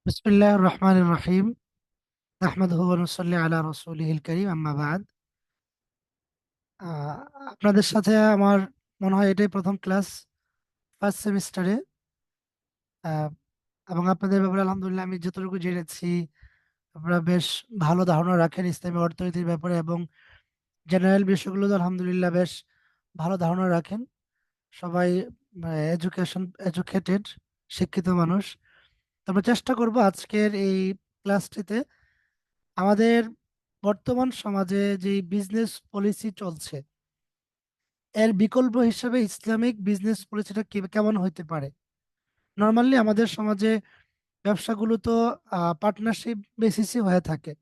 বিসমিল্লাহির রহমানির রহিম। নাহমাদুহু ওয়া নুসাল্লি আলা রাসূলিহিল কারীম, আম্মা বা'দ। আহ, আপনাদের সাথে আমার মনে হয় এটাই প্রথম ক্লাস, ফার্স্ট সেমিস্টারে। এবং আপনাদের ব্যাপারে আলহামদুলিল্লাহ আমি যতটুকু জেনেছি আপনারা বেশ ভালো ধারণা রাখেন ইসলামী অর্থনীতির ব্যাপারে, এবং জেনারেল বিষয়গুলো তো আলহামদুলিল্লাহ বেশ ভালো ধারণা রাখেন। সবাই এডুকেটেড, শিক্ষিত মানুষ। তো আমরা চেষ্টা করব আজকের এই ক্লাসটিতে আমাদের বর্তমান সমাজে যে বিজনেস পলিসি চলছে এর বিকল্প হিসেবে ইসলামিক বিজনেস পলিসিটা কেমন হইতে পারে। নর্মালি আমাদের সমাজে ব্যবসাগুলো তো পার্টনারশিপ বেসিসই হয়ে থাকে,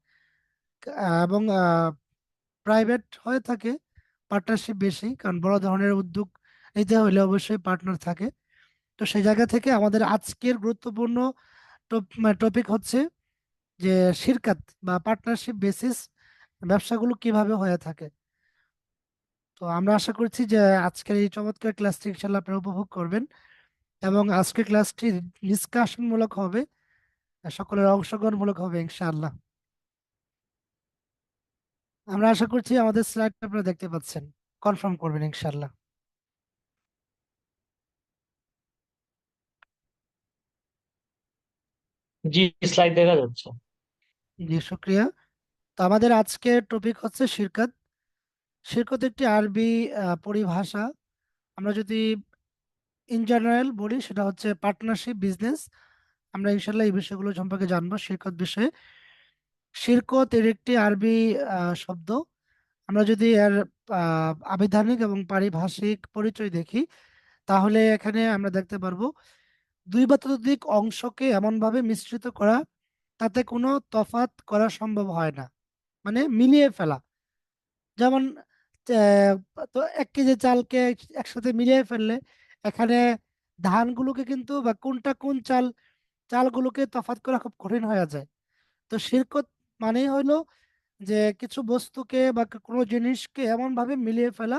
এবং প্রাইভেট হয়ে থাকে। পার্টনারশিপ বেশি, কারণ বড় ধরনের উদ্যোগ নিতে হলে অবশ্যই পার্টনার থাকে। তো সেই জায়গা থেকে আমাদের আজকের গুরুত্বপূর্ণ টপিক হচ্ছে যে শিরকাত বা পার্টনারশিপ বেসিস ব্যবসাগুলো কিভাবে হয়ে থাকে। তো আমরা আশা করছি যে আজকের এই চমৎকার ক্লাসটি ইনশাল্লাহ আপনারা উপভোগ করবেন, এবং আজকের ক্লাসটি ডিসকাশন মূলক হবে, সকলের অংশগ্রহণমূলক হবে ইনশাআল্লাহ। আমরা আশা করছি আমাদের স্লাইডটা আপনারা দেখতে পাচ্ছেন, কনফার্ম করবেন ইনশাআল্লাহ। জি, স্লাইড দেখা যাচ্ছে। জি, শুক্রিয়া। তো আমাদের আজকের টপিক হচ্ছে শিরকাত। শিরকত একটি আরবি পরিভাষা। আমরা যদি ইন জেনারেল বলি সেটা হচ্ছে পার্টনারশিপ বিজনেস। আমরা ইনশাল্লাহ এই বিষয়গুলো সম্পর্কে জানবো শিরকত বিষয়ে। শিরকত এর একটি আরবি শব্দ। আমরা যদি এর আবিধানিক এবং পারিভাষিক পরিচয় দেখি, তাহলে এখানে আমরা দেখতে পারবো দুই বা ততোধিক অংশকে এমনভাবে মিশ্রিত করা তাতে কোনো তফাৎ করা সম্ভব হয় না, মানে মিলিয়ে ফেলা। যেমন আহ, তো 1 কেজি চালকে একসাথে মিলিয়ে ফেললে এখানে ধানগুলোকে কিন্তু বা কোনটা কোন চালগুলোকে তফাৎ করা খুব কঠিন হয়ে যায়। তো শিরকত মানেই হলো যে কিছু বস্তুকে বা কোনো জিনিসকে এমন ভাবে মিলিয়ে ফেলা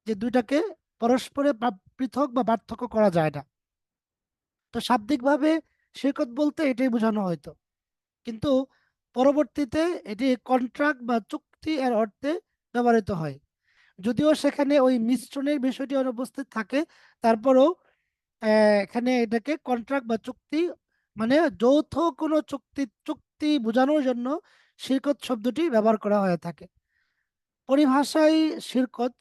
যে দুইটাকে পরস্পরে পৃথক বা পার্থক্য করা যায় না। তো শাব্দিকভাবে সৈকত বলতে এটাই বোঝানো হয়তো, কিন্তু পরবর্তীতে এটি কন্ট্রাক্ট বা চুক্তি এর অর্থে ব্যবহৃত হয়। যদিও সেখানে ওই মিশ্রণের বিষয়টি অনুপস্থিত থাকে, তারপরেও এখানে এটাকে কন্ট্রাক্ট বা চুক্তি, মানে যৌথ কোনো চুক্তি চুক্তি বোঝানোর জন্য শিরকত শব্দটি ব্যবহার করা হয়ে থাকে। পরিভাষায় শিরকত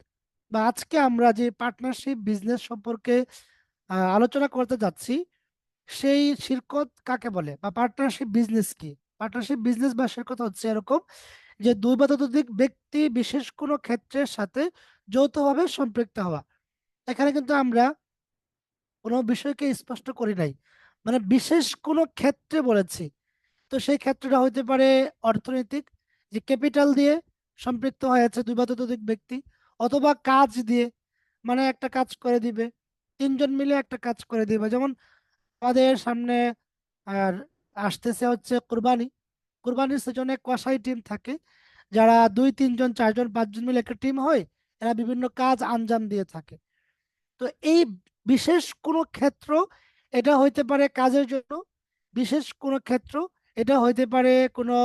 বা আজকে আমরা যে পার্টনারশিপ বিজনেস সম্পর্কে আলোচনা করতে যাচ্ছি, সেই শিরকত কাকে বলে বা পার্টনারশিপ বিজনেস কি। পার্টনারশিপ বিজনেস বা শিরকত হচ্ছে এরকম যে দুই বা ততোধিক ব্যক্তি বিশেষ কোনো ক্ষেত্রের সাথে যৌথভাবে সম্পৃক্ত হওয়া। এখানে কিন্তু আমরা কোনো বিষয়কে স্পষ্ট করি নাই, মানে বিশেষ কোনো ক্ষেত্রে বলেছি। তো সেই ক্ষেত্রটা হইতে পারে অর্থনৈতিক, যে ক্যাপিটাল দিয়ে সম্পৃক্ত হয়েছে দুই বা ততোধিক ব্যক্তি, অথবা কাজ দিয়ে, মানে একটা কাজ করে দিবে, তিনজন মিলে একটা কাজ করে দিবে। যেমন আমাদের সামনে আর আসতেছে হচ্ছে কুরবানি। কুরবানির সিজনে কসাই টিম থাকে, যারা 2 3 জন 4 জন 5 জন মিলে একটা টিম হয়। এরা বিভিন্ন কাজ আঞ্জাম দিয়ে থাকে। তো এই বিশেষ কোনো ক্ষেত্র, এটা হইতে পারে কাজের জন্য। বিশেষ কোনো ক্ষেত্র, এটা হইতে পারে কোনো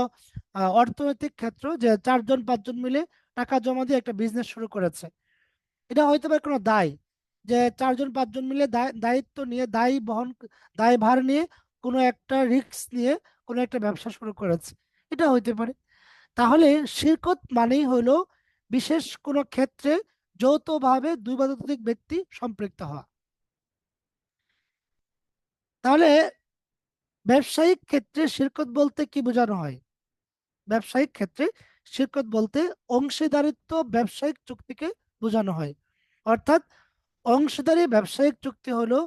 অর্থনৈতিক ক্ষেত্র, যে 4 জন 5 জন মিলে টাকা জমা দিয়ে একটা বিজনেস শুরু করেছে। এটা হইতে পারে কোনো দায়, যে 4 জন 5 জন মিলে দায়িত্ব নিয়ে দায়ভার নিয়ে কোনো একটা রিস্ক নিয়ে কোনো একটা ব্যবসা শুরু করেছে। এটা হইতে পারে। তাহলে শিরকত মানেই হলো বিশেষ কোনো ক্ষেত্রে যৌথভাবে দুই বা ততোধিক ব্যক্তি সম্পৃক্ত হওয়া। তাহলে ব্যবসায়িক ক্ষেত্রে শিরকত বলতে কি বোঝানো হয়? ব্যবসায়িক ক্ষেত্রে শিরকত বলতে অংশীদারিত্ব ব্যবসায়িক চুক্তিকে বোঝানো হয়। অর্থাৎ অংশীদারি ব্যবসায়িক চুক্তি হলো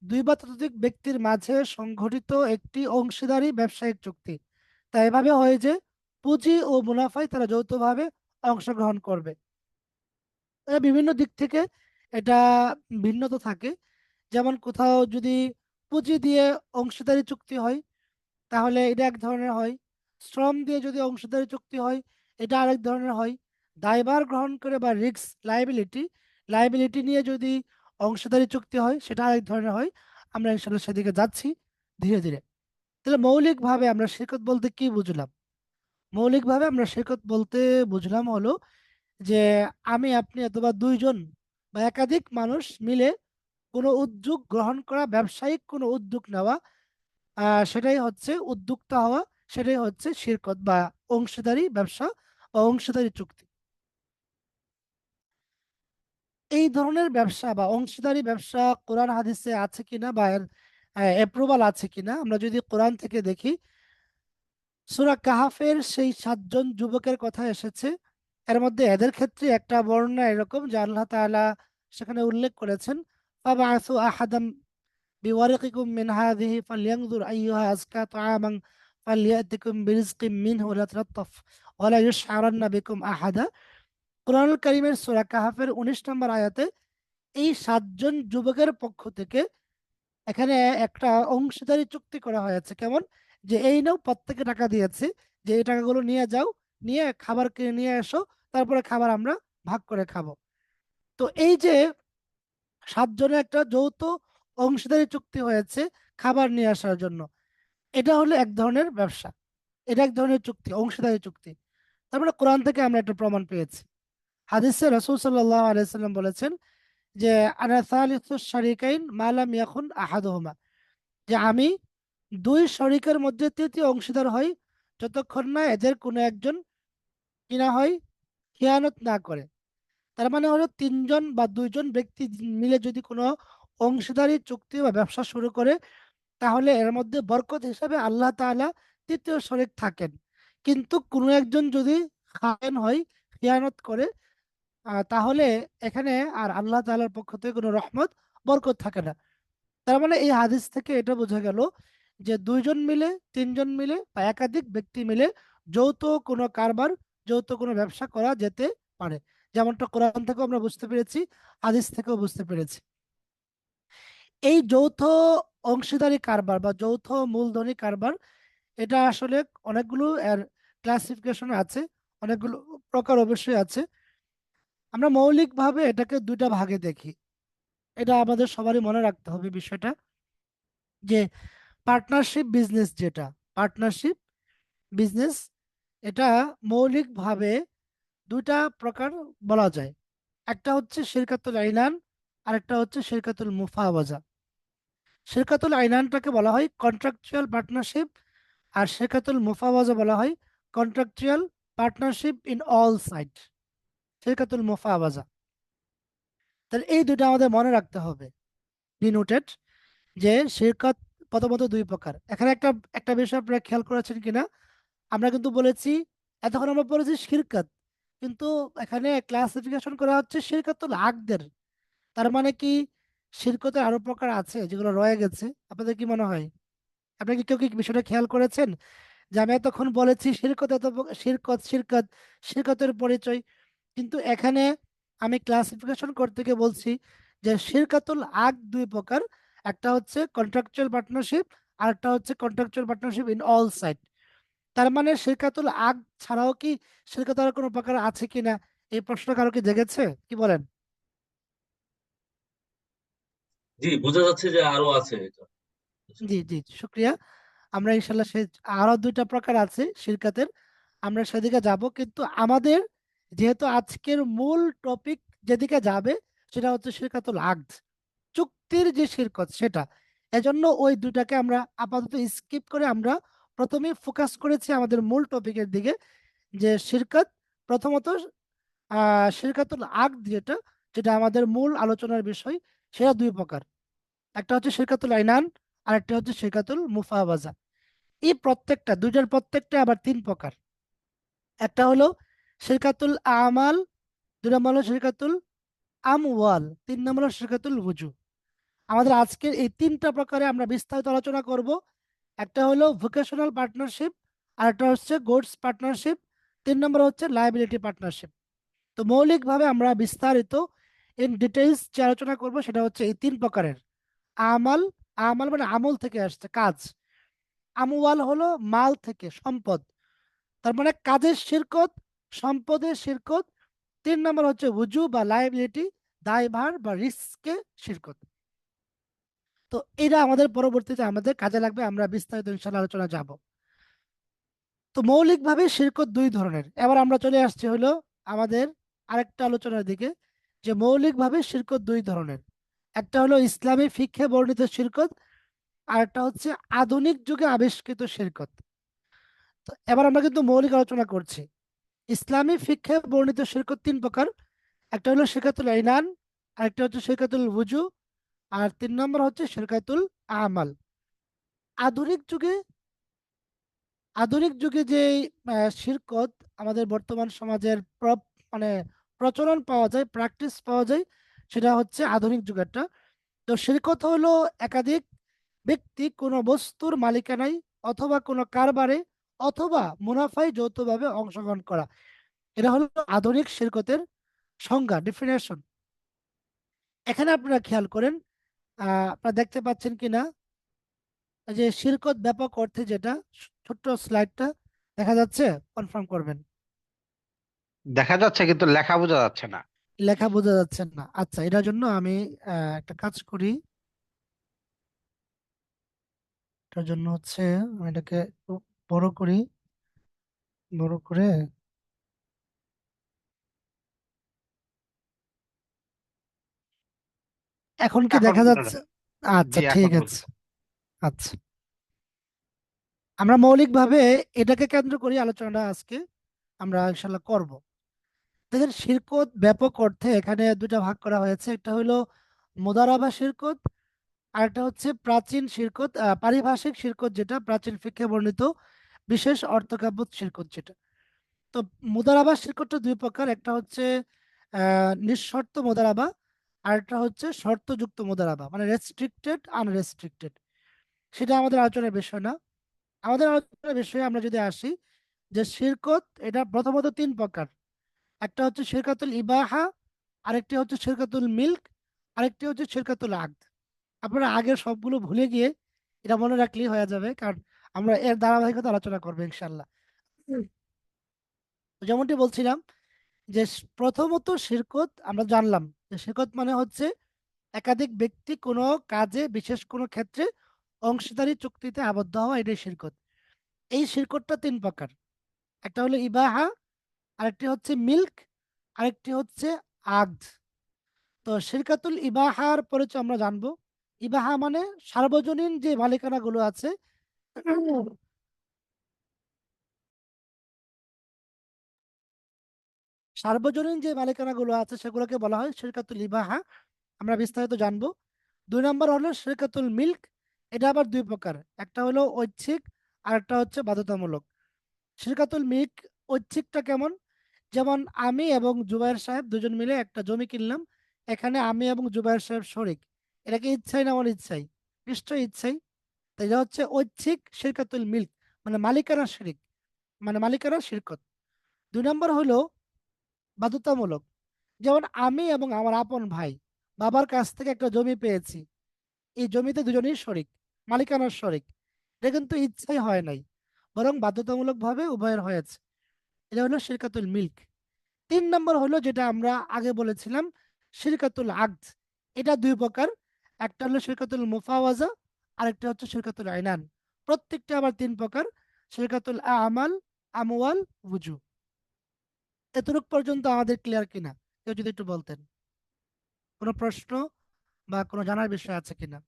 দুই বা ততোধিক ব্যক্তির মাঝে সংঘটিত একটি অংশীদারি ব্যবসায়িক চুক্তি। তাই এভাবে হয় যে পুঁজি ও মুনাফায় তারা যৌথভাবে অংশগ্রহণ করবে। বিভিন্ন দিক থেকে এটা ভিন্নতা থাকে। যেমন কোথাও যদি পুঁজি দিয়ে অংশীদারি চুক্তি হয়, তাহলে এটা এক ধরনের হয়। শ্রম দিয়ে যদি অংশীদারি চুক্তি হয়, এটা আরেক ধরনের হয়। দায়ভার গ্রহণ করে বা রিস্ক লাইবিলিটি লাইবিলিটি নিয়ে যদি অংশীদারি চুক্তি হয়, সেটা আরেক ধরনের হয়। আমরা ইনশাল্লাহ সেদিকে যাচ্ছি ধীরে ধীরে। তাহলে মৌলিকভাবে আমরা শিরকত বলতে কি বুঝলাম? মৌলিকভাবে আমরা শিরকত বলতে বুঝলাম হলো যে আমি আপনি অথবা দুইজন বা একাধিক মানুষ মিলে কোনো উদ্যোগ গ্রহণ করা, ব্যবসায়িক কোনো উদ্যোগ নেওয়া, সেটাই হচ্ছে উদ্যোক্তা হওয়া, সেটাই হচ্ছে শিরকত বা অংশীদারি ব্যবসা বা অংশীদারি চুক্তি। এই ধরনের ব্যবসা বা অংশীদারি ব্যবসা কোরআন হাদিসে আছে কিনা বা এর অ্যাপ্রুভাল আছে কিনা, আমরা যদি কোরআন থেকে দেখি, সূরা কাহাফের সেই 7জন যুবকের কথা এসেছে। এর মধ্যে এদের ক্ষেত্রে একটা বর্ণনা এরকম যে আল্লাহ তাআলা সেখানে উল্লেখ করেছেন, ফাবআসু আহাদাম বিওয়ারিকিকুম মিন হাযিহি ফালইয়ানজুর আইয়ুহা আযকা তাআমান ফালইয়াতিকুম বিরিজকিম মিনহু লা তাতাফ ওয়া লা ইউশআরান্না বিকুম আহাদা। কোরআনুল কারীমের সূরা কাহাফের 19 নম্বর আয়াতে এই 7জন যুবকের পক্ষ থেকে এখানে একটা অংশীদারি চুক্তি করা হয়েছে। কেমন? যে এই নাও, প্রত্যেকে টাকা দিয়েছে, যে এই টাকাগুলো নিয়ে যাও, নিয়ে খাবার কিনে নিয়ে এসো, তারপরে খাবার আমরা ভাগ করে খাবো। তো এই যে 7জনের একটা যৌথ অংশীদারি চুক্তি হয়েছে খাবার নিয়ে আসার জন্য, এটা হলো এক ধরনের ব্যবসা, এটা এক ধরনের চুক্তি, অংশীদারি চুক্তি। তারপরে কোরআন থেকে আমরা একটা প্রমাণ পেয়েছি। হাদিসে রাসূল সাল্লাল্লাহু আলাইহি সাল্লাম বলেছেন যে আনা সালিসুশ শারিকাইন মা লাম ইয়াকুন আহাদুহুমা, যে আমি দুই শরিকের মধ্যে তৃতীয় অংশীদার হই যতক্ষণ না এদের কোনো একজন কিনা হয় খেয়ানত না করে। তার মানে হলো তিনজন বা দুইজন ব্যক্তি মিলে যদি কোনো অংশীদারি চুক্তি বা ব্যবসা শুরু করে, তাহলে এর মধ্যে বরকত হিসাবে আল্লাহ তাআলা তৃতীয় শরিক থাকেন। কিন্তু কোনো একজন যদি খায়েন হয়, খেয়ানত করে, তাহলে এখানে আর আল্লাহ তাআলার পক্ষ থেকে কোনো রহমত, বরকত থাকে না। তার মানে এই হাদিস থেকে এটা বোঝা গেল যে দুইজন মিলে, তিনজন মিলে বা একাধিক ব্যক্তি মিলে যৌথ কোনো কারবার, যৌথ কোনো ব্যবসা করা যেতে পারে। যেমনটা কোরআন থেকেও আমরা বুঝতে পেরেছি, হাদিস থেকেও বুঝতে পেরেছি। এই যৌথ অংশীদারি কারবার বা যৌথ মূলধনী কারবার, এটা আসলে অনেকগুলো এর ক্লাসিফিকেশন আছে, অনেকগুলো প্রকার অবশ্যই আছে। আমরা মৌলিকভাবে এটাকে দুইটা ভাগে দেখি। এটা আমাদের সবারই মনে রাখতে হবে বিষয়টা, যে পার্টনারশিপ বিজনেস, যেটা পার্টনারশিপ বিজনেস, এটা মৌলিকভাবে দুইটা প্রকার বলা যায়। একটা হচ্ছে শিরকাতুল আইনান, আর একটা হচ্ছে শিরকাতুল মুফাওয়াজা। শিরকাতুল আইনানটাকে বলা হয় কন্ট্রাকচুয়াল পার্টনারশিপ, আর শিরকাতুল মুফাওয়াজা বলা হয় contractual partnership in all side, শিরকাতুল মুফাওয়াজা। তাহলে এই দুটো আমাদের মনে রাখতে হবে, বি নোটেড, যে শিরকাত প্রথমত দুই প্রকার। এখানে একটা একটা বিষয় আপনারা খেয়াল করেছেন কিনা, আমরা কিন্তু বলেছি, এতক্ষণ আমরা বলেছি শিরকাত, কিন্তু এখানে ক্লাসিফিকেশন করা হচ্ছে শিরকাতুল আকদের। তার মানে কি শিরকতের আরো প্রকার আছে যেগুলো রয়ে গেছে? আপনাদের কি মনে হয়? আপনি কি কেউ কি বিষয়টা খেয়াল করেছেন যে আমি এতক্ষণ বলেছি শিরকত, শিরকত শিরকত, শিরকতের পরিচয়, কিন্তু এখানে আমি ক্লাসিফিকেশন করতে গিয়ে বলছি যে শিরকাতুল আক দুই প্রকার। একটা হচ্ছে কন্ট্রাকচুয়াল পার্টনারশিপ, আর একটা হচ্ছে contractual partnership in all side. তার মানে শিরকাতুল আক ছাড়াও কি শিরকত আর কোনো প্রকার আছে কিনা, এই প্রশ্নটা কারো কি জেগেছে? কি বলেন? জি, বোঝা যাচ্ছে যে আরো আছে এটা। জি জি, শুক্রিয়া। আমরা ইনশাল্লাহ সে আরো দুইটা প্রকার আছে শিরকাতের, আমরা সেদিকে যাব। কিন্তু আমাদের যেহেতু আজকের মূল টপিক যেদিকে যাবে, সেটা হচ্ছে শিরকাতুল আকদ, চুক্তির যে শিরকত সেটা, এজন্য ওই দুটাকে আমরা আপাতত স্কিপ করে আমরা প্রথমে ফোকাস করেছি আমাদের মূল টপিকের দিকে, যে শিরকত। প্রথমত শিরকাতুল আকদ যেটা, যেটা আমাদের মূল আলোচনার বিষয়, সেটা দুই প্রকার। একটা হচ্ছে শিরকাতুল আইনান, আর একটা হচ্ছে শিরকাতুল মুফাওয়াজা। এই প্রত্যেকটা, দুইটার প্রত্যেকটা আবার তিন প্রকার। একটা হলো শিরকাতুল আমাল, দুই নম্বর হলো শিরকাতুল আমওয়াল, তিন নম্বর হলো শিরকাতুল ওযু। আমাদের আজকের এই তিনটা প্রকারে আমরা বিস্তারিত আলোচনা করব। একটা হলো ভোকেশনাল পার্টনারশিপ, আর একটা হচ্ছে গুডস পার্টনারশিপ, তিন নম্বর হচ্ছে লায়াবিলিটি পার্টনারশিপ। তো মৌলিকভাবে আমরা বিস্তারিত ইন ডিটেইলস যে আলোচনা করব সেটা হচ্ছে এই তিন প্রকারের। আমাল, আমাল মানে আমল থেকে আসছে, কাজ। আমওয়াল হলো মাল থেকে, সম্পদ, তার মানে কাজের শিরকত, সম্পদের শিরকত। তিন নম্বর হচ্ছে উজু বা লায়াবিলিটি, দায়ভার বা রিস্কে শিরকত। তো এটা আমাদের পরবর্তীতে আমাদের কাজে লাগবে, আমরা বিস্তারিত ইনশাআল্লাহ আলোচনা যাব। তো মৌলিকভাবে শিরকত দুই ধরনের। এবার আমরা চলে আসছি হলো আমাদের আরেকটা আলোচনার দিকে, যে মৌলিকভাবে শিরকত দুই ধরনের। একটা হলো ইসলামী ফিকহে বর্ণিত শিরকত, আর একটা হচ্ছে আধুনিক যুগে আবিষ্কৃত শিরকত। তো এবার আমরা কিন্তু মৌলিক আলোচনা করছি। ইসলামী ফিকহে বর্ণিত শিরকত তিন প্রকার। একটা হলো শিরকাতুল ইনান, আরেকটা হচ্ছে শিরকাতুল ওযু, আর তিন নম্বর হচ্ছে শিরকাতুল আমাল। আধুনিক যুগে আধুনিক যুগে যে শিরকত আমাদের বর্তমান সমাজের মানে প্রচলন পাওয়া যায়, প্র্যাকটিস পাওয়া যায়, সেটা হচ্ছে আধুনিক যুগেরটা। তো শিরকত হলো একাধিক ব্যক্তি কোনো বস্তুর মালিকানায় অথবা কোনো কারবারে অথবা মুনাফায় যৌথভাবে অংশগ্রহণ করা। এটা হলো আধুনিক শিরকতের সংজ্ঞা, ডেফিনেশন। এখানে আপনারা খেয়াল করেন, আপনারা দেখতে পাচ্ছেন কিনা, যে শিরকত ব্যাপক অর্থে যেটা, ছোট্ট স্লাইডটা দেখা যাচ্ছে, কনফার্ম করবেন। দেখা যাচ্ছে কিন্তু লেখা বোঝা যাচ্ছে না। লেখা বোঝা যাচ্ছে না? আচ্ছা, এটার জন্য আমি একটা কাজ করি। এটার জন্য হচ্ছে আমি এটাকে একটু বড় করি, বড় করে। এখন কি এখন দেখা বোঝা যাচ্ছে? যাচ্ছে। আচ্ছা, জি, ঠিক এখন আছে। বোঝা আচ্ছা, আমরা মৌলিকভাবে এটাকে কেন্দ্র করি আলোচনাটা আজকে আমরা ইনশাল্লাহ করব। দেখেন, শিরকত ব্যাপক অর্থে এখানে দুটা ভাগ করা হয়েছে। একটা হলো মুদারাবা শিরকত, আর একটা হচ্ছে প্রাচীন শিরকত, পারিভাষিক শিরকত, যেটা প্রাচীন ফিকহে বর্ণিত বিশেষ অর্থকাব্য শিরকত যেটা। তো মুদারাবা শিরকতটা দুই প্রকার। একটা হচ্ছে নিঃশর্ত মুদারাবা, আর একটা হচ্ছে শর্তযুক্ত মুদারাবা, মানে রেস্ট্রিক্টেড আনরেস্ট্রিক্টেড। সেটা আমাদের আলোচনার বিষয় না। আমাদের আলোচনার বিষয়ে আমরা যদি আসি, যে শিরকত এটা প্রথমত তিন প্রকার। একটা হচ্ছে শিরকাতুল ইবাহা, আরেকটি হচ্ছে শিরকাতুল মিল্ক, আরেকটি হচ্ছে শিরকাতুল আকদ। আপনারা আগের সবগুলো ভুলে গিয়ে এটা মনে রাখলেই হয়ে যাবে, কারণ আমরা এর ধারাবাহিকতা আলোচনা করবো ইনশাল্লাহ। তো যেমনটি বলছিলাম, যে প্রথমত শিরকত আমরা জানলাম, যে শিরকত মানে হচ্ছে একাধিক ব্যক্তি কোনো কাজে, বিশেষ কোনো ক্ষেত্রে অংশীদারি চুক্তিতে আবদ্ধ হওয়া, এটাই শিরকত। এই শিরকতটা তিন প্রকার। একটা হলো ইবাহা, আরেকটি হচ্ছে মিল্ক, আরেকটি হচ্ছে আগদ। তো শিরকাতুল ইবাহার পরিচয় আমরা জানবো। ইবাহা মানে সার্বজনীন যে মালিকানাগুলো আছে, সার্বজনীন যে মালিকানাগুলো আছে সেগুলোকে বলা হয় শিরকাতুল ইবাহা। আমরা বিস্তারিত জানবো। দুই নম্বর হলো শিরকাতুল মিল্ক। এটা আবার দুই প্রকার, একটা হলো ঐচ্ছিক, আর একটা হচ্ছে বাধ্যতামূলক। শিরকাতুল মিল্ক ঐচ্ছিকটা কেমন? যেমন আমি এবং জুবাইর সাহেব দুজন মিলে একটা জমি কিনলাম। এখানে আমি এবং জুবাইর সাহেব শরিক। এটা কি ইচ্ছাই না আমার ইচ্ছাই? নিশ্চয়ই ইচ্ছাই। তো এটা হচ্ছে ঐচ্ছিক শিরকাতুল মিল্ক, মানে মালিকানা শিরিক, মানে মালিকানা শিরকত। দুই নম্বর হলো বাধ্যতামূলক। যেমন আমি এবং আমার আপন ভাই বাবার কাছ থেকে একটা জমি পেয়েছি। এই জমিতে দুজনেই শরিক, মালিকানার শরিক। এটা কিন্তু ইচ্ছাই হয় নাই, বরং বাধ্যতামূলক ভাবে উভয়ের হয়েছে। এটা হলো শিরকাতুল মিল্ক। তিন নম্বর হলো যেটা আমরা আগে বলেছিলাম, শিরকাতুল আকদ। এটা দুই প্রকার। একটা হলো শিরকাতুল মুফাওয়াজা, আরেকটা হচ্ছে শিরকাতুল আইনান। প্রত্যেকটা আবার তিন প্রকার: শিরকাতুল আমাল, আমওয়াল, ওযু। এতটুক পর্যন্ত আমাদের ক্লিয়ার কিনা? কেউ যদি একটু বলতেন, কোনো প্রশ্ন বা কোনো জানার বিষয় আছে কিনা?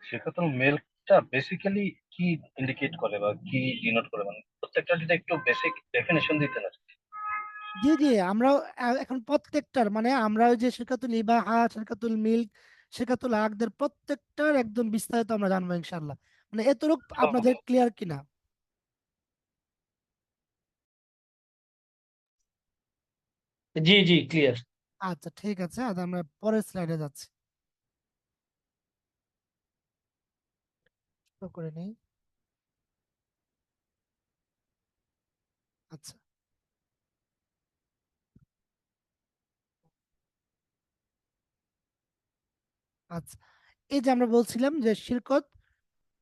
সেক্ষেত্রে মেলটা বেসিক্যালি কি ইন্ডিকেট করে বা কি ডিনোট করে, মানে প্রত্যেকটা যদি একটু বেসিক ডেফিনেশন দিতেন আর কি। জি, জি, আমরা এখন প্রত্যেকটার, মানে আমরা ওই যে শিরকাতুল ইবাহা, শিরকাতুল মিল্ক, শিরকাতুল আকদের প্রত্যেকটার একদম বিস্তারিত আমরা জানবো ইনশাল্লাহ। মানে এতটুক আপনাদের ক্লিয়ার কিনা? জি জি, ক্লিয়ার। আচ্ছা, ঠিক আছে, আর আমরা পরের স্লাইডে যাচ্ছি। তো করে নেই। আচ্ছা, আচ্ছা, এই যে আমরা বলছিলাম যে শিরকত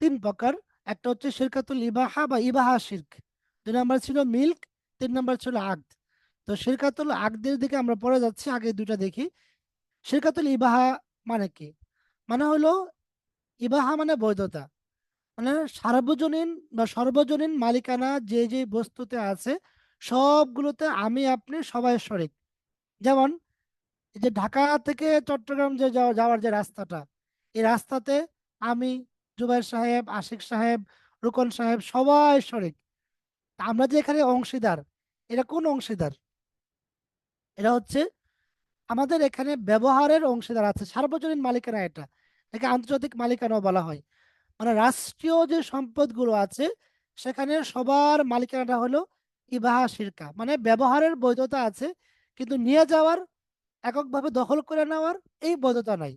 তিন প্রকার। একটা হচ্ছে শিরকাতুল ইবাহা বা ইবাহা শিরক, দুই নাম্বার ছিল মিল্ক, তিন নাম্বার ছিল আকদ। তো শিরকাতুল আকদের দিকে আমরা পরে যাচ্ছি, আগে দুটা দেখি। শিরকাতুল ইবাহা মানে কি? মানে হলো ইবাহা মানে বৈধতা, মানে সার্বজনীন বা সর্বজনীন মালিকানা যে যে বস্তুতে আছে সবগুলোতে আমি আপনি সবাই শরিক। যেমন এই যে ঢাকা থেকে চট্টগ্রাম যে যাওয়ার যে রাস্তাটা, এই রাস্তাতে আমি, জুবাইর সাহেব, আশিক সাহেব, রুকন সাহেব সবাই শরিক। তা আমরা যে এখানে অংশীদার, এটা কোন অংশীদার? এটা হচ্ছে আমাদের এখানে ব্যবহারের অংশীদার আছে, সার্বজনীন মালিকানা এটা, এটাকে আন্তর্জাতিক মালিকানাও বলা হয়। মানে রাষ্ট্রীয় যে সম্পদগুলো আছে সেখানে সবার মালিকানাটা হলো ইবাহা শিরকা, মানে ব্যবহারের বৈধতা আছে কিন্তু নিয়ে যাওয়ার, এককভাবে দখল করে নেওয়ার এই বৈধতা নাই।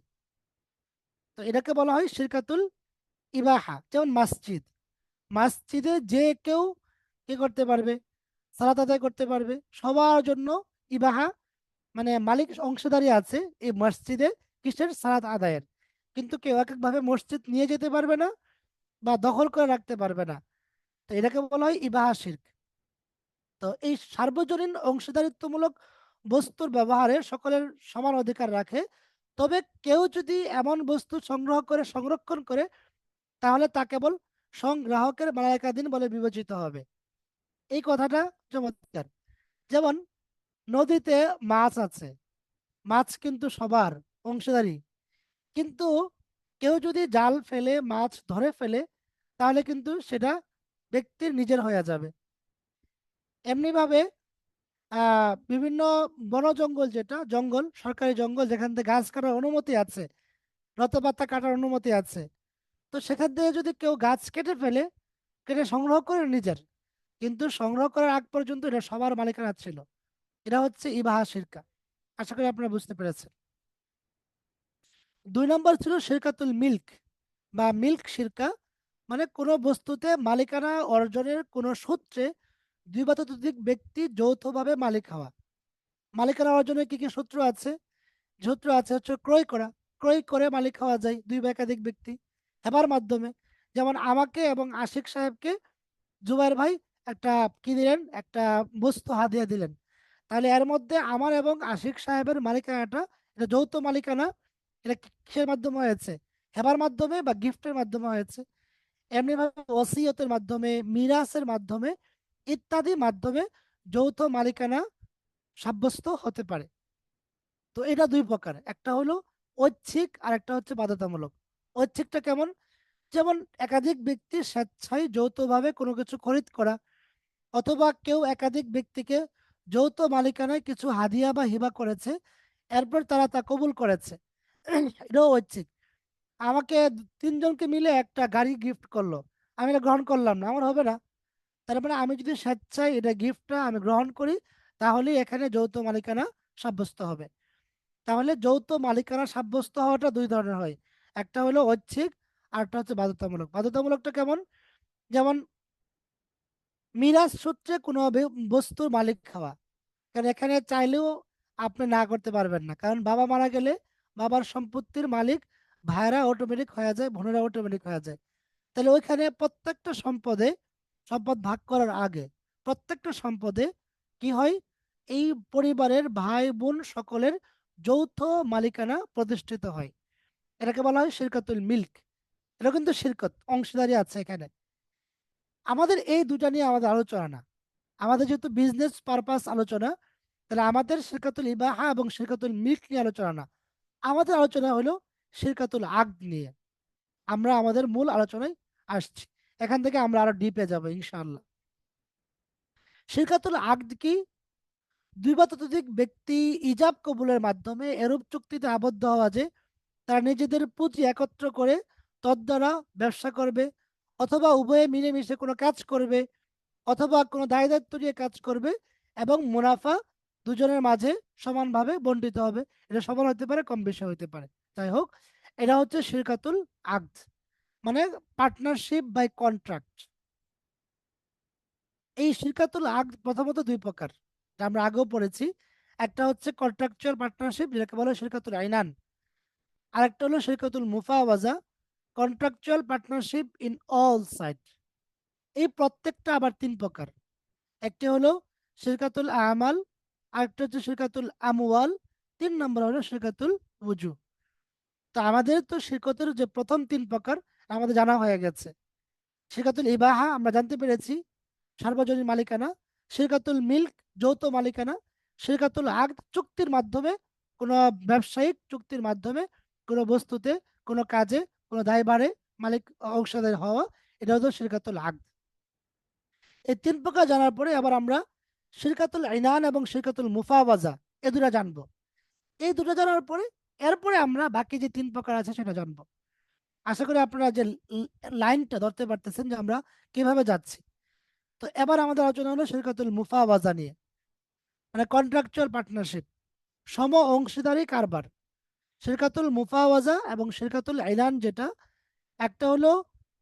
তো এটাকে বলা হয় শিরকাতুল ইবাহা। যেমন মসজিদ, মসজিদে যে কেউ কি করতে পারবে? সালাত আদায় করতে পারবে, সবার জন্য ইবাহা, মানে মালিক অংশীদারি আছে এই মসজিদে কিসের? সালাত আদায়ের। কিন্তু কেউ এককভাবে মসজিদ নিয়ে যেতে পারবে না বা দখল করে রাখতে পারবে না। তো এটাকে বলা হয় ইবাহা শিরক। তো এই সার্বজনীন অংশীদারিত্বমূলক বস্তুর ব্যবহারে সকলের সমান অধিকার রাখে। তবে কেউ যদি এমন বস্তু সংগ্রহ করে সংরক্ষণ করে তাহলে তা কেবল সংগ্রাহকের মালিকানাধীন বলে বিবেচিত হবে। এই কথাটা চমৎকার। যেমন নদীতে মাছ আছে, মাছ কিন্তু সবার অংশীদারি, কিন্তু কেউ যদি জাল ফেলে মাছ ধরে ফেলে তাহলে কিন্তু সেটা ব্যক্তির নিজের হয়ে যাবে। এমনি ভাবে বিভিন্ন বন জঙ্গল, যেটা জঙ্গল, সরকারি জঙ্গল যেখান থেকে গাছ কাটার অনুমতি আছে, লতাপাতা কাটার অনুমতি আছে, তো সেখান থেকে যদি কেউ গাছ কেটে ফেলে, কেটে সংগ্রহ করে নিজের, কিন্তু সংগ্রহ করার আগ পর্যন্ত এটা সবার মালিকানা ছিল। এটা হচ্ছে ইবাহা শিরকা। আশা করি আপনারা বুঝতে পেরেছেন। 2 নম্বর ছিল শিরকাতুল মিল্ক বা মিল্ক শিরকা, মানে কোনো বস্তুতে মালিকানা অর্জনের কোনো সূত্রে দুই বা ততোধিক ব্যক্তি যৌথভাবে মালিক হওয়া। মালিকানা অর্জনের কি কি সূত্র আছে? সূত্র আছে হচ্ছে ক্রয় করা, ক্রয় করে মালিক হওয়া যায় দুই বা একাধিক ব্যক্তি। হেবার মাধ্যমে, যেমন আমাকে এবং আশিক সাহেবকে জুবাইর ভাই একটা কি দিলেন, একটা বস্তু হাদিয়া দিলেন, তাহলে এর মধ্যে আমার এবং আশিক সাহেবের মালিকানাটা, এটা যৌথ মালিকানা। এটা কিসের মাধ্যমে হয়েছে? হেবার মাধ্যমে বা গিফটের মাধ্যমে হয়েছে। এমনি ভাবে ওসিয়তের মাধ্যমে, মিরাসের মাধ্যমে ইত্যাদি মাধ্যমে যৌথ মালিকানা সাব্যস্ত হতে পারে। তো এটা দুই প্রকার, একটা হলো ঐচ্ছিক আর একটা হচ্ছে বাধ্যতামূলক। ঐচ্ছিকটা কেমন? যেমন একাধিক ব্যক্তি স্বেচ্ছায় যৌথভাবে কোনো কিছু খরিদ করা, অথবা কেউ একাধিক ব্যক্তিকে যৌথ মালিকানায় কিছু হাদিয়া বা হিবা করেছে, এরপর তারা তা কবুল করেছে, এটাও ঐচ্ছিক। আমাকে 3জনকে মিলে একটা গাড়ি গিফট করলো, আমি এটা গ্রহণ করলাম না, আমার হবে না। তার মানে আমি যদি স্বেচ্ছায় এটা গিফটটা আমি গ্রহণ করি তাহলে এখানে যৌথ মালিকানা সাব্যস্ত হবে। তাহলে যৌথ মালিকানা সাব্যস্ত হওয়াটা দুই ধরনের হয়, একটা হলো ঐচ্ছিক আর একটা হচ্ছে বাধ্যতামূলক। বাধ্যতামূলকটা কেমন? যেমন মিরাজ সূত্রে কোনো বস্তুর মালিক হওয়া, কারণ এখানে চাইলেও আপনি না করতে পারবেন না, কারণ বাবা মারা গেলে বাবার সম্পত্তির মালিক ভাইয়েরা অটোমেটিক হয়ে যায়, বোনেরা অটোমেটিক হয়ে যায়। তাহলে ওইখানে প্রত্যেকটা সম্পদে, সম্পদ ভাগ করার আগে প্রত্যেকটা সম্পদে কি হয়? এই পরিবারের ভাই বোন সকলের যৌথ মালিকানা প্রতিষ্ঠিত হয়। এটাকে বলা হয় শিরকাতুল মিল্ক। এটা কিন্তু শিরকত, অংশীদারি আছে এখানে। আমাদের এই দুটা নিয়ে আমাদের আলোচনা না, আমাদের যেহেতু বিজনেস পারপাস আলোচনা, তাহলে আমাদের শিরকাতুল ইবাহা এবং শিরকাতুল মিল্ক নিয়ে আলোচনা না, আমাদের আলোচনা হলো শিরকাতুল আকদ নিয়ে। আমরা আমাদের মূল আলোচনায় আসছি, এখান থেকে আমরা আরো ডিপে যাবো ইনশাআল্লাহ। শিরকাতুল আকদ কি? দুই বা ততোধিক ব্যক্তি ইজাব কবুলের মাধ্যমে এরূপ চুক্তিতে আবদ্ধ হওয়া যে তারা নিজেদের পুঁজি একত্র করে তদ্বারা ব্যবসা করবে, অথবা উভয়ে মিলেমিশে কোনো কাজ করবে, অথবা কোনো দায় দায়িত্ব নিয়ে কাজ করবে এবং মুনাফা দুজনের মাঝে সমানভাবে বন্টিত হবে। এটা সমান হতে পারে, কম বেশি হতে পারে, যাই হোক, এটা হচ্ছে শিরকাতুল আকদ, মানে পার্টনারশিপ বাই কন্ট্রাক্ট। এই শিরকাতুল আকদ প্রথমত দুই প্রকার, যা আমরা আগেও পড়েছি। একটা হচ্ছে কন্ট্রাকচুয়াল পার্টনারশিপ, যেটাকে বলে শিরকাতুল আইনান। আরেকটা হলো শিরকাতুল মুফাওয়াজা, contractual partnership in all side. এই প্রত্যেকটা আবার 3 প্রকার। একটি হলো শিরকাতুল আমাল, আরেকটা হচ্ছে শিরকাতুল আমওয়াল, 3 নম্বর হলো শিরকাতুল উজু। তো আমাদের তো শিরকতের যে প্রথম 3 প্রকার আমাদের জানা হয়ে গেছে। শিরকাতুল ইবাহা আমরা জানতে পেরেছি, সার্বজনীন মালিকানা। শিরকাতুল মিল্ক, যৌথ মালিকানা। শিরকাতুল আকদ, চুক্তির মাধ্যমে, কোনো ব্যবসায়িক চুক্তির মাধ্যমে কোনো বস্তুতে, কোনো কাজে, কোনো দায়ভারে মালিক অংশীদার হওয়া, এটা হলো শিরকাতুল আকদ। এই 3 প্রকার জানার পরে আবার আমরা শিরকাতুল ইনান এবং শিরকাতুল মুফাওয়াজা এই দুটা জানবো। এই দুটো জানার পরে এরপরে আমরা বাকি যে 3 প্রকার আছে সেটা জানবো। আশা করি আপনারা যে লাইনটা ধরতে পারতেছেন যে আমরা কিভাবে যাচ্ছি। তো এবার আমাদের আলোচনা হলো শিরকাতুল মুফাওয়াজা নিয়ে, মানে কন্ট্রাকচুয়াল পার্টনারশিপ, সম অংশীদারি কারবার। শিরকাতুল মুফাওয়াজা এবং শিরকাতুল ইনান, যেটা একটা হলো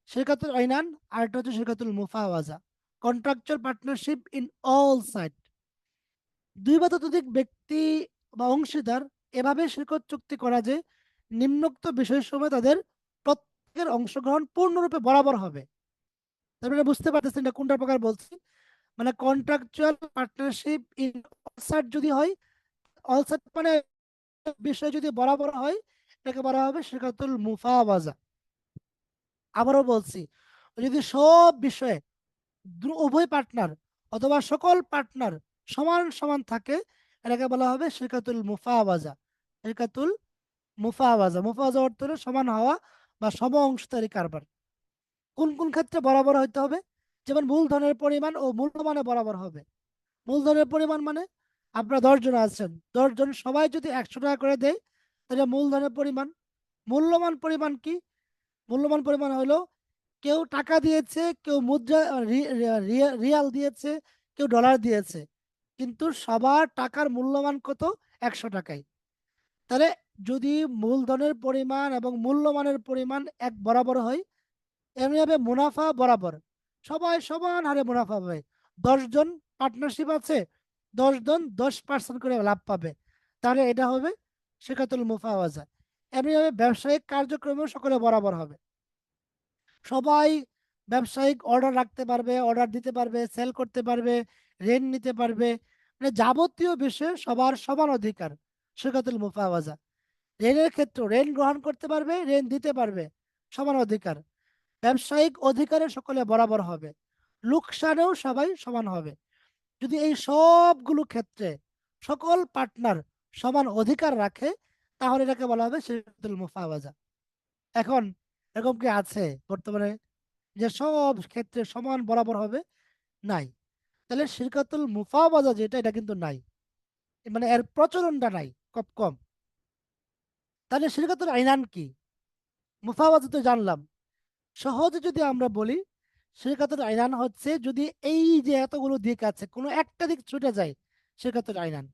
শিরকাতুল ইনান আর একটা হচ্ছে শিরকাতুল মুফাওয়াজা। Contractual partnership in all side, দুই বা ততোধিক ব্যক্তি বা অংশীদার এভাবে শিরকত চুক্তি করা যে নিম্নোক্ত বিষয়সমূহে তাদের প্রত্যেকের অংশগ্রহণ পূর্ণরূপে বরাবর হবে। তারপরে বুঝতে পারতেছেন এটা কোনটা প্রকার বলছি। মানে contractual partnership in all side যদি হয়, অল সাইড মানে বিষয় যদি বরাবর হয়, এটাকে বলা হবে শিরকাতুল মুফাওয়াজা। আবারও বলছি, যদি সব বিষয়ে উভয় পার্টনার অথবা সকল পার্টনার সমান সমান থাকে, এটাকে বলা হবে শিরকাতুল মুফাওয়াজা। শিরকাতুল মুফাওয়াজা, মুফাওয়াজা অর্থ হলো সমান হওয়া বা সম অংশীদারি কারবার। কোন কোন ক্ষেত্রে বরাবর হইতে হবে? যেমন মূলধনের পরিমাণ ও মূল্যমানে বরাবর হবে। মূলধনের পরিমাণ মানে আপনারা 10 জন আছেন, 10 জন সবাই যদি 100 টাকা করে দেয়, তাহলে মূলধনের পরিমাণ। মূল্যমান পরিমাণ কি? মূল্যমান পরিমাণ হলো কেউ টাকা দিয়েছে, কেউ মুদ্রা রিয়াল দিয়েছে, কেউ ডলার দিয়েছে, কিন্তু সবার টাকার মূল্যমান কত? 100 টাকায়। তাহলে যদি মূলধনের পরিমাণ এবং মূল্যমানের পরিমাণ এক বরাবর হয়, এমনি হবে মুনাফা বরাবর, সবাই সমান হারে মুনাফা পাবে। 10 জন পার্টনারশিপ আছে, 10 জন 10% করে লাভ পাবে, তাহলে এটা হবে শিরকাতুল মুফাওয়াজা। এমনিভাবে ব্যবসায়িক কার্যক্রমেও সকলে বরাবর হবে, সবাই ব্যবসায়িক অর্ডার রাখতে পারবে, অর্ডার দিতে পারবে, সেল করতে পারবে, ঋণ নিতে পারবে, মানে যাবতীয় বিষয়ে সবার সমান অধিকার, শিরকাতুল মুফাওয়াজা। ঋণের ক্ষেত্রে ঋণ গ্রহণ করতে পারবে, ঋণ দিতে পারবে, সমান অধিকার। ব্যবসায়িক অধিকারে সকলে বরাবর হবে, লোকসানেও সবাই সমান হবে। যদি এই সবগুলো ক্ষেত্রে সকল পার্টনার সমান অধিকার রাখে, তাহলে এটাকে বলা হবে শিরকাতুল মুফাওয়াজা। এখন এরকম কি আছে বর্তমানে যে সব ক্ষেত্রে সমান বরাবর হবে? নাই। তাহলে শিরকাতুল মুফাওয়াজা যেটা, এটা কিন্তু নাই, মানে এর প্রচলনটা নাই, খুব কম। তাহলে শিরকাতুল আইনান কি? মুফাওয়াজা তো জানলাম। সহজে যদি আমরা বলি, শিরকাতুল আইনান হচ্ছে যদি এই যে এতগুলো দিক আছে কোনো একটা দিক ছুটে যায়, শিরকাতুল আইনান।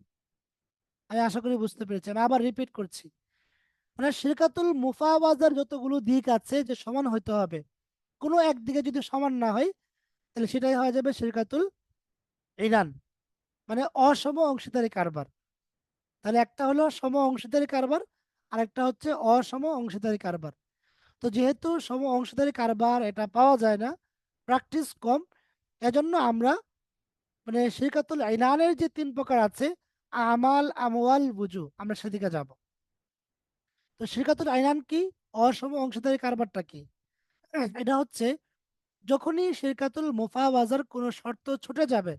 আমি আশা করি বুঝতে পেরেছি, আমি আবার রিপিট করছি। মানে শিরকাতুল মুফাওয়াজার যতগুলো দিক আছে যে সমান হইতে হবে, কোনো একদিকে যদি সমান না হয়, তাহলে সেটাই হয়ে যাবে শিরকাতুল ইনান, মানে অসম অংশীদারি কারবার। তাহলে একটা হলো সম অংশীদারি কারবার, আর একটা হচ্ছে অসম অংশীদারি কারবার। তো যেহেতু সম অংশীদারি কারবার এটা পাওয়া যায় না, প্র্যাকটিস কম, এজন্য আমরা মানে শিরকাতুল ইনানের যে 3 প্রকার আছে, আমাল, আমওয়াল, বুজু, আমরা সেদিকে যাব। তো শিরকাতুল ইনান কি? অসম অংশীদারি কারবারটা কি? এটা হচ্ছে যখনই শিরকাতুল মুফাওয়াজার কোনো শর্ত ছুটে যাবে,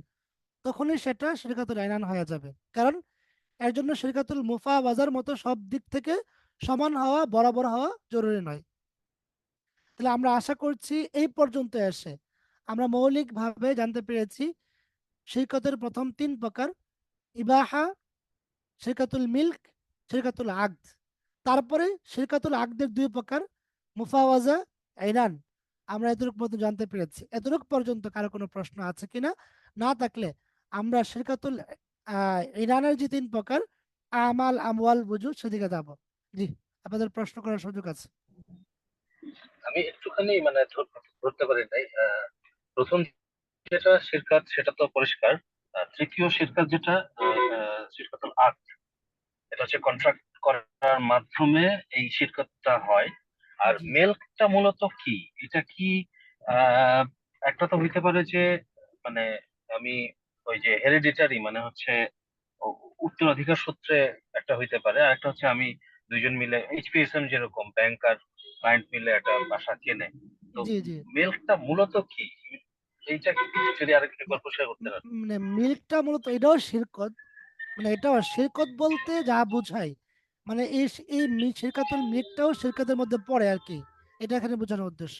তখনই সেটা শিরকাতুল ইনান হয়ে যাবে। কারণ এর জন্য শিরকাতুল মুফাওয়াজার মতো সব দিক থেকে সমান হওয়া, বরাবর হওয়া জরুরি নয়। তাহলে আমরা আশা করছি এই পর্যন্ত এসে আমরা মৌলিকভাবে জানতে পেরেছি শিরকতের প্রথম 3 প্রকার: ইবাহা, শিরকাতুল মিল্ক, শিরকাতুল আকদ। তারপরে শিরকাতুল আকদের 2 প্রকার, মুফাওয়াজা, ইনান। আমরা এতটুকু পর্যন্ত জানতে পেরেছি। এতটুকু পর্যন্ত কারো কোনো প্রশ্ন আছে কিনা? না থাকলে আমরা শিরকাতুল ইনানের যে 3 প্রকার, আমাল, আমওয়াল, বুজু, সেদিকে যাব। জি, আপনাদের প্রশ্ন করার সুযোগ আছে। আমি একটুখানি মানে ধরতে পারি নাই। প্রথম যেটা শিরকাত সেটা তো পরিষ্কার। তৃতীয় শিরকাত যেটা শিরকাতুল আকদ, এটা হচ্ছে কন্ট্রাক্ট করার মাধ্যমে এই শিরকাতটা হয়। আর জি, মেলটা মূলত কি? এটা কি আহ একটা তো হইতে পারে যে মানে আমি ওই যে হেরিডিটারি মানে হচ্ছে উত্তরাধিকার সূত্রে একটা হইতে পারে, আর একটা হচ্ছে আমি দুইজন মিলে এইচপিএসএম যেরকম ব্যাংক আর ক্লায়েন্ট মিলে একটা বাসা কেনে, তো জি জি মিল্কটা মূলত কি, এইটা কি যদি আরেকবার পরিষ্কার করতে পারেন? মানে মিল্কটা মূলত এটাও শিরকত, মানে এটাও শিরকত বলতে যা বোঝায়, মানে শিরকাতুল মিল্কটাও শিরকতের মধ্যে পড়ে আর কি, এটা এখানে বোঝানোর উদ্দেশ্য।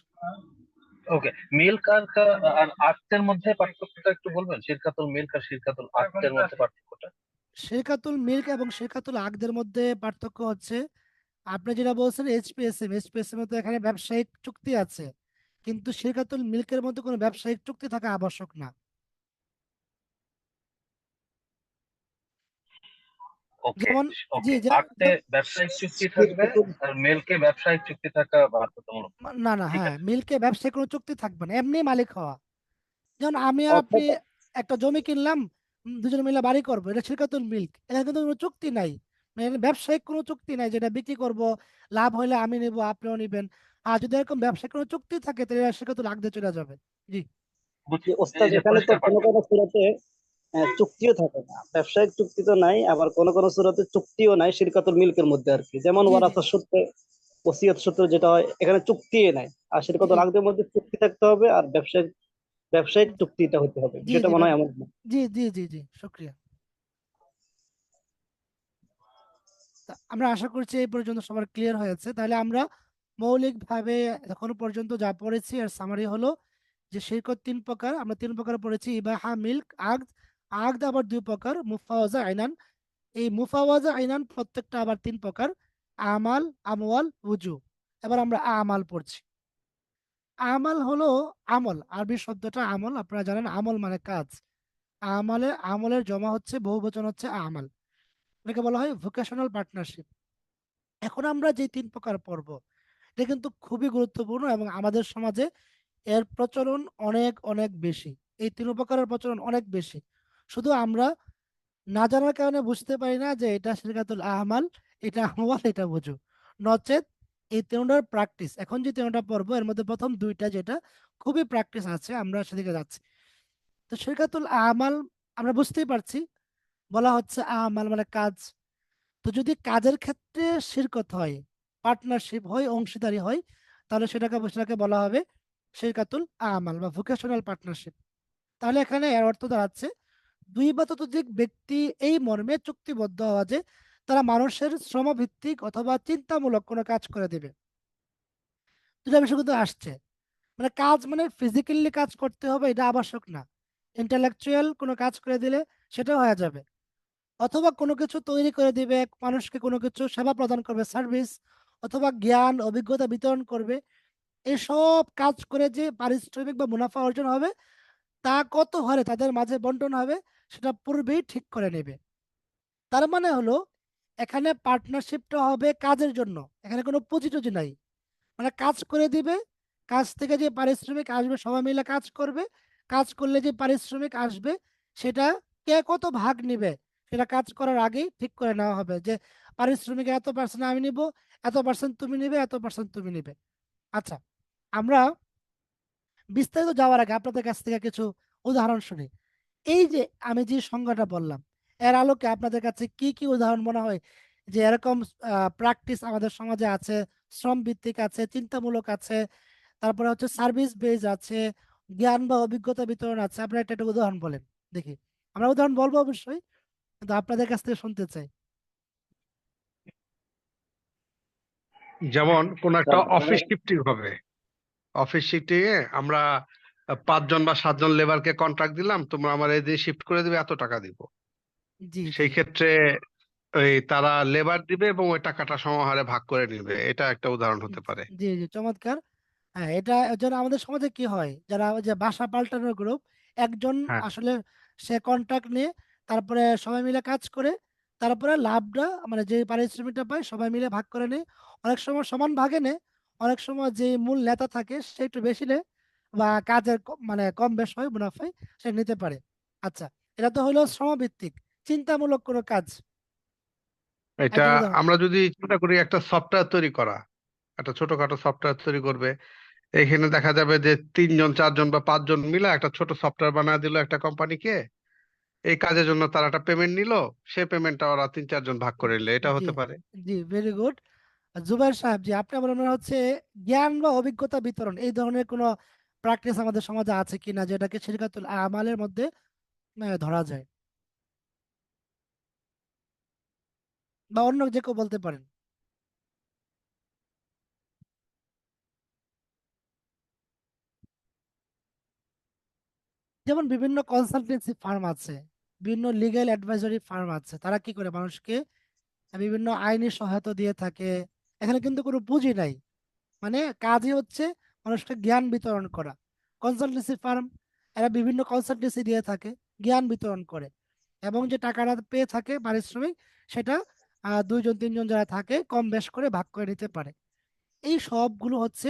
ওকে, মিল্ক আর আক্তের মধ্যে পার্থক্যটা একটু বলবেন? শিরকাতুল মিল্ক আর শিরকাতুল আক্তের মধ্যে পার্থক্যটা? শিরকাতুল মিল্ক এবং শিরকাতুল আকদের মধ্যে পার্থক্য হচ্ছে, আপনি যেটা বলছেন এইচপিএসএম, এইচপিএসএম তো এখানে ব্যবসায়িক চুক্তি আছে, কিন্তু শিরকাতুল মিল্কের মধ্যে কোনো ব্যবসায়িক চুক্তি থাকা আবশ্যক না। ওকে, যেমন জি ওকে, আক্তে ব্যবসায়িক চুক্তি থাকবে আর মিল্কে ব্যবসায়িক চুক্তি থাকা বাধ্যতামূলক। না না, ঠিক হ্যাঁ, আছে। মিল্কে ব্যবসায়িক কোনো চুক্তি থাকবে না, এমনি মালিক হওয়া। যেমন আমি আর আপনি অর্থাৎ একটা জমি কিনলাম, দুজনে মিলে বাড়ি করবো, এটা শিরকাতুল মিল্ক, এটা কিন্তু কোনো চুক্তি নাই, মানে এখানে ব্যবসায়িক কোনো চুক্তি নাই যেটা বিক্রি করব, লাভ হলে আমি নেব আপনিও নেবেন। আর যদি এরকম ব্যবসায়িক কোনো চুক্তি থাকে তাহলে এটা শিরকাতুল আকদে চলে যাবে। জি বুঝছি, যে ওস্তাদ এই যে এখানে তো পরিষ্কার কোনো পার্থক্য। কোনো সুরাতে চুক্তিও থাকে না, ব্যবসায়িক চুক্তি তো নাই, আবার কোনো কোনো সুরাতে চুক্তিও নাই শিরকাতুল মিল্কের মধ্যে আর কি, যেমন জি জি ওয়ারাসার সূত্রে ওসিয়ত সূত্রে যেটা হয়, এখানে চুক্তি নাই। আর শিরকাতুল জি আকদের মধ্যে চুক্তি থাকতে হবে, আর ব্যবসায়িক ব্যবসায়িক চুক্তিটা হতে হবে, জি যেটা জি মনে হয় ব্যাপার, এমন। জি জি জি জি শুক্রিয়া। তা আমরা আশা করছি এই পর্যন্ত সবার ক্লিয়ার হয়েছে। তাহলে আমরা মৌলিকভাবে এখনো পর্যন্ত যা পড়েছি এর সামারি হলো যে শিরকত তিন প্রকার, আমরা তিন প্রকার পড়েছি, ইবাহা, মিল্ক, আগদ। আগদ আবার দুই প্রকার, মুফাওয়াজা, আইনান। এই মুফাওয়াজা আইনান প্রত্যেকটা আবার তিন প্রকার, আমাল, আমওয়াল, উজু। এবার আমরা আমাল পড়ছি। আমাল হলো, আমল আরবি শব্দটা আমল, আপনারা জানেন আমল মানে কাজ। আমলের জমা হচ্ছে, বহুবচন হচ্ছে আমাল, এটাকে বলা হয় ভোকেশনাল পার্টনারশিপ। এখন আমরা যে তিন প্রকার পড়ব, এটা কিন্তু খুবই গুরুত্বপূর্ণ এবং আমাদের সমাজে এর প্রচলন অনেক অনেক বেশি। এই তিন প্রকারের প্রচলন অনেক বেশি, শুধু আমরা না জানার কারণে বুঝতে পারি না যে এটা শিরকাতুল আমাল, এটা আমওয়াল, এটা বুঝু। নচেত এই তিনটার প্র্যাকটিস, এখন যে তিনটা পড়বো এর মধ্যে প্রথম দুইটা যেটা খুবই প্র্যাকটিস আছে, আমরা সেদিকে যাচ্ছি। তো শিরকাতুল আমাল আমরা বুঝতেই পারছি, বলা হচ্ছে আমাল মানে কাজ। তো যদি কাজের ক্ষেত্রে শিরকত হয়, পার্টনারশিপ হয়, অংশীদারি হয়, তাহলে সেটাকে বলা হবে শিরকাতুল আমাল বা ভোকেশনাল পার্টনারশিপ। তাহলে এখানে এর অর্থ দাঁড়াচ্ছে দুই বা ততোধিক ব্যক্তি এই মর্মে চুক্তিবদ্ধ হওয়া যে তারা মানুষের শ্রমভিত্তিক অথবা চিন্তামূলক কোনো কাজ করে দেবে। দুটা বিষয় কিন্তু আসছে, মানে কাজ মানে ফিজিক্যালি কাজ করতে হবে এটা আবশ্যক না, ইন্টেলেকচুয়াল কোনো কাজ করে দিলে সেটাও হয়ে যাবে। অথবা কোনো কিছু তৈরি করে দিবে, মানুষকে কোনো কিছু সেবা প্রদান করবে, সার্ভিস, অথবা জ্ঞান অভিজ্ঞতা বিতরণ করবে। এসব কাজ করে যে পারিশ্রমিক বা মুনাফা অর্জন হবে, তা কত হারে তাদের মাঝে বন্টন হবে সেটা পূর্বেই ঠিক করে নেবে। তার মানে হলো এখানে পার্টনারশিপটা হবে কাজের জন্য, এখানে কোনো পুঁজি টুজি নাই, মানে কাজ করে দিবে, কাজ থেকে যে পারিশ্রমিক আসবে সবাই মিলে কাজ করবে, কাজ করলে যে পারিশ্রমিক আসবে সেটা কে কত ভাগ নিবে সেটা কাজ করার আগেই ঠিক করে নেওয়া হবে, যে পারিশ্রমিকের এত পার্সেন্ট আমি নিব, এত পার্সেন্ট তুমি নিবে, এত পার্সেন্ট তুমি নিবে। আচ্ছা, আমরা বিস্তারিত যাওয়ার আগে আপনাদের কাছ থেকে কিছু উদাহরণ শুনি। এই যে আমি যে সংজ্ঞাটা বললাম, এর আলোকে আপনাদের কাছে কি কি উদাহরণ মনে হয় যে এরকম প্র্যাকটিস আমাদের সমাজে আছে? শ্রম ভিত্তিক আছে, চিন্তামূলক আছে, তারপরে হচ্ছে সার্ভিস বেজ আছে, জ্ঞান বা অভিজ্ঞতা বিতরণ আছে। আপনারা একটা একটা উদাহরণ বলেন দেখি। আমরা উদাহরণ বলবো অবশ্যই, কিন্তু আপনাদের কাছ থেকে শুনতে চাই। যেমন কোন একটা আচ্ছা, অফিস শিফটিং হবে, অফিস শিফটিং এ আমরা 5 জন বা 7 জন লেবারকে কন্ট্রাক্ট দিলাম, তোমরা আমার এই দিয়ে শিফট করে দিবে, এত টাকা দিব। জি জি সেই ক্ষেত্রে ওই তারা লেবার দিবে এবং ওই টাকাটা সমহারে ভাগ করে নিবে, এটা একটা উদাহরণ হতে পারে। জি জি চমৎকার। হ্যাঁ, এটা যেন আমাদের সমাজে কি হয়, যারা ওই যে বাসা পাল্টানোর গ্রুপ, একজন হ্যাঁ, আসলে সে কন্ট্রাক্ট নিয়ে তারপরে সবাই মিলে কাজ করে, তারপরে লাভটা মানে যে পারিশ্রমিকটা পায় সবাই মিলে ভাগ করে নেয়। অনেক সময় সমান ভাগে নেয়, অনেক সময় যে মূল নেতা থাকে সে একটু বেশি নেয়, বা কাজের মানে কম বেশ হয় মুনাফায় সে নিতে পারে। আচ্ছা, এটা তো হলো শ্রমভিত্তিক চিন্তামূলক কোনো কাজ। এটা একজন উদাহরণ। আমরা যদি চিন্তা করি একটা সফটওয়্যার তৈরি করা, একটা ছোটখাটো সফটওয়্যার তৈরি করবে, এখানে দেখা যাবে যে 3 জন 4 জন বা 5 জন মিলে একটা ছোট সফটওয়্যার বানায় দিল একটা কোম্পানিকে, এই কাজের জন্য তারা একটা পেমেন্ট নিল, সেই পেমেন্টটা ওরা 3-4 জন ভাগ করে নিল, এটা জি হতে পারে। জি, ভেরি গুড। জুবাইর সাহেব, জি আপনার মনে হয় হচ্ছে জ্ঞান বা অভিজ্ঞতা বিতরণ এই ধরনের কোনো প্র্যাকটিস আমাদের সমাজে আছে কিনা যেটাকে শিরকাতুল আমালের মধ্যে ধরা যায়, বা অন্য যে কেউ বলতে পারেন। যেমন বিভিন্ন কনসালটেন্সি ফার্ম আছে, বিভিন্ন লিগ্যাল অ্যাডভাইজরি ফার্ম আছে, তারা কি করে মানুষকে বিভিন্ন আইনি সহায়তা দিয়ে থাকে। এখানে কিন্তু কোনো পুঁজি নাই, মানে কাজই হচ্ছে মানুষকে জ্ঞান বিতরণ করা। কনসালটেন্সি ফার্ম, এরা বিভিন্ন কনসালটেন্সি দিয়ে থাকে, জ্ঞান বিতরণ করে, এবং যে টাকাটা পেয়ে থাকে পারিশ্রমিক, সেটা 2-3 জন যারা থাকে কম বেশ করে ভাগ করে নিতে পারে। এই সবগুলো হচ্ছে,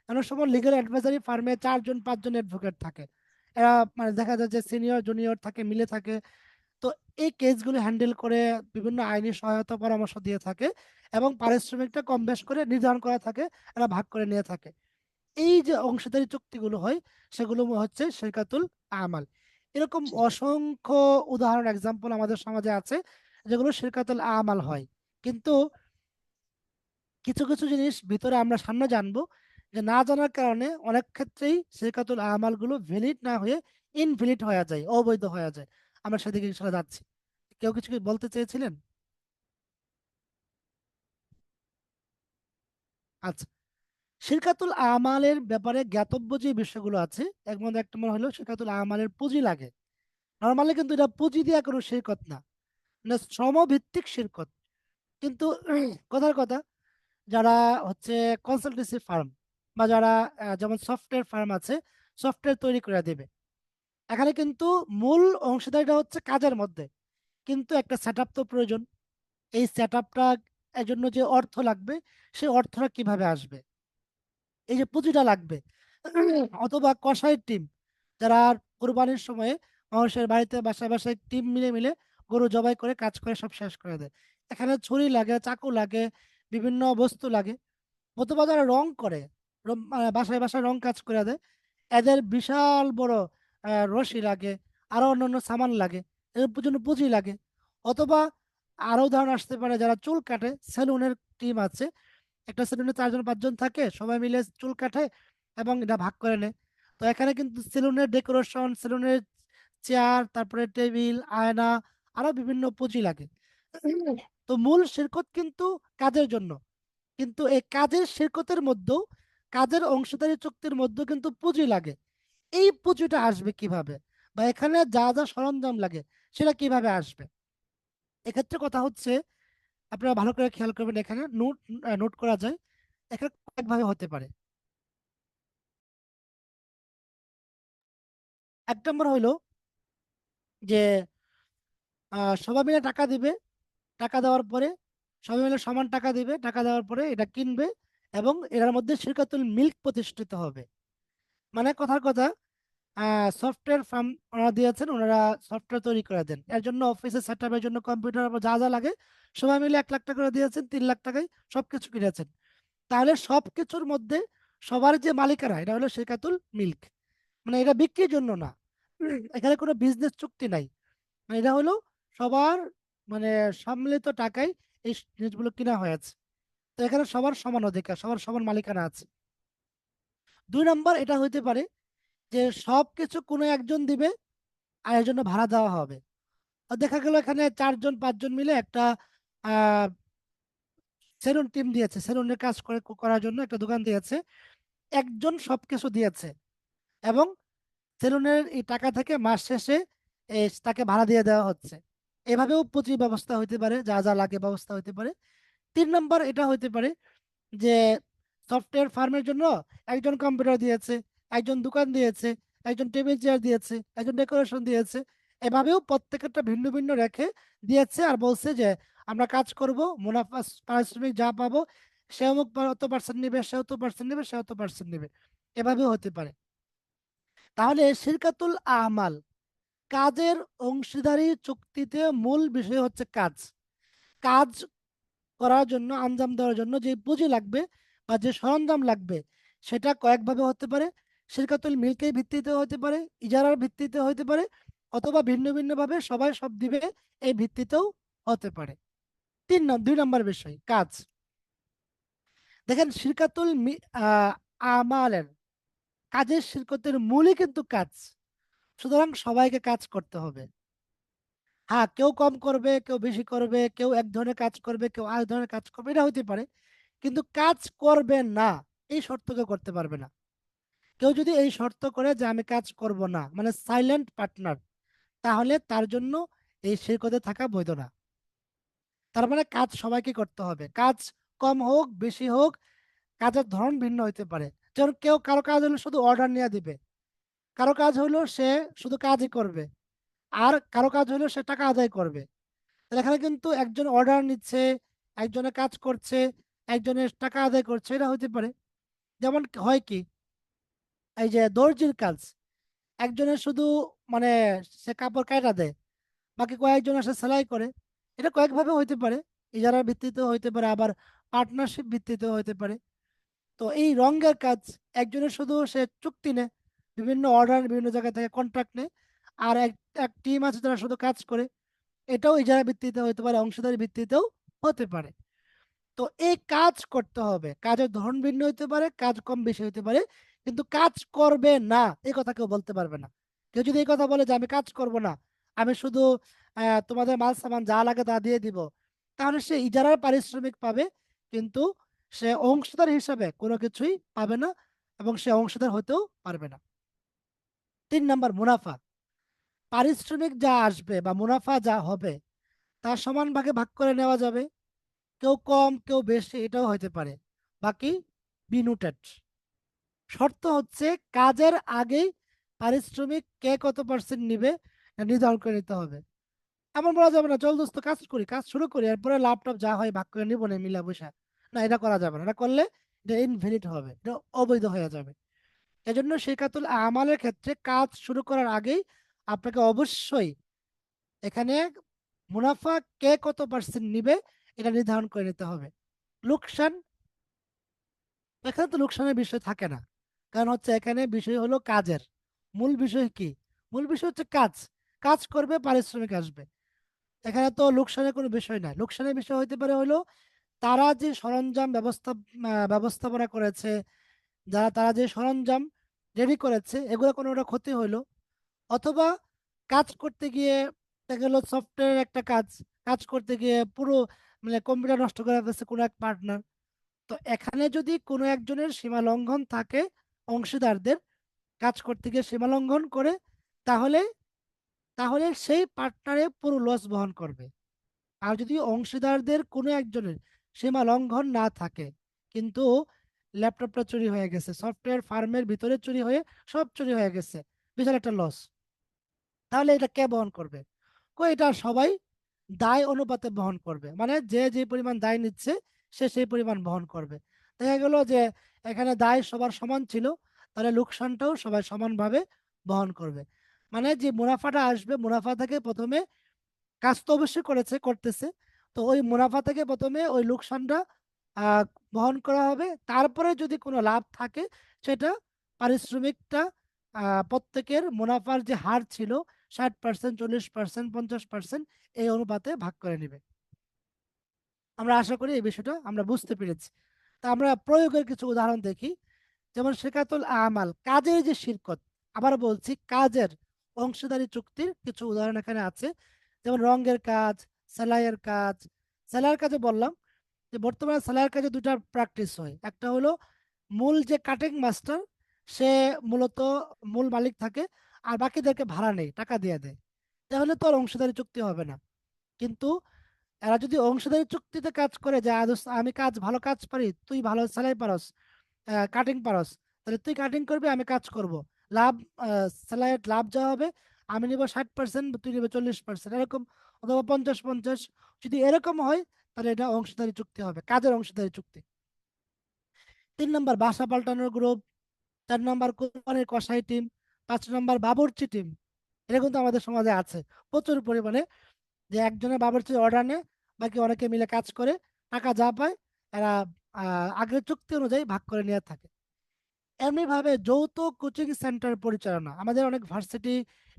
অনেক সময় লিগ্যাল অ্যাডভাইজারি ফার্মে 4-5জন অ্যাডভোকেট থাকে, এরা মানে দেখা যায় যে সিনিয়র জুনিয়র থাকে, মিলে থাকে। তো এই কেসগুলো হ্যান্ডেল করে বিভিন্ন আইনি সহায়তা পরামর্শ দিয়ে থাকে, এবং পারিশ্রমিকটা কম বেশ করে নির্ধারণ করা থাকে, এরা ভাগ করে নিয়ে থাকে। এই যে অংশীদারি চুক্তিগুলো হয়, সেগুলো হচ্ছে শিরকাতুল আমাল। এরকম অসংখ্য উদাহরণ এক্সাম্পল আমাদের সমাজে আছে যেগুলো শিরকাতুল আমাল হয়। কিন্তু কিছু কিছু জিনিস ভিতরে আমরা সামনে জানবো, যে না জানার কারণে অনেক ক্ষেত্রেই শিরকাতুল আমাল গুলো ভ্যালিড না হয়ে ইনভ্যালিড হয়ে যায়, অবৈধ হয়ে যায়। আমরা সেদিকে ইনশাল্লাহ যাচ্ছি। কেউ কিছু কি বলতে চেয়েছিলেন? আচ্ছা, শিরকাতুল আমালের ব্যাপারে জ্ঞাতব্য যে বিষয়গুলো আছে, এর মধ্যে একটা মনে হলো শিরকাতুল আমালের পুঁজি লাগে। নর্মালি কিন্তু এটা পুঁজি দেওয়া কোনো শিরকত না, মানে শ্রমভিত্তিক শিরকত। কিন্তু কথার কথা, যারা হচ্ছে কনসালটেন্সি ফার্ম বা যারা যেমন সফটওয়্যার ফার্ম আছে, সফটওয়্যার তৈরি করে দেবে, এখানে কিন্তু মূল অংশীদারিটা হচ্ছে কাজের মধ্যে, কিন্তু একটা সেট তো প্রয়োজন। এই সেট আপটা এর জন্য যে অর্থ লাগবে, সেই অর্থটা কিভাবে আসবে, এই যে পুঁজিটা লাগবে। অথবা কসাই টিম, যারা কোরবানির সময়ে মানুষের বাড়িতে বাসায় বাসায় টিম মিলে মিলে গরু জবাই করে কাজ করে সব শেষ করে দেয়, এখানে ছুরি লাগে, চাকু লাগে, বিভিন্ন বস্তু লাগে। অথবা যারা রং করে, বাসায় বাসায় রং কাজ করে দেয়, এদের বিশাল বড় রশি লাগে, আরো অন্যান্য সামান লাগে, এর জন্য পুঁজি লাগে। অথবা আরো উদাহরণ আসতে পারে, যারা চুল কাটে, সেলুনের টিম আছে, একটা সেলুনে 4-5জন থাকে, সবাই মিলে চুল কাটে এবং এটা ভাগ করে নেয়। তো এখানে কিন্তু সেলুনের ডেকোরেশন, সেলুনের চেয়ার, তারপরে টেবিল, আয়না, আরো বিভিন্ন পুঁজি লাগে। তো মূল শিরকত কিন্তু কাজের জন্য, কিন্তু এই কাজের শিরকতের মধ্যেও, কাজের অংশীদারি চুক্তির মধ্যেও কিন্তু পুঁজি লাগে। এই পুঁজিটা আসবে কিভাবে, বা এখানে যা যা সরঞ্জাম লাগে সেটা কিভাবে আসবে? এক্ষেত্রে কথা হচ্ছে, আপনারা ভালো করে খেয়াল করবেন, এখানে নোট নোট করা যায়। এখানে কয়েকভাবে হতে পারে। এক নম্বর হইলো যে সবাই মিলে টাকা দিবে, টাকা দেওয়ার পরে সবাই মিলে সমান টাকা দিবে, টাকা দেওয়ার পরে এটা কিনবে, এবং এটার মধ্যে শিরকাতুল মিল্ক প্রতিষ্ঠিত হবে। মানে কথার কথা, সফটওয়্যার ফার্ম ওনারা দিয়েছেন, ওনারা সফটওয়্যার তৈরি করে দেন, এর জন্য অফিসে সেট আপের জন্য কম্পিউটার যা যা লাগে, সবাই মিলে 1 লাখ টাকা করে দিয়েছেন, 3 লাখ টাকায় সবকিছু কিনেছেন। তাহলে সবকিছুর মধ্যে সবার যে মালিকানা, এটা হলো শিরকাতুল মিল্ক। মানে এটা বিক্রির জন্য না, এখানে কোনো বিজনেস চুক্তি নাই, মানে এটা হলো সবার, মানে সম্মিলিত টাকায় এই জিনিসগুলো কিনা হয়েছে। তো এখানে সবার সমান অধিকার, সবার সমান মালিকানা আছে। 2 নম্বর এটা হইতে পারে যে সবকিছু কোনো একজন দিবে, আর এর জন্য ভাড়া দেওয়া হবে। আর দেখা গেল এখানে 4-5জন মিলে একটা আহ সেলুন টিম দিয়েছে, সেলুনের কাজ করার জন্য একটা দোকান দিয়েছে, একজন সবকিছু দিয়েছে, এবং সেলুনের এই টাকা থেকে মাস শেষে তাকে ভাড়া দিয়ে দেওয়া হচ্ছে। এভাবেও পুঁজি ব্যবস্থা হইতে পারে, যা যা লাগে ব্যবস্থা হইতে পারে। 3 নম্বর এটা হইতে পারে যে সফটওয়্যার ফার্মের জন্য একজন কম্পিউটার দিয়েছে, একজন দোকান দিয়েছে, একজন টেবিল চেয়ার দিয়েছে, একজন ডেকোরেশন দিয়েছে। এভাবেও প্রত্যেকটা ভিন্ন ভিন্ন রেখে দিয়েছে, আর বলছে যে আমরা কাজ করব, মুনাফা পারিশ্রমিক যা পাবো, সে অমুক অত পার্সেন্ট নেবে, সে অত পার্সেন্ট নেবে, সে অত পার্সেন্ট নেবে। এভাবেও হতে পারে। তাহলে শিরকাতুল আমাল, কাজের অংশীদারি চুক্তিতে মূল বিষয় হচ্ছে কাজ। কাজ করার জন্য, আঞ্জাম দেওয়ার জন্য যে পুঁজি লাগবে বা যে সরঞ্জাম লাগবে, সেটা কয়েকভাবে হতে পারে। শিরকাতুল মিল্কের ভিত্তিতে হতে পারে, ইজারার ভিত্তিতে হতে পারে, অথবা ভিন্ন ভিন্ন ভাবে সবাই সব দিবে, এই ভিত্তিতেও হতে পারে। 2 নম্বর বিষয় কাজ। দেখেন শিরকাতুল আমালের কাজের শিরকতের মূলই কিন্তু কাজ। সুতরাং সবাইকে কাজ করতে হবে। হ্যাঁ, কেউ কম করবে, কেউ বেশি করবে, কেউ এক ধরনের কাজ করবে, কেউ আরেক ধরনের কাজ করবে, এটা হতে পারে। কিন্তু কাজ করবে না এই শর্ত কেউ করতে পারবে না। কেউ যদি এই শর্ত করে যে আমি কাজ করব না, মানে সাইলেন্ট পার্টনার, তাহলে তার জন্য এই শিরকতে থাকা বৈধ না। তার মানে কাজ সবাইকে করতে হবে, কাজ কম হোক বেশি হোক, কাজের ধরন ভিন্ন হইতে পারে। যেমন কারো কাজ হলো শুধু অর্ডার নিয়ে দিবে, কারো কাজ হলো সে শুধু কাজই করবে, আর কারো কাজ হলো সে টাকা আদায় করবে। তাহলে এখানে কিন্তু একজন অর্ডার নিচ্ছে, একজনে কাজ করছে, একজনের টাকা আদায় করছে, এটা হতে পারে। যেমন হয় কি, এই যে দর্জির কাজ, একজনের শুধু মানে সে কাপড় কাটা দেয়, বাকি কয়েকজন আসে সেলাই করে। এটা কয়েকভাবে হইতে পারে, ইজারার ভিত্তিতেও হইতে পারে, আবার পার্টনারশিপ ভিত্তিতেও হইতে পারে। তো এই রঙের কাজ, একজনের শুধু সে চুক্তি নেয়, বিভিন্ন অর্ডার বিভিন্ন জায়গা থেকে কন্ট্রাক্ট নেয়, আর এক এক টিম আছে যারা শুধু কাজ করে। এটাও ইজারা ভিত্তিতে হতে পারে, অংশীদারি ভিত্তিতেও হতে পারে। তো এই কাজ করতে হবে, কাজের ধরন ভিন্ন হতে পারে, কাজ কম বেশি হতে পারে, কিন্তু কাজ করবে না এই কথা কেউ বলতে পারবে না। কেউ যদি এই কথা বলে যে আমি কাজ করব না, আমি শুধু তোমাদের মাল সামান যা লাগে তা দিয়ে দিব, তাহলে সে ইজারার পারিশ্রমিক পাবে, কিন্তু সে অংশীদার হিসাবে কোনো কিছুই পাবে না, এবং সে অংশীদার হতেও পারবে না। 3 নম্বর মুনাফা। পারিশ্রমিক যা আসবে বা মুনাফা যা হবে তা সমান ভাগে ভাগ করে নেওয়া যাবে, কেউ কম কেউ বেশি এটাও হতে পারে। বাকি বিনুটেড। শর্ত হচ্ছে কাজের আগেই পারিশ্রমিক কে কত পার্সেন্ট নিবে এটা নির্ধারণ করে নিতে হবে। এমন বলা যাবে না চল দোস্ত কাজ করি, কাজ শুরু করি, এরপরে ল্যাপটপ যা হয় ভাগ করে নিবো না মিলা বসে। না, এটা করা যাবে না। এটা করলে এটা ইনভ্যালিড হবে, এটা অবৈধ হয়ে যাবে। এজন্য শিরকাতুল আমালের ক্ষেত্রে কাজ শুরু করার আগেই আপনাকে অবশ্যই এখানে মুনাফা কে কত পার্সেন্ট নিবে এটা নির্ধারণ করে নিতে হবে। লোকসান, এখানে তো লোকসানের বিষয় থাকে না, কারণ হচ্ছে এখানে বিষয় হলো কাজের। মূল বিষয় কি? মূল বিষয় হচ্ছে কাজ, কাজ করবে পারিশ্রমিক আসবে। এখানে তো লোকসানের কোনো বিষয় নাই। লোকসানের বিষয় হইতে পারে হলো তারা যে সরঞ্জাম ব্যবস্থাপনা করেছে, তারা যে সরঞ্জাম রেডি করেছে এগুলো কোনো একটা ক্ষতি হইলো, অথবা কাজ করতে গিয়ে দেখা গেলো সফটওয়্যার একটা কাজ, কাজ করতে গিয়ে পুরো মানে কম্পিউটার নষ্ট করে ফেলছে কোনো এক পার্টনার। তো এখানে যদি কোনো একজনের সীমা লঙ্ঘন থাকে, অংশীদারদের কাজ করতে গিয়ে সীমা লঙ্ঘন করে, তাহলে তাহলে সেই পার্টনারে পুরো লস বহন করবে। আর যদি অংশীদারদের কোনো একজনের সীমা লঙ্ঘন না থাকে, কিন্তু ল্যাপটপটা চুরি হয়ে গেছে, সফটওয়্যার ফার্মের ভিতরে চুরি হয়ে সব চুরি হয়ে গেছে, বিশাল একটা লস, তাহলে এটা কে বহন করবে? এটা সবাই দায় অনুপাতে বহন করবে, মানে যে যে পরিমাণ দায় নিচ্ছে সে সেই পরিমাণ বহন করবে। দেখা গেল যে এখানে দায় সবার সমান ছিল, তাহলে লোকসানটাও সবাই সমানভাবে বহন করবে। মানে যে মুনাফাটা আসবে, মুনাফা থেকে প্রথমে, কাজ তো অবশ্যই করতেছে, তো ওই মুনাফা থেকে প্রথমে ওই লোকসানটা আহ বহন করা হবে, তারপরে যদি কোনো লাভ থাকে সেটা পারিশ্রমিকটা প্রত্যেকের মুনাফার যে হার ছিল 60%, 40%, 50% এই অনুপাতে ভাগ করে নেবে। আমরা আশা করি এই বিষয়টা আমরা বুঝতে পেরেছি। তা আমরা প্রয়োগের কিছু উদাহরণ দেখি। যেমন শেখাতুল আমাল, কাজের যে শিরকত, আবার বলছি কাজের অংশীদারি চুক্তির কিছু উদাহরণ এখানে আছে। যেমন রঙের কাজ, সেলাইয়ের কাজ। সেলাইয়ের কাজে বললাম যে বর্তমানে সেলাইয়ের কাজে দুটা প্র্যাকটিস হয়। একটা হলো মূল যে কাটিং মাস্টার, সে মূলত মূল মালিক থাকে, আর বাকিদেরকে ভাড়া নেই, টাকা দিয়ে দেয়। তাহলে তো আর অংশীদারি চুক্তি হবে না। কিন্তু এরা যদি অংশীদারি চুক্তিতে কাজ করে যে আমি ভালো কাজ পারি, তুই ভালো সেলাই পারস, কাটিং পারস, তাহলে তুই কাটিং করবি আমি কাজ করব, লাভ সেলাইয়ের লাভ যা হবে আমি নিব 60%, তুই নিবে 40%, এরকম, অথবা 50-50। যদি এরকম হয় তাহলে এটা অংশীদারি চুক্তি হবে, কাজের অংশীদারি চুক্তি। 3 নম্বর বাসা পাল্টানোর গ্রুপ। 4 নম্বর কোরবানির কসাই টিম। 5 নম্বর বাবুর্চি টিম। এটা কিন্তু আমাদের সমাজে আছে প্রচুর পরিমাণে, যে একজনের বাবুর্চি অর্ডার নেয়, বাকি অনেকে মিলে কাজ করে, টাকা যা পায় এরা আগের চুক্তি অনুযায়ী ভাগ করে নিয়ে থাকে। এমনি ভাবে যৌথ কোচিং সেন্টার পরিচালনা, আমাদের অনেক ভার্সিটি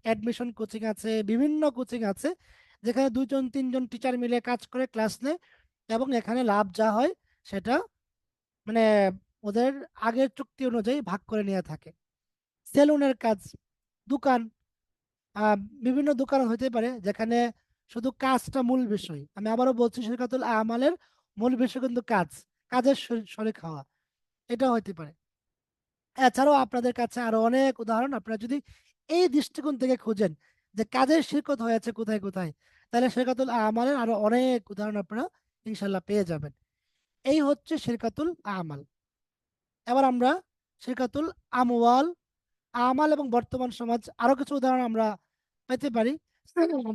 অ্যাডমিশন কোচিং আছে, বিভিন্ন কোচিং আছে, যেখানে 2 জন 3 জন টিচার মিলে কাজ করে ক্লাস নেয়, এবং এখানে লাভ যা হয় সেটা মানে ওদের আগের চুক্তি অনুযায়ী ভাগ করে নিয়ে থাকে। সেলুনের কাজ, দোকান, আহ, বিভিন্ন দোকান হতে পারে যেখানে শুধু কাজটা মূল বিষয়। আমি আবারও বলছি, শরিকাতুল আমালের মূল বিষয় কিন্তু কাজ, কাজের শরিক হওয়া, এটা হতে পারে। এছাড়াও আপনাদের কাছে আরো অনেক উদাহরণ, আপনারা যদি এই দৃষ্টিকোণ থেকে খুঁজেন যে কাজের শিরকত হয়েছে কোথায় কোথায়, তাহলে শরিকাতুল আমালের আরো অনেক উদাহরণ আপনারা ইনশাল্লাহ পেয়ে যাবেন। এই হচ্ছে শিরকাতুল আমাল। এবার আমরা শিরকাতুল আমওয়াল, আমাল এবং বর্তমান সমাজ আরো কিছু উদাহরণ আমরা পেতে পারি,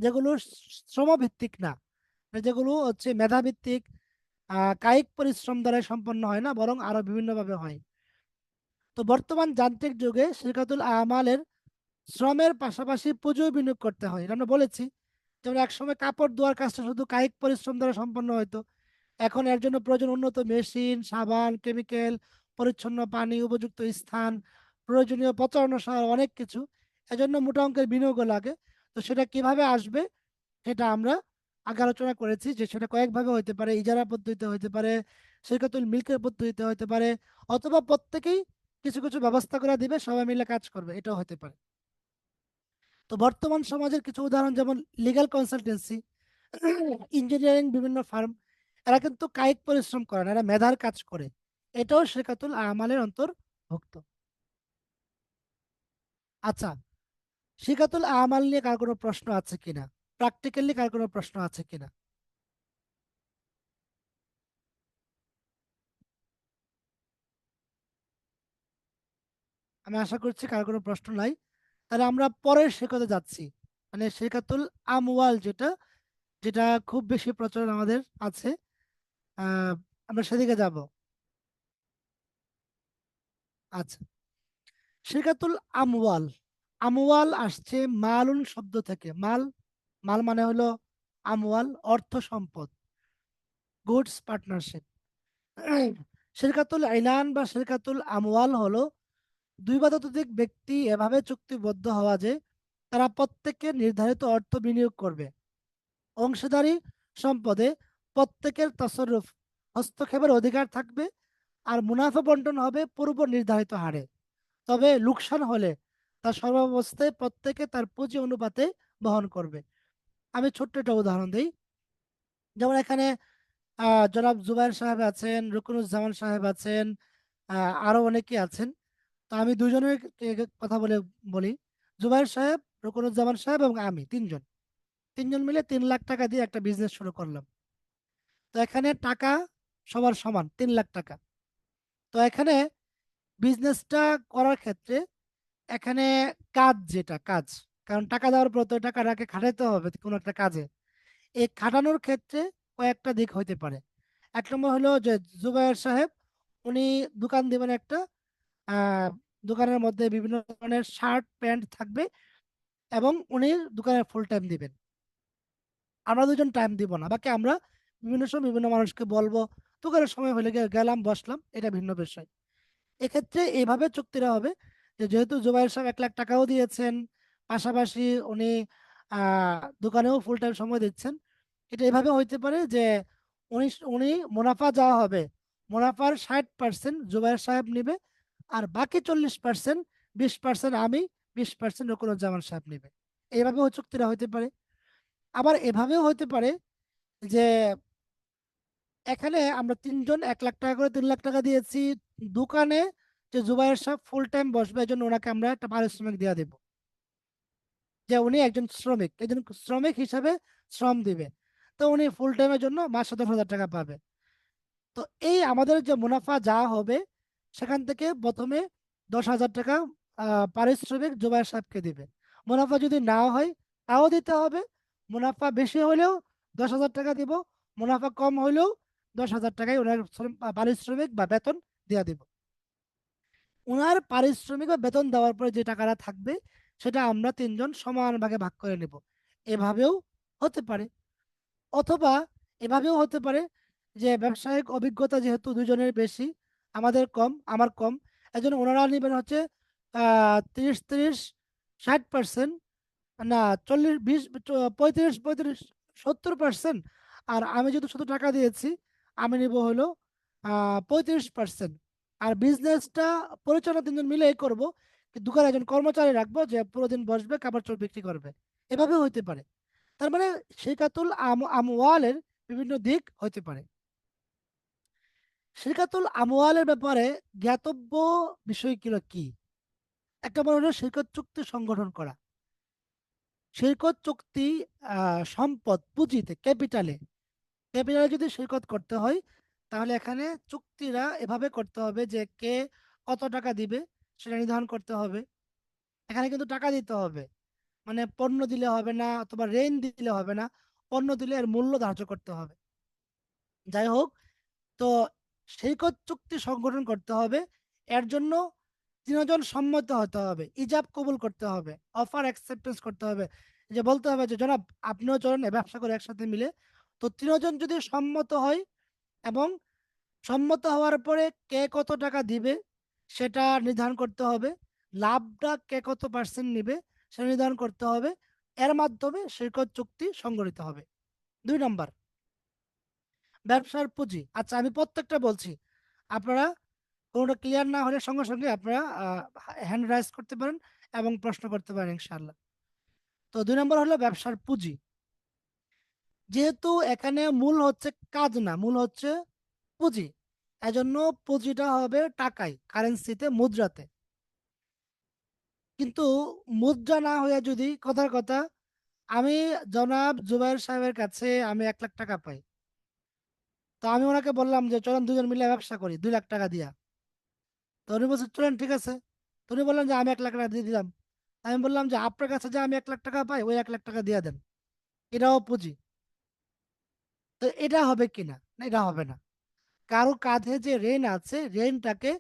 যেগুলো শ্রমভিত্তিক না, মানে যেগুলো হচ্ছে মেধাভিত্তিক, কায়িক পরিশ্রম দ্বারা সম্পন্ন হয় না, বরং আরো বিভিন্ন ভাবে হয়। তো বর্তমান যান্ত্রিক যুগে শিরকাতুল আমালের শ্রমের পাশাপাশি পুঁজিও বিনিয়োগ করতে হয়, এটা আমরা বলেছি। যেমন একসময় কাপড় ধোয়ার কাজটা শুধু কায়িক পরিশ্রম দ্বারা সম্পন্ন হতো, এখন এর জন্য প্রয়োজন উন্নত মেশিন, সাবান, কেমিক্যাল, পরিচ্ছন্ন পানি, উপযুক্ত স্থান, প্রয়োজনীয় প্রচারণা সহ অনেক কিছু। এজন্য মোটা অঙ্কের বিনিয়োগও লাগে। তো সেটা কিভাবে আসবে সেটা আমরা আগে আলোচনা করেছি, যে সেটা কয়েকভাবে হতে পারে, ইজারা পদ্ধতিতে হতে পারে, শিরকাতুল মিল্কের পদ্ধতিতে হতে পারে, অথবা প্রত্যেকেই কিছু কিছু ব্যবস্থা করে দিবে, সবাই মিলে কাজ করবে, এটাও হতে পারে। তো বর্তমান সমাজের কিছু উদাহরণ যেমন লিগ্যাল কনসালটেন্সি, ইঞ্জিনিয়ারিং বিভিন্ন ফার্ম, এরা কিন্তু কায়িক পরিশ্রম করে না, এরা মেধার কাজ করে, এটাও শিরকাতুল আমালের অন্তর্ভুক্ত। আচ্ছা, শিরকাতুল আমাল নিয়ে কার কোনো প্রশ্ন আছে কিনা, প্র্যাকটিক্যালি কার কোনো প্রশ্ন আছে কিনা? আমি আশা করছি কার কোনো প্রশ্ন নাই। তাহলে আমরা পরের শিরকতে যাচ্ছি, মানে শিরকাতুল আমওয়াল, যেটা যেটা খুব বেশি প্রচলন আমাদের আছে। আহ আমরা সেদিকে যাব। আচ্ছা, শিরকাতুল আমওয়াল, আমওয়াল আসছে মালুন শব্দ থেকে। মাল, মাল মানে হলো আমওয়াল, অর্থ সম্পদ, গুডস পার্টনারশিপ। শিরকাতুল ইনান বা শিরকাতুল আমওয়াল হলো দুই বা ততোধিক ব্যক্তি এভাবে চুক্তিবদ্ধ হওয়া যে তারা প্রত্যেকে নির্ধারিত অর্থ বিনিয়োগ করবে। অংশীদারি সম্পদে প্রত্যেকের তসররুফ, হস্তক্ষেপের অধিকার থাকবে, আর মুনাফা বন্টন হবে পূর্ব নির্ধারিত হারে। তবে লোকসান হলে তা সর্বাবস্থায় প্রত্যেকে তার পুঁজি অনুপাতে বহন করবে। আমি ছোট্ট একটা উদাহরণ দিই। যেমন এখানে জনাব জুবাইর সাহেব আছেন, রুকনুজ্জামান সাহেব আছেন, আরো অনেকে আছেন। তো আমি দুজনের কথা বলে বলি। জুবাইর সাহেব, রুকনুজ্জামান সাহেব এবং আমি তিনজন, তিনজন মিলে 3 লাখ টাকা দিয়ে একটা বিজনেস শুরু করলাম। তো এখানে টাকা সবার সমান, 3 লাখ টাকা। তো এখানে বিজনেসটা করার ক্ষেত্রে এখানে কাজ, যেটা কাজ, কারণ টাকা দেওয়ার পর তো টাকাটাকে খাটাইতে হবে কোনো একটা কাজে। এই খাটানোর ক্ষেত্রে কয়েকটা দিক হইতে পারে। এক নম্বর হলো যে জুবায়ের সাহেব উনি দোকান দিবেন একটা, আহ দোকানের মধ্যে বিভিন্ন ধরনের শার্ট প্যান্ট থাকবে, এবং উনি দোকানের ফুল টাইম দিবেন। আমরা দুজন টাইম দিব না, বাকি আমরা বিভিন্ন সময় বিভিন্ন মানুষকে বলবো, দোকানের সময় হলে গেলাম বসলাম, এটা ভিন্ন বিষয়। এক্ষেত্রে এইভাবে চুক্তিটা হবে যে যেহেতু জুবাইর সাহেব 1 লাখ টাকাও দিয়েছেন, পাশাপাশি উনি দোকানেও ফুল টাইম সময় দিচ্ছেন, এটা এভাবে হইতে পারে যে উনি উনি মুনাফা যা হবে, মুনাফার 60% জুবাইর সাহেব নিবে, আর বাকি 40%, 20% আমি, 20% রকুনুজ্জামান সাহেব নিবে। এইভাবেও চুক্তিটা হইতে পারে। আবার এভাবেও হইতে পারে যে এখানে আমরা তিনজন 1 লাখ টাকা করে 3 লাখ টাকা দিয়েছি দোকানে, যে জুবাইর সাহেব ফুল টাইম বসবে, এই জন্য ওনাকে আমরা একটা পারিশ্রমিক দিয়ে দেব, যে উনি একজন শ্রমিক, একজন শ্রমিক হিসাবে শ্রম দিবে। তো উনি ফুল টাইমের জন্য মাসে 10,000 টাকা পাবে। তো এই আমাদের যে মুনাফা যা হবে, সেখান থেকে প্রথমে 10,000 টাকা পারিশ্রমিক জুবাইর সাহেবকে দিবে। মুনাফা যদি নাও হয় তাও দিতে হবে। মুনাফা বেশি হলেও 10,000 টাকা দিব, মুনাফা কম হলেও 10,000 টাকাই ওনার পারিশ্রমিক বা বেতন দিয়ে দিব। ওনার পারিশ্রমিক বা বেতন দেওয়ার পরে যে টাকাটা থাকবে, সেটা আমরা তিনজন সমান ভাগে ভাগ করে নেব। এভাবেও হতে পারে। অথবা এভাবেও হতে পারে যে ব্যবসায়িক অভিজ্ঞতা যেহেতু দুজনের বেশি, আমাদের কম, আমার কম, এজন্য ওনারা নেবেন হচ্ছে 30-30, 60%, না, 40, 20, 35, 35, 70%। আর আমি যদি শুধু টাকা দিয়েছি, আমি নিব হলো 35%। আর বিজনেসটা পরিচালনা তিনজন মিলেই করব, দোকানে একজন কর্মচারী রাখবো যে পুরো দিন বসবে, কাপড় চোপড় বিক্রি করবে। এভাবে হইতে পারে। তার মানে শিরকাতুল আমওয়ালের বিভিন্ন দিক হইতে পারে। শিরকাতুল আমওয়ালের ব্যাপারে জ্ঞাতব্য বিষয়গুলো কি? এক নম্বর হলো শিরকত চুক্তি সংগঠন করা। শিরকত চুক্তি সম্পদ, পুঁজিতে, ক্যাপিটালে যদি শিরকত করতে হয়, তাহলে এখানে চুক্তিরা এভাবে করতে হবে যে কে কত টাকা দিবে সেটা নির্ধারণ করতে হবে। এখানে কিন্তু টাকা দিতে হবে, মানে পণ্য দিলে হবে না অথবা ঋণ দিলে হবে না, পণ্য দিলে এর মূল্য ধার্য করতে হবে। যাই হোক, তো শিরকত চুক্তি সংগঠন করতে হবে। এর জন্য তিনজন সম্মত হতে হবে, ইজাব কবুল করতে হবে, অফার অ্যাকসেপ্টেন্স করতে হবে। যে বলতে হবে যে জনাব আপনিও চলেন, এ ব্যবসা করে একসাথে মিলে। তো তিনজন যদি সম্মত হয় এবং সম্মত হওয়ার পরে কে কত টাকা দিবে সেটা নির্ধারণ করতে হবে, লাভটা কে কত পার্সেন্ট নিবে সেটা নির্ধারণ করতে হবে। এর মাধ্যমে শিরকত চুক্তি সংগঠিত হবে। 2 নম্বর, ব্যবসার পুঁজি। আচ্ছা, আমি প্রত্যেকটা বলছি, আপনারা কোনোটা ক্লিয়ার না হলে সঙ্গে সঙ্গে আপনারা হ্যান্ড রাইজ করতে পারেন এবং প্রশ্ন করতে পারেন ইনশাআল্লাহ। তো 2 নম্বর হলো ব্যবসার পুঁজি। যেহেতু এখানে মূল হচ্ছে কাজ না, মূল হচ্ছে পুঁজি, এজন্য পুঁজিটা হবে টাকায়, কারেন্সিতে, মুদ্রাতে। কিন্তু মুদ্রা না হয়ে যদি, কথার কথা, আমি জনাব জুবাইর সাহেবের কাছে আমি 1 লাখ টাকা পাই, তো আমি ওনাকে বললাম যে চলেন দুজন মিলে ব্যবসা করি 2 লাখ টাকা দিয়া। তো উনি বলছে চলেন ঠিক আছে। তো উনি বললেন যে আমি 1 লাখ টাকা দিয়ে দিলাম। আমি বললাম যে আপনার কাছে যে আমি 1 লাখ টাকা পাই, ওই 1 লাখ টাকা দিয়ে দেন, এটাও পুঁজি। তো এটা হবে কিনা? না, এটা হবে না। কারো কাঁধে যে ঋণ আছে, ঋণটাকে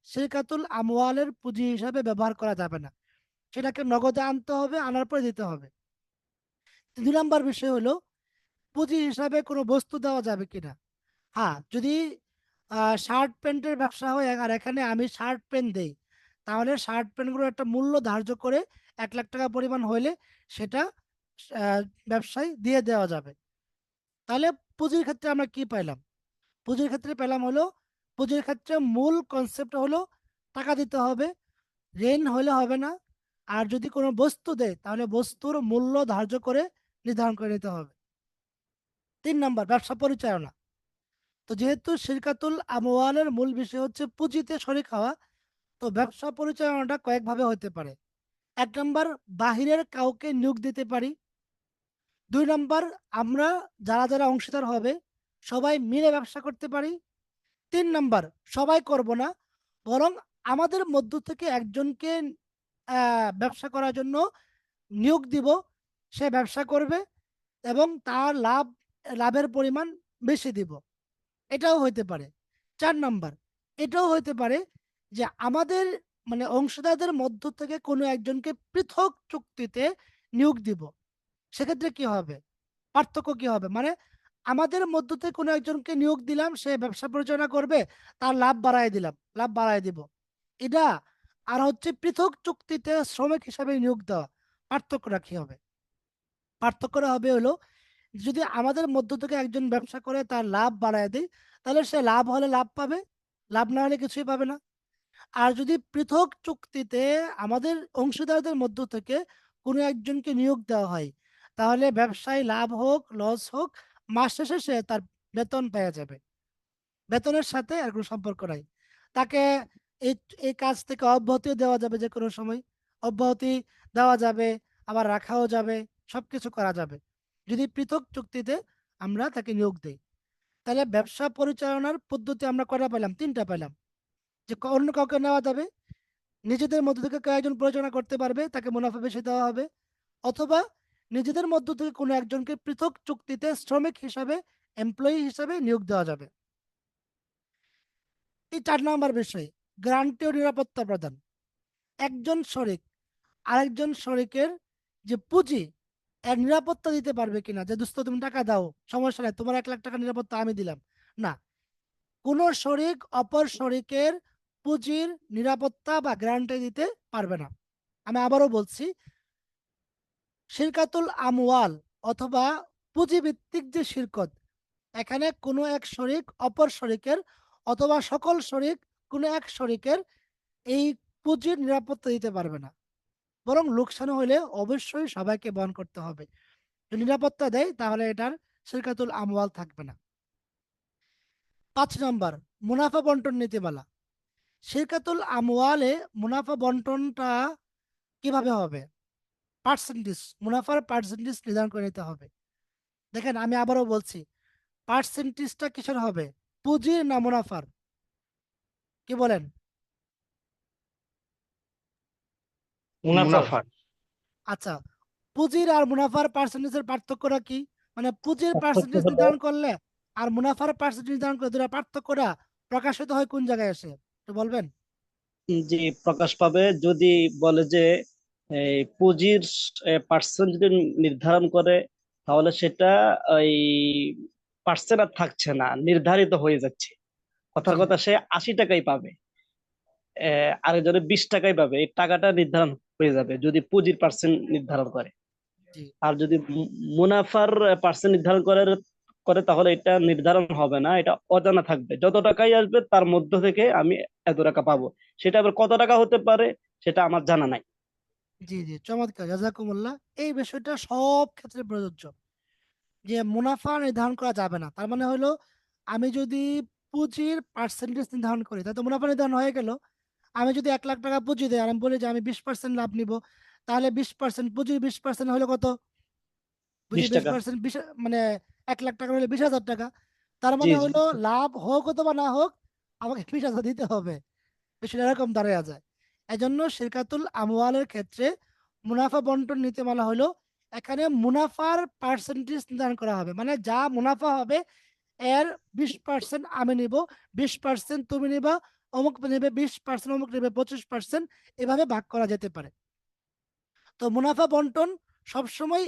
শিরকাতুল আমওয়ালের পুঁজি হিসাবে ব্যবহার করা যাবে না, সেটাকে নগদে আনতে হবে, আনার পরে দিতে হবে। 2 নম্বর বিষয় হলো পুঁজি হিসাবে কোনো বস্তু দেওয়া যাবে কিনা। হ্যাঁ, যদি শার্ট প্যান্টের ব্যবসা হয় আর এখানে আমি শার্ট প্যান্ট দেই, তাহলে শার্ট প্যান্টগুলো একটা মূল্য ধার্য করে 1 লাখ টাকা পরিমাণ হইলে সেটা আহ, ব্যবসায় দিয়ে দেওয়া যাবে। তাহলে পুঁজির ক্ষেত্রে আমরা কি পাইলাম? পুঁজির ক্ষেত্রে পেলাম হলো, পুঁজির ক্ষেত্রে মূল কনসেপ্ট হলো টাকা দিতে হবে, ঋণ হলে হবে না। আর যদি কোনো বস্তু দেয় তাহলে বস্তুর মূল্য ধার্য করে নির্ধারণ করে নিতে হবে। 3 নম্বর, ব্যবসা পরিচালনা। তো যেহেতু শিরকাতুল আমওয়ালের মূল বিষয় হচ্ছে পুঁজিতে শরিক হওয়া, তো ব্যবসা পরিচালনাটা কয়েকভাবে হতে পারে। 1 নম্বর, বাহিরের কাউকে নিয়োগ দিতে পারি। 2 নম্বর, আমরা যারা যারা অংশীদার হবে সবাই মিলে ব্যবসা করতে পারি। 3 নম্বর, সবাই করব না, বরং আমাদের মধ্য থেকে একজনকে ব্যবসা করার জন্য নিয়োগ দিব, সে ব্যবসা করবে এবং তার লাভের পরিমাণ বেশি দিব, এটাও হইতে পারে। 4 নম্বর, এটাও হইতে পারে যে আমাদের মানে অংশীদারদের মধ্য থেকে কোনো একজনকে পৃথক চুক্তিতে নিয়োগ দিব। সেক্ষেত্রে কি হবে, পার্থক্য কি হবে, মানে আমাদের মধ্য থেকে কোনো একজনকে নিয়োগ দিলাম, সে ব্যবসা পরিচালনা করবে, তার লাভ বাড়ায় দিলাম, লাভ বাড়ায় দিব, এটা। আর হচ্ছে পৃথক চুক্তিতে শ্রমিক হিসাবে নিয়োগ দেওয়া, পার্থক্যটা কি হবে? পার্থক্যটা হবে হলো, যদি আমাদের মধ্য থেকে একজন ব্যবসা করে তার লাভ বাড়ায় দেয়, তাহলে সে লাভ হলে লাভ পাবে, লাভ না হলে কিছুই পাবে না। আর যদি পৃথক চুক্তিতে আমাদের অংশীদারদের মধ্য থেকে কোনো একজনকে নিয়োগ দেওয়া হয়, তাহলে ব্যবসায় লাভ হোক লস হোক, মাস শেষে সে তার বেতন পেয়ে যাবে, বেতনের সাথে আর কোনো সম্পর্ক নাই। তাকে এই এই কাজ থেকে অব্যাহতিও দেওয়া যাবে, যে কোনো সময় অব্যাহতি দেওয়া যাবে, আবার রাখাও যাবে, সবকিছু করা যাবে যদি পৃথক চুক্তিতে আমরা তাকে নিয়োগ দেই। তাহলে ব্যবসা পরিচালনার পদ্ধতি আমরা কয়টা পেলাম? 3টা পেলাম। যে অন্য কাউকে নেওয়া যাবে, নিজেদের মধ্য থেকে কয়েকজন পরিচালনা করতে পারবে, তাকে মুনাফা বেশি দেওয়া হবে, অথবা নিজেদের মধ্য থেকে কোনো একজনকে পৃথক চুক্তিতে শ্রমিক হিসাবে, এমপ্লয়ি হিসাবে নিয়োগ দেওয়া যাবে। এই 4 নম্বর বিষয়, গ্যারান্টি ও নিরাপত্তা প্রদান। একজন শরিক আরেকজন শরিকের যে পুঁজি, এর নিরাপত্তা দিতে পারবে কিনা, যে দোস্ত তুমি টাকা দাও, সমস্যা নাই, তোমার 1 লাখ টাকা নিরাপত্তা আমি দিলাম। না, কোন শরিক অপর শরিকের পুঁজির নিরাপত্তা বা গ্যারান্টি দিতে পারবে না। আমি আবারও বলছি, শিরকাতুল আমওয়াল অথবা পুঁজিভিত্তিক যে শিরকত, এখানে কোনো এক শরিক অপর শরিকের অথবা সকল শরিক কোনো এক শরিকের এই পুঁজির নিরাপত্তা দিতে পারবে না, বরং লোকসান হলে অবশ্যই সবাইকে বহন করতে হবে। যদি নিরাপত্তা দেয় তাহলে এটার শিরকাতুল আমওয়াল থাকবে না। 5 নম্বর, মুনাফা বন্টন নীতিমালা। শিরকাতুল আমওয়ালে মুনাফা বন্টনটা কিভাবে হবে? পার্সেন্টেজ, মুনাফার পার্সেন্টেজ নির্ধারণ করে নিতে হবে। দেখেন আমি আবারও বলছি, পার্সেন্টেজটা কিসের হবে, পুঁজির না মুনাফার? কি বলেন? মুনাফার। মুনাফা। আচ্ছা, পুঁজির আর মুনাফার পার্সেন্টেজের পার্থক্যটা কি? মানে পুঁজির পার্থক্য পার্সেন্টেজ হলো নির্ধারণ করলে আর মুনাফার পার্সেন্টেজ নির্ধারণ করলে দুটো পার্থক্যটা প্রকাশিত হয় কোন জায়গায় এসে একটু বলবেন? যে প্রকাশ পাবে যদি বলে যে এই পুঁজির পার্সেন্ট যদি নির্ধারণ করে, তাহলে সেটা ওই পার্সেন্ট আর থাকছে না, নির্ধারিত হয়ে যাচ্ছে। কথার জি কথা সে 80 টাকাই পাবে, আরেকজনে 20 টাকাই পাবে, এই টাকাটা নির্ধারণ হয়ে যাবে যদি পুঁজির পার্সেন্ট নির্ধারণ করে। জি আর যদি মুনাফার পার্সেন্ট নির্ধারণ করে করে তাহলে এটা নির্ধারণ হবে না, এটা অজানা থাকবে। যত টাকাই আসবে তার মধ্য থেকে আমি এত টাকা পাবো, সেটা আবার কত টাকা হতে পারে সেটা আমার জানা নাই। জি জি, চমৎকার, জাযাকুমুল্লাহ। এই বিষয়টা সব ক্ষেত্রে প্রযোজ্য যে মুনাফা নির্ধারণ করা যাবে না। তার মানে হলো আমি যদি পুঁজির পার্সেন্টেজ নির্ধারণ করি তাহলে তো মুনাফা নির্ধারণ হয়ে গেল। আমি যদি 1 লাখ টাকা পুঁজি দেয় আর আমি বলি যে আমি 20% লাভ নিব, তাহলে 20% পুঁজির 20% হলো কত? পুঁজির 20 টাকা। 20% মানে 1 লাখ টাকা হলে 20,000 টাকা। তার জি মানে জি। হলো লাভ হোক অথবা না হোক আমাকে 20,000 দিতে হবে। বিষয়টা এরকম দাঁড়িয়ে যায়। এজন্য শিরকাতুল আমওয়ালের ক্ষেত্রে মুনাফা বন্টন নীতিমালা হলো এখানে মুনাফার পার্সেন্টেজ নির্ধারণ করা হবে, মানে যা মুনাফা হবে এর 20% আমি নিব, 20% তুমি নিবা, অমুক নেবে 20%, অমুক নেবে 25%, এভাবে ভাগ করা যেতে পারে। তো মুনাফা বন্টন সবসময়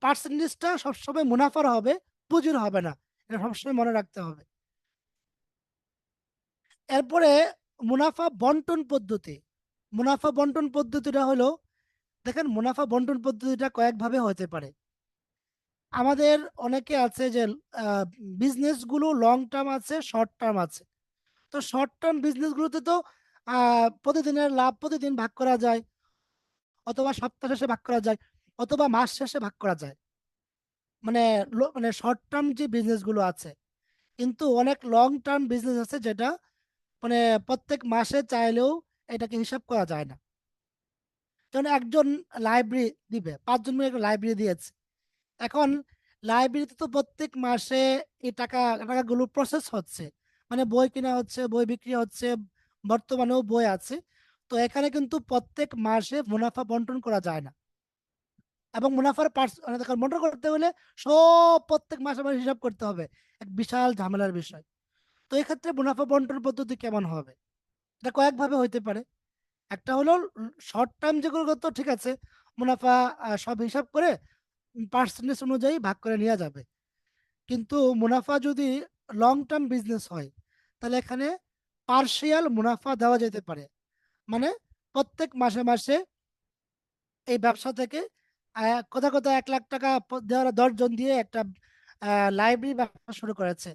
পার্সেন্টেজটা সবসময় মুনাফার হবে, পুঁজির হবে না, এটা সবসময় মনে রাখতে হবে। এরপরে মুনাফা বন্টন পদ্ধতি। মুনাফা বন্টন পদ্ধতিটা হলো, দেখেন মুনাফা বন্টন পদ্ধতিটা কয়েকভাবে হতে পারে। আমাদের অনেকে আছে যে বিজনেস গুলো লং টার্ম আছে, শর্ট টার্ম আছে। তো শর্ট টার্ম বিজনেস গুলোতে তো প্রতিদিনের লাভ প্রতিদিন ভাগ করা যায়, অথবা সপ্তাহ শেষে ভাগ করা যায়, অথবা মাস শেষে ভাগ করা যায়। মানে মানে শর্ট টার্ম যে বিজনেস গুলো আছে, কিন্তু অনেক লং টার্ম বিজনেস আছে যেটা মানে প্রত্যেক মাসে চাইলেও এটাকে হিসাব করা যায় না। যেমন একজন লাইব্রেরি দিবে, 5 জন মিলে একটা লাইব্রেরি দিয়েছে। এখন লাইব্রেরিতে তো প্রত্যেক মাসে এই টাকাগুলো প্রসেস হচ্ছে, মানে বই কেনা হচ্ছে, বই বিক্রি হচ্ছে, বর্তমানেও বই আছে। তো এখানে কিন্তু প্রত্যেক মাসে মুনাফা বন্টন করা যায় না, এবং মুনাফার মানে দেখেন বন্টন করতে হলে সব প্রত্যেক মাসে মাসে হিসাব করতে হবে, এক বিশাল ঝামেলার বিষয়। তো এক্ষেত্রে মুনাফা বন্টন পদ্ধতি কেমন হবে? এটা কয়েকভাবে হইতে পারে। একটা হলো শর্ট টার্ম যেগুলো তো ঠিক আছে, মুনাফা সব হিসাব করে পার্সেন্টেজ অনুযায়ী ভাগ করে নেওয়া যাবে। কিন্তু মুনাফা যদি লং টার্ম বিজনেস হয় তাহলে এখানে পার্শিয়াল মুনাফা দেওয়া যেতে পারে। মানে প্রত্যেক মাসে মাসে এই ব্যবসা থেকে কোথাও কোথাও 1 লাখ টাকা দেওয়ার 10 জন দিয়ে একটা লাইব্রেরি ব্যবসা শুরু করেছে।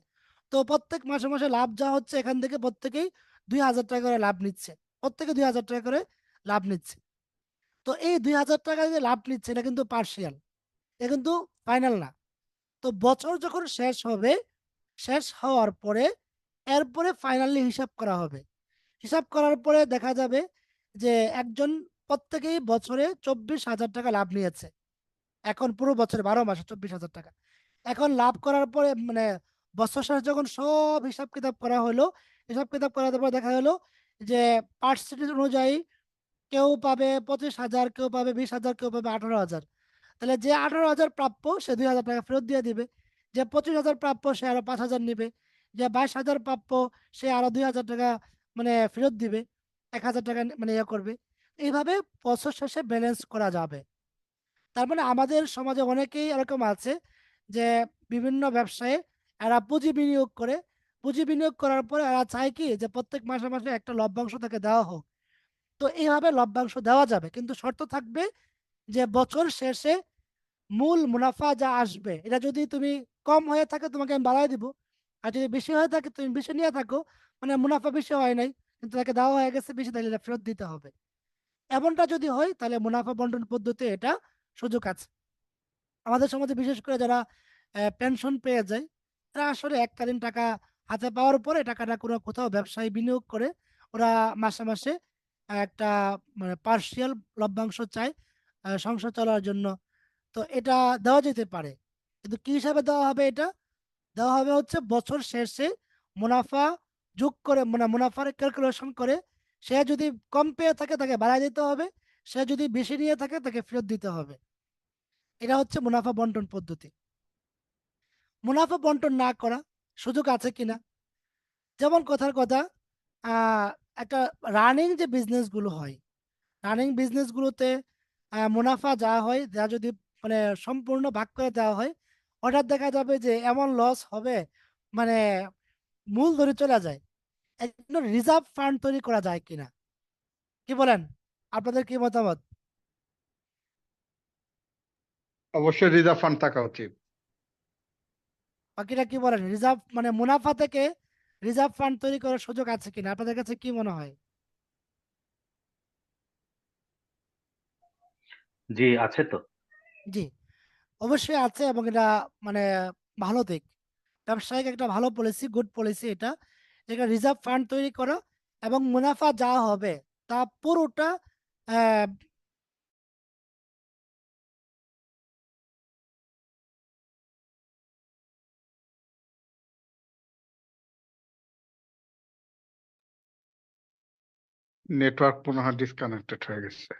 তো প্রত্যেক মাসে মাসে লাভ যা হচ্ছে এখান থেকে প্রত্যেকেই 2,000 টাকা করে লাভ নিচ্ছে, প্রত্যেকে 2,000 টাকা করে লাভ নিচ্ছে। তো এই 2,000 টাকা যে লাভ নিচ্ছে এটা কিন্তু পার্শিয়াল, এটা কিন্তু ফাইনাল না। তো বছর যখন শেষ হবে, শেষ হওয়ার পরে এরপরে ফাইনালি হিসাব করা হবে। হিসাব করার পরে দেখা যাবে যে একজন প্রত্যেকেই বছরে 24,000 টাকা লাভ নিয়েছে। এখন পুরো বছরে 12 মাসে 24,000 টাকা। এখন লাভ করার পরে মানে বছর শেষে যখন সব হিসাব কিতাব করা হলো, হিসাব কিতাব করার পর দেখা হলো যে পার্সেন্টেজ অনুযায়ী কেউ পাবে 25,000, কেউ পাবে 20,000, কেউ পাবে 18,000। তাহলে যে 18,000 প্রাপ্য সে 2,000 টাকা ফেরত দিয়ে দিবে, যে 25,000 প্রাপ্য সে আরো 5,000 নিবে, যে 22,000 প্রাপ্য সে আরো 2,000 টাকা মানে ফেরত দিবে, 1,000 টাকা মানে ইয়ে করবে। এইভাবে বছর শেষে ব্যালেন্স করা যাবে। তার মানে আমাদের সমাজে অনেকেই এরকম আছে যে বিভিন্ন ব্যবসায়ে এরা পুঁজি বিনিয়োগ করে, পুঁজি বিনিয়োগ করার পরে এরা চায় কি যে প্রত্যেক মাসে মাসে একটা লভ্যাংশ তাকে দেওয়া হোক। তো এইভাবে লভ্যাংশ দেওয়া যাবে, কিন্তু শর্ত থাকবে যে বছর শেষে মূল মুনাফা যা আসবে এটা যদি তুমি কম হয়ে থাকে তোমাকে আমি বাড়াই দিব, আর যদি বেশি হয়ে থাকে তুমি বেশি নিয়ে থাকো, মানে মুনাফা বেশি হয় নাই কিন্তু তাকে দেওয়া হয়ে গেছে বেশি, তাহলে এটা ফেরত দিতে হবে। এমনটা যদি হয় তাহলে মুনাফা বন্টন পদ্ধতি এটা সুযোগ আছে। আমাদের সমাজে বিশেষ করে যারা পেনশন পেয়ে যায়, তারা আসলে এককালীন টাকা হাতে পাওয়ার পরে টাকাটা কোনো কোথাও ব্যবসায় বিনিয়োগ করে ওরা মাসে মাসে একটা মানে পার্সিয়াল লভ্যাংশ চায় সংসার চলার জন্য। তো এটা দেওয়া যেতে পারে, কিন্তু কি হিসাবে দেওয়া হবে? এটা দেওয়া হবে হচ্ছে বছর শেষে মুনাফা যোগ করে, মানে মুনাফার ক্যালকুলেশন করে সে যদি কম পেয়ে থাকে তাকে বাড়ায় দিতে হবে, সে যদি বেশি নিয়ে থাকে তাকে ফেরত দিতে হবে। এটা হচ্ছে মুনাফা বন্টন পদ্ধতি। মুনাফা বন্টন না করা সুযোগ আছে কিনা, যেমন কথার কথা, আহ একটা রানিং যে বিজনেস গুলো হয়, রানিং বিজনেস গুলোতে মুনাফা যা হয় যা যদি মানে সম্পূর্ণ ভাগ করে দেওয়া হয়, হঠাৎ দেখা যাবে যে এমন লস হবে, মানে মূল ধরে চলে যায়। একজন্য রিজার্ভ ফান্ড তৈরি করা যায় কিনা, কি বলেন? আপনাদের কি মতামত? অবশ্যই রিজার্ভ ফান্ড থাকা উচিত। বাকিরা কি বলেন? রিজার্ভ মানে মুনাফা থেকে রিজার্ভ ফান্ড তৈরি করার সুযোগ আছে কিনা, আপনাদের কাছে কি মনে হয়? জি, আছে তো। জি, অবশ্যই আছে, এবং এটা মানে ভালো দিক, ব্যবসায়িক একটা ভালো পলিসি, গুড পলিসি এটা। এটা রিজার্ভ ফান্ড তৈরি করা এবং মুনাফা যা হবে তা পুরোটা আহ, নেটওয়ার্ক পুনঃ ডিসকানেক্টেড হয়ে গেছে।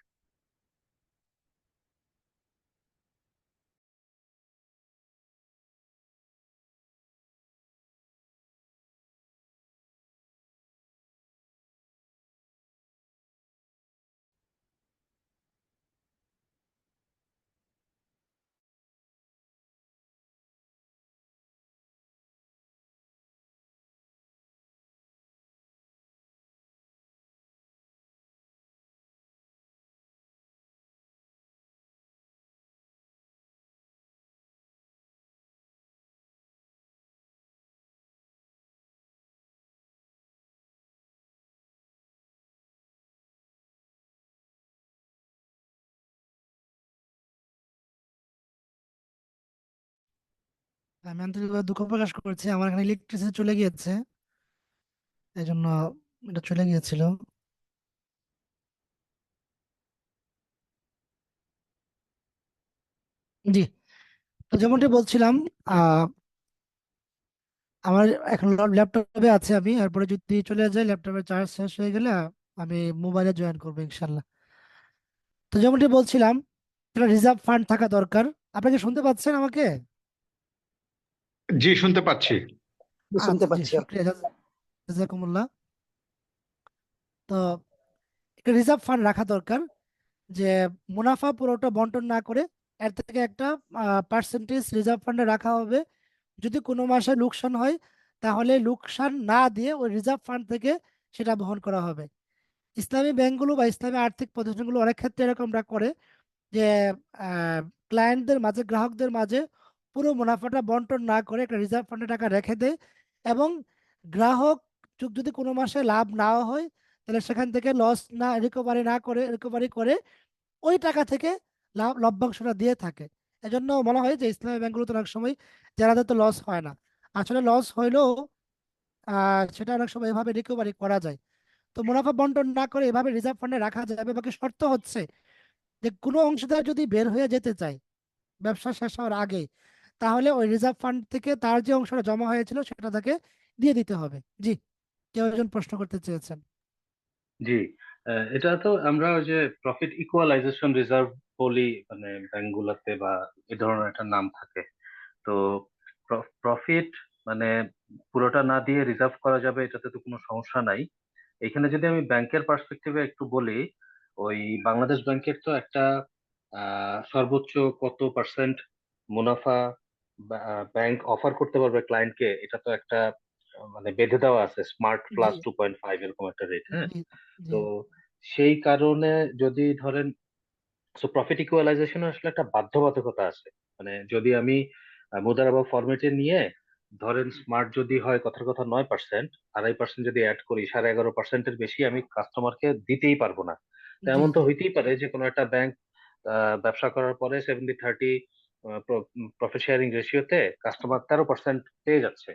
আমি আন্তরিকভাবে দুঃখ প্রকাশ করছি, আমার এখানে ইলেকট্রিসিটি চলে গিয়েছে, এই জন্য এটা চলে গিয়েছিল। জি, তো যেমনটি বলছিলাম, আহ আমার এখন ল্যাপটপে আছে, আমি এরপরে যদি চলে যাই ল্যাপটপের চার্জ শেষ হয়ে গেলে আমি মোবাইলে জয়েন করবো ইনশাল্লাহ। তো যেমনটি বলছিলাম, একটা রিজার্ভ ফান্ড থাকা দরকার। আপনি কি শুনতে পাচ্ছেন আমাকে? জি, শুনতে পাচ্ছি। শুনতে আচ্ছা, জি, পাচ্ছি। শুক্রিয়া, জাজাকুমুল্লাহ। তো একটা রিজার্ভ ফান্ড রাখা দরকার, যে মুনাফা পুরোটা বন্টন না করে এর থেকে একটা পার্সেন্টেজ রিজার্ভ ফান্ডে রাখা হবে। যদি কোনো মাসে লোকসান হয় তাহলে লোকসান না দিয়ে ওই রিজার্ভ ফান্ড থেকে সেটা বহন করা হবে। ইসলামী ব্যাংকগুলো বা ইসলামী আর্থিক প্রতিষ্ঠানগুলো অনেক ক্ষেত্রে এরকমটা করে যে ক্লায়েন্টদের মাঝে, গ্রাহকদের মাঝে পুরো মুনাফাটা বন্টন না করে একটা রিজার্ভ ফান্ডে টাকা রেখে দেয়, এবং গ্রাহক যদি কোনো মাসে লাভ নাও হয় তাহলে সেখান থেকে লস না রিকভারি করে ওই টাকা থেকে লভ্যাংশটা দিয়ে থাকে। এজন্য মনে হয় যে ইসলামী ব্যাংকগুলোতে অনেক সময় যারা তো লস হয় না, আসলে লস হইলেও সেটা অনেক সময় এভাবে রিকভারি করা যায়। তো মুনাফা বন্টন না করে এভাবে রিজার্ভ ফান্ডে রাখা যাবে, বাকি শর্ত হচ্ছে যে কোনো অংশীদার যদি বের হয়ে যেতে চায় ব্যবসা শেষ হওয়ার আগে, তাহলে ওই রিজার্ভ ফান্ড থেকে তার যে অংশটা জমা হয়েছিল সেটা তাকে দিয়ে দিতে হবে। জি, কেউ একজন প্রশ্ন করতে চেয়েছেন? জি, এটা তো আমরা ওই যে প্রফিট ইকুয়ালাইজেশন রিজার্ভ বলি, মানে ব্যাংকগুলোতে বা এই ধরনের একটা নাম থাকে। তো প্রফিট মানে পুরোটা না দিয়ে রিজার্ভ করা যাবে, এটাতে তো কোনো সমস্যা নাই। এখানে যদি আমি ব্যাংকের পার্সপেক্টিভে একটু বলি, ওই বাংলাদেশ ব্যাংকের তো একটা সর্বোচ্চ কত পার্সেন্ট মুনাফা ব্যাংক অফার করতে পারবে ক্লায়েন্টকে, এটা তো একটা মানে বেঁধে দেওয়া আছে, স্মার্ট জি, প্লাস 2.5 এরকম একটা রেট। হ্যাঁ, জি, জি, তো সেই কারণে যদি ধরেন সো প্রফিট ইকুয়ালাইজেশন আসলে একটা বাধ্যবাধকতা আছে। মানে যদি আমি মুদারাবা ফরম্যাটে নিয়ে ধরেন স্মার্ট যদি হয় কথার কথা 9%, 2.5% যদি অ্যাড করি, 11.5%-এর বেশি আমি কাস্টমারকে দিতেই পারবো না। তো জি এমন তো জি হইতেই পারে যে কোনো একটা ব্যাংক ব্যবসা করার পরে 70-30 প্রফিট শেয়ারিং রেশিওতে কাস্টমার 13% পেয়ে যাচ্ছে,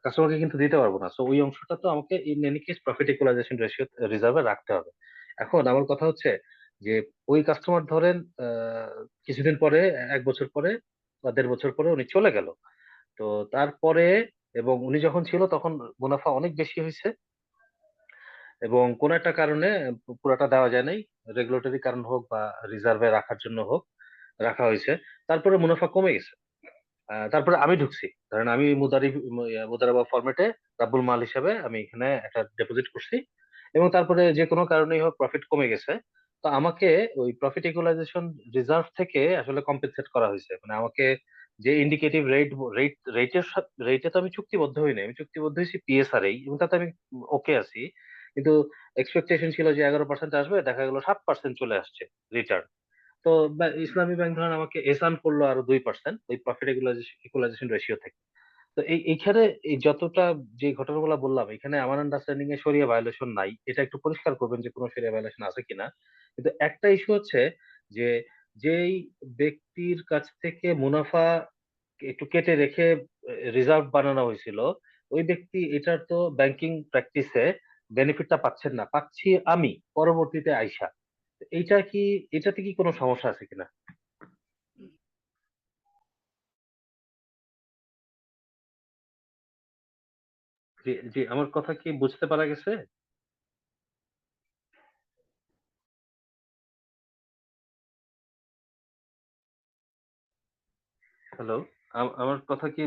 কাস্টমারকে কিন্তু দিতে পারবো না। সো ওই অংশটা তো আমাকে in any case profit equalisation ratio রিজার্ভে রাখতে হবে। এখন আমার কথা হচ্ছে যে ওই কাস্টমার ধরেন কিছুদিন পরে, 1 বছর পরে বা 1.5 বছর পরে উনি চলে গেল। তো তারপরে এবং উনি যখন ছিল তখন মুনাফা অনেক বেশি হয়েছে এবং কোন একটা কারণে পুরাটা দেওয়া যায় নাই, রেগুলেটরি কারণ হোক বা রিজার্ভে রাখার জন্য হোক রাখা হয়েছে। তারপরে মুনাফা কমে গেছে। তারপরে আমি ঢুকছি, ধরেন আমি মুদারাবা ফরম্যাটে রাব্বুল মাল হিসাবে আমি এখানে একটা ডিপোজিট করছি এবং তারপরে যে কোনো কারণেই হোক প্রফিট কমে গেছে। তো আমাকে ওই প্রফিট ইকুয়ালাইজেশন রিজার্ভ থেকে আসলে কম্পেনসেট করা হয়েছে। মানে আমাকে যে ইন্ডিকেটিভ রেটে তো আমি চুক্তিবদ্ধ হই নাই, আমি চুক্তিবদ্ধ হয়েছি পিএসআর এই, এবং তাতে আমি ওকে আছি। কিন্তু এক্সপেকটেশন ছিল যে 11% আসবে, দেখা গেল 7% চলে আসছে রিটার্ন। তো ইসলামী ব্যাংক ধরেন আমাকে এসান করলো আরো 2% ওই প্রফিট ইকুয়ালাইজেশন রেশিও থেকে। তো এইখানে এই যতটা যে ঘটনাগুলো বললাম, এখানে আমার আন্ডারস্ট্যান্ডিং এ শরিয়া ভায়োলেশন নাই, এটা একটু পরিষ্কার করবেন যে কোনো শরিয়া ভায়োলেশন আছে কিনা। কিন্তু একটা ইস্যু হচ্ছে যে যেই ব্যক্তির কাছ থেকে মুনাফা একটু কেটে রেখে রিজার্ভ বানানো হয়েছিল, ওই ব্যক্তি এটার তো ব্যাংকিং প্র্যাকটিসে বেনিফিটটা পাচ্ছেন না, পাচ্ছি আমি পরবর্তীতে আইসা। এইটা কি, এটাতে কি কোনো সমস্যা আছে কিনা? জি জি, আমার কথা কি বুঝতে পারা গেছে? হ্যালো, আমার কথা কি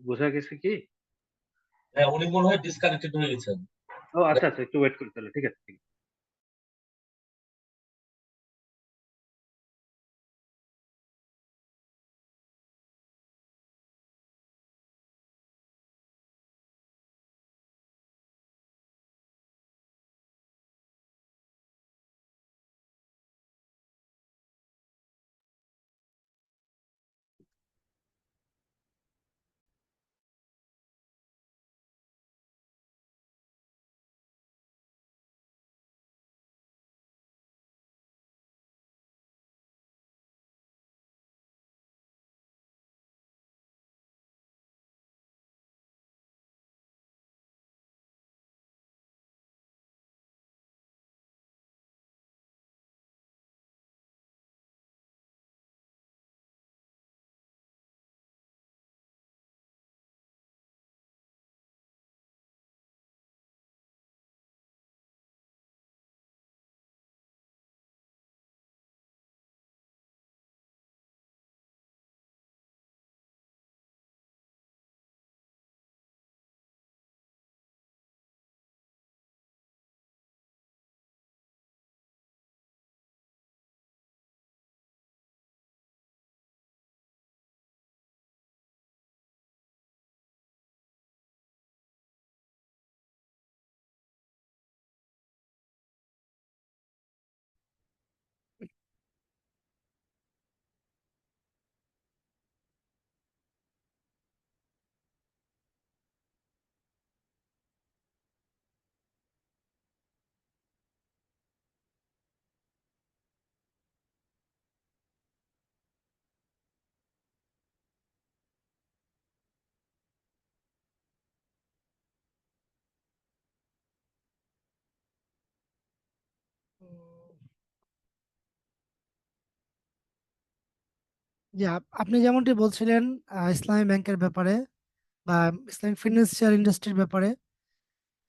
বোঝা গেছে কি? হ্যাঁ, উনি মনে হয় ডিসকানেক্টেড হয়ে গেছেন। ও আচ্ছা আচ্ছা, একটু ওয়েট করি তাহলে, ঠিক আছে ঠিক আছে। জি, আপনি যেমনটি বলছিলেন ইসলামী ব্যাংকের ব্যাপারে বা ইসলামিক ফিনান্সিয়াল ইন্ডাস্ট্রির ব্যাপারে,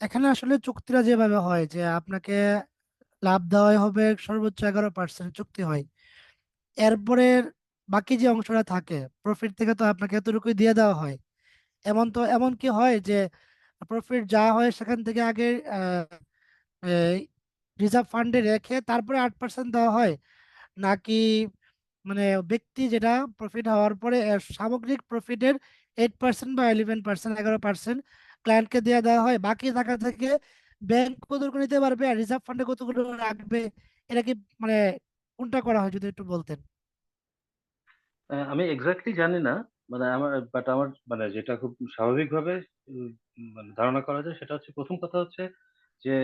এখানে আসলে চুক্তিটা যেভাবে হয় যে আপনাকে লাভ দেওয়াই হবে সর্বোচ্চ 11% চুক্তি হয়। এরপরে বাকি যে অংশটা থাকে প্রফিট থেকে তো আপনাকে এতটুকুই দিয়ে দেওয়া হয়। এমন কি হয় যে প্রফিট যা হয় সেখান থেকে আগে রিজার্ভ ফান্ডে রেখে তারপরে 8% দেওয়া হয়, নাকি মানে ব্যক্তি যেটা প্রফিট হওয়ার পরে এর সামগ্রিক প্রফিটের 8% বা 11%, 11% ক্লায়েন্টকে দিয়ে দেওয়া হয়, বাকি টাকা থেকে ব্যাংক কতটুকু নিতে পারবে আর রিজার্ভ ফান্ডে কতগুলো রাখবে? এটা কি মানে কোনটা করা হয় যদি একটু বলতেন। আমি এক্স্যাক্টলি জানি না, মানে আমার মানে যেটা খুব স্বাভাবিকভাবে উম, মানে ধারণা করা যায় সেটা হচ্ছে, প্রথম কথা হচ্ছে যে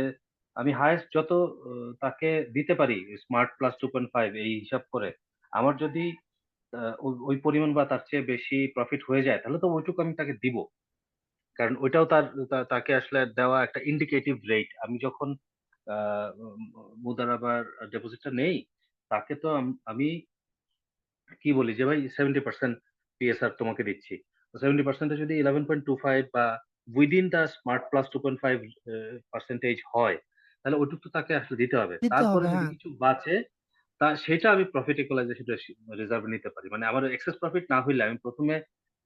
আমি হায়েস্ট যত তাকে দিতে পারি স্মার্ট প্লাস 2.5 এই হিসাব করে, আমার যদি ওই পরিমাণ বা তার চেয়ে বেশি প্রফিট হয়ে যায়, তাহলে তো ওইটুকু আমি তাকে দিব। কারণ ওইটাও তাকে আসলে দেওয়া একটা ইন্ডিকেটিভ রেট। আমি যখন মুদারাবার ডিপোজিটটা নেই, তাকে তো আমি কি বলি যে ভাই 70% পিএসআর তোমাকে দিচ্ছি। তো 70% যদি 11.25 বা উইদিন দা স্মার্ট প্লাস 2.5 পার্সেন্টেজ হয়, তাহলে ওইটুকু তো তাকে আসলে দিতে হবে। দিতে তারপরে হবে, যদি হ্যাঁ। কিছু বাঁচে, সেটা আমি প্রফিট ইকুয়ালাইজেশন রিজার্ভে নিতে পারি। মানে আমার এক্সেস প্রফিট না হইলে আমি প্রথমে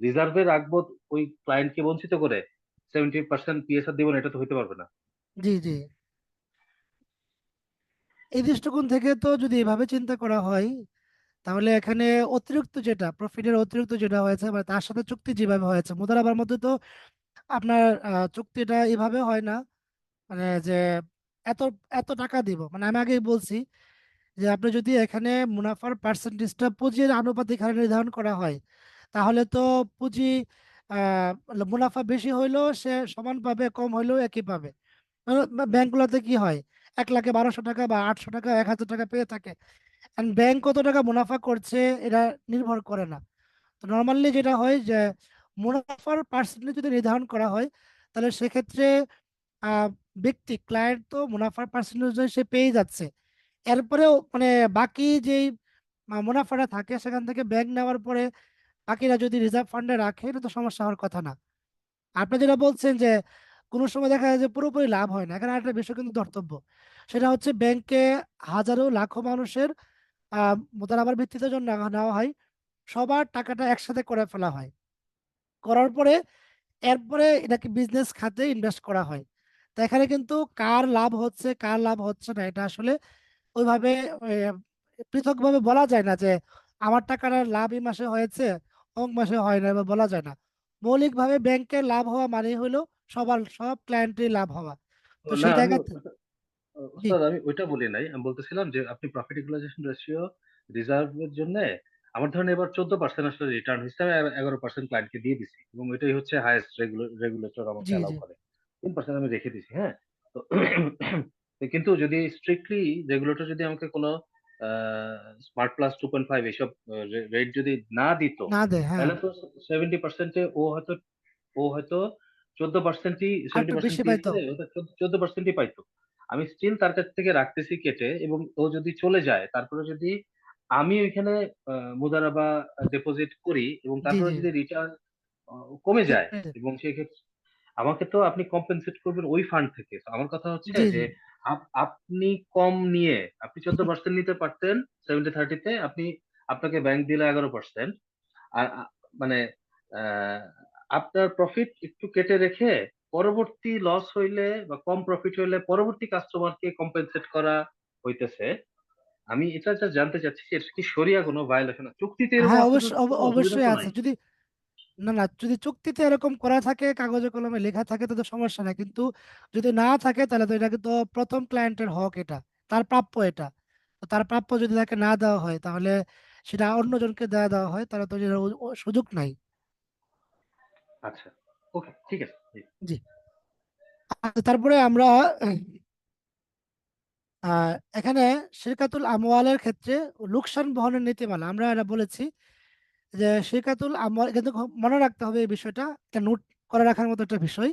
রিজার্ভে রাখবো, ওই ক্লায়েন্টকে বঞ্চিত করে 70% পিএসআর দিব না, এটা তো হইতে পারবে না। জি, জি। এই দৃষ্টিকোণ থেকে তো যদি এভাবে চিন্তা করা হয়, তাহলে এখানে অতিরিক্ত যেটা প্রফিটের অতিরিক্ত যেটা হয়েছে বা তার সাথে চুক্তি যেভাবে হয়েছে মুদারাবার মধ্যে, তো আপনার চুক্তিটা এভাবে হয় না, মানে যে এত এত টাকা দিব। মানে আমি আগেই বলছি যে আপনি যদি এখানে মুনাফার পার্সেন্টেজটা পুঁজির আনুপাতিক হারে নির্ধারণ করা হয়, তাহলে তো পুঁজি আহ মুনাফা বেশি হইলেও সে সমান পাবে, কম হইলেও একই পাবে। ব্যাংকগুলোতে কি হয়, 1 লাখে 1200 টাকা বা 800 টাকা 1000 টাকা পেয়ে থাকে। এন্ড ব্যাংক কত টাকা মুনাফা করছে এটা নির্ভর করে না। তো নর্মালি যেটা হয় যে মুনাফার পার্সেন্টেজ যদি নির্ধারণ করা হয়, তাহলে সেক্ষেত্রে আহ ব্যক্তি ক্লায়েন্ট তো মুনাফার পার্সেন্টেজ সে পেয়ে যাচ্ছে। এরপরেও মানে বাকি যেই মুনাফাটা থাকে সেখান থেকে ব্যাংক নেওয়ার পরে বাকিরা যদি রিজার্ভ ফান্ডে রাখে, এটা তো সমস্যা হওয়ার কথা না। আপনি যেটা বলছেন যে কোনো সময় দেখা যায় যে পুরোপুরি লাভ হয় না, এখানে আরেকটা বিষয় কিন্তু ধর্তব্য। সেটা হচ্ছে ব্যাংকে হাজারো লাখো মানুষের মুদারাবার ভিত্তিতে জন্য নেওয়া হয়, সবার টাকাটা একসাথে করে ফেলা হয়, করার পরে এরপরে এটাকে বিজনেস খাতে ইনভেস্ট করা হয়। তো এখানে কিন্তু কার লাভ হচ্ছে কার লাভ হচ্ছে না এটা আসলে ওইভাবে পৃথকভাবে বলা যায় না যে আমার টাকাটা লাভ এই মাসে হয়েছে, অমুক মাসে হয় না, বা বলা যায় না। মৌলিকভাবে ব্যাংকের লাভ হওয়া মানে হলো সব ক্লায়েন্টের লাভ হওয়া। তো না, সেই জায়গাতে জি, ওস্তাদ আমি ওইটা বলি নাই। আমি বলতেছিলাম যে আপনি প্রফিট ইকুয়ালাইজেশন রেশিও রিজার্ভের জন্য, আমার ধরেন এবার 14% আসলে রিটার্ন হিসেবে আমি 11% ক্লায়েন্টকে দিয়ে দিছি, এবং এটাই হচ্ছে হাইয়েস্ট রেগুলেটর আমাকে জি, অ্যালাউ জি। করে। 3% আমি রেখে দিছি, হ্যাঁ। তো কিন্তু যদি স্ট্রিক্টলি রেগুলেটর যদি আমাকে কোনো স্মার্ট প্লাস 2.5 এইসব রেট যদি না দিত, না দেয়, হ্যাঁ। তাহলে তো 70%-এ ও হয়তো 14%ই, আর সেভেন্টি একটু পার্সেন্ট বেশি পাইতো। দিয়েছে, ওটা 14%ই পাইতো। আমি স্টিল তার কাছ থেকে রাখতেছি কেটে, এবং ও যদি চলে যায়, তারপরে যদি আমি ওইখানে মুদারাবা ডিপোজিট করি, এবং জি, তারপরে জি। যদি রিটার্ন কমে যায়, জি, এবং সেক্ষেত্রে আমাকে তো আপনি কম্পেনসেট করবেন ওই ফান্ড থেকে। তো আমার কথা হচ্ছে জি, যে জি। আপনি কম নিয়ে, আপনি 14% নিতে পারতেন 70-30-তে, আপনাকে ব্যাংক দিলে 11%। আর মানে আহ, আপনার প্রফিট একটু কেটে রেখে পরবর্তী লস হইলে বা কম প্রফিট হইলে পরবর্তী কাস্টমারকে কম্পেনসেট করা হইতেছে। আমি এটা যা জানতে চাচ্ছি যে এটা কি শরিয়া কোনো ভায়োলেশন? চুক্তিতে এরকম হ্যাঁ, আছে তো কোনো অসুবিধা অবশ্যই তো আছে। নাই। যদি না, না, যদি চুক্তিতে এরকম করা থাকে, কাগজে কলমে লেখা থাকে, তাতে সমস্যা নাই। কিন্তু যদি না থাকে, তাহলে তো এটা কিন্তু প্রথম ক্লায়েন্টের হক, এটা তার প্রাপ্য। এটা তো তার প্রাপ্য যদি তাকে না দেওয়া হয়, তাহলে সেটা অন্যজনকে দেওয়া হয়, তাহলে তো এটার সুযোগ নাই। আচ্ছা, ওকে, ঠিক আছে, জি। জি। আর তারপরে আমরা আহ এখানে শিরকাতুল আমওয়ালের ক্ষেত্রে লোকসান বহনের নীতিমালা আমরা এটা বলেছি, যে শিরকাতুল আমওয়াল কিন্তু খুব মনে রাখতে হবে এই বিষয়টা, এটা নোট করে রাখার মতো একটা বিষয়,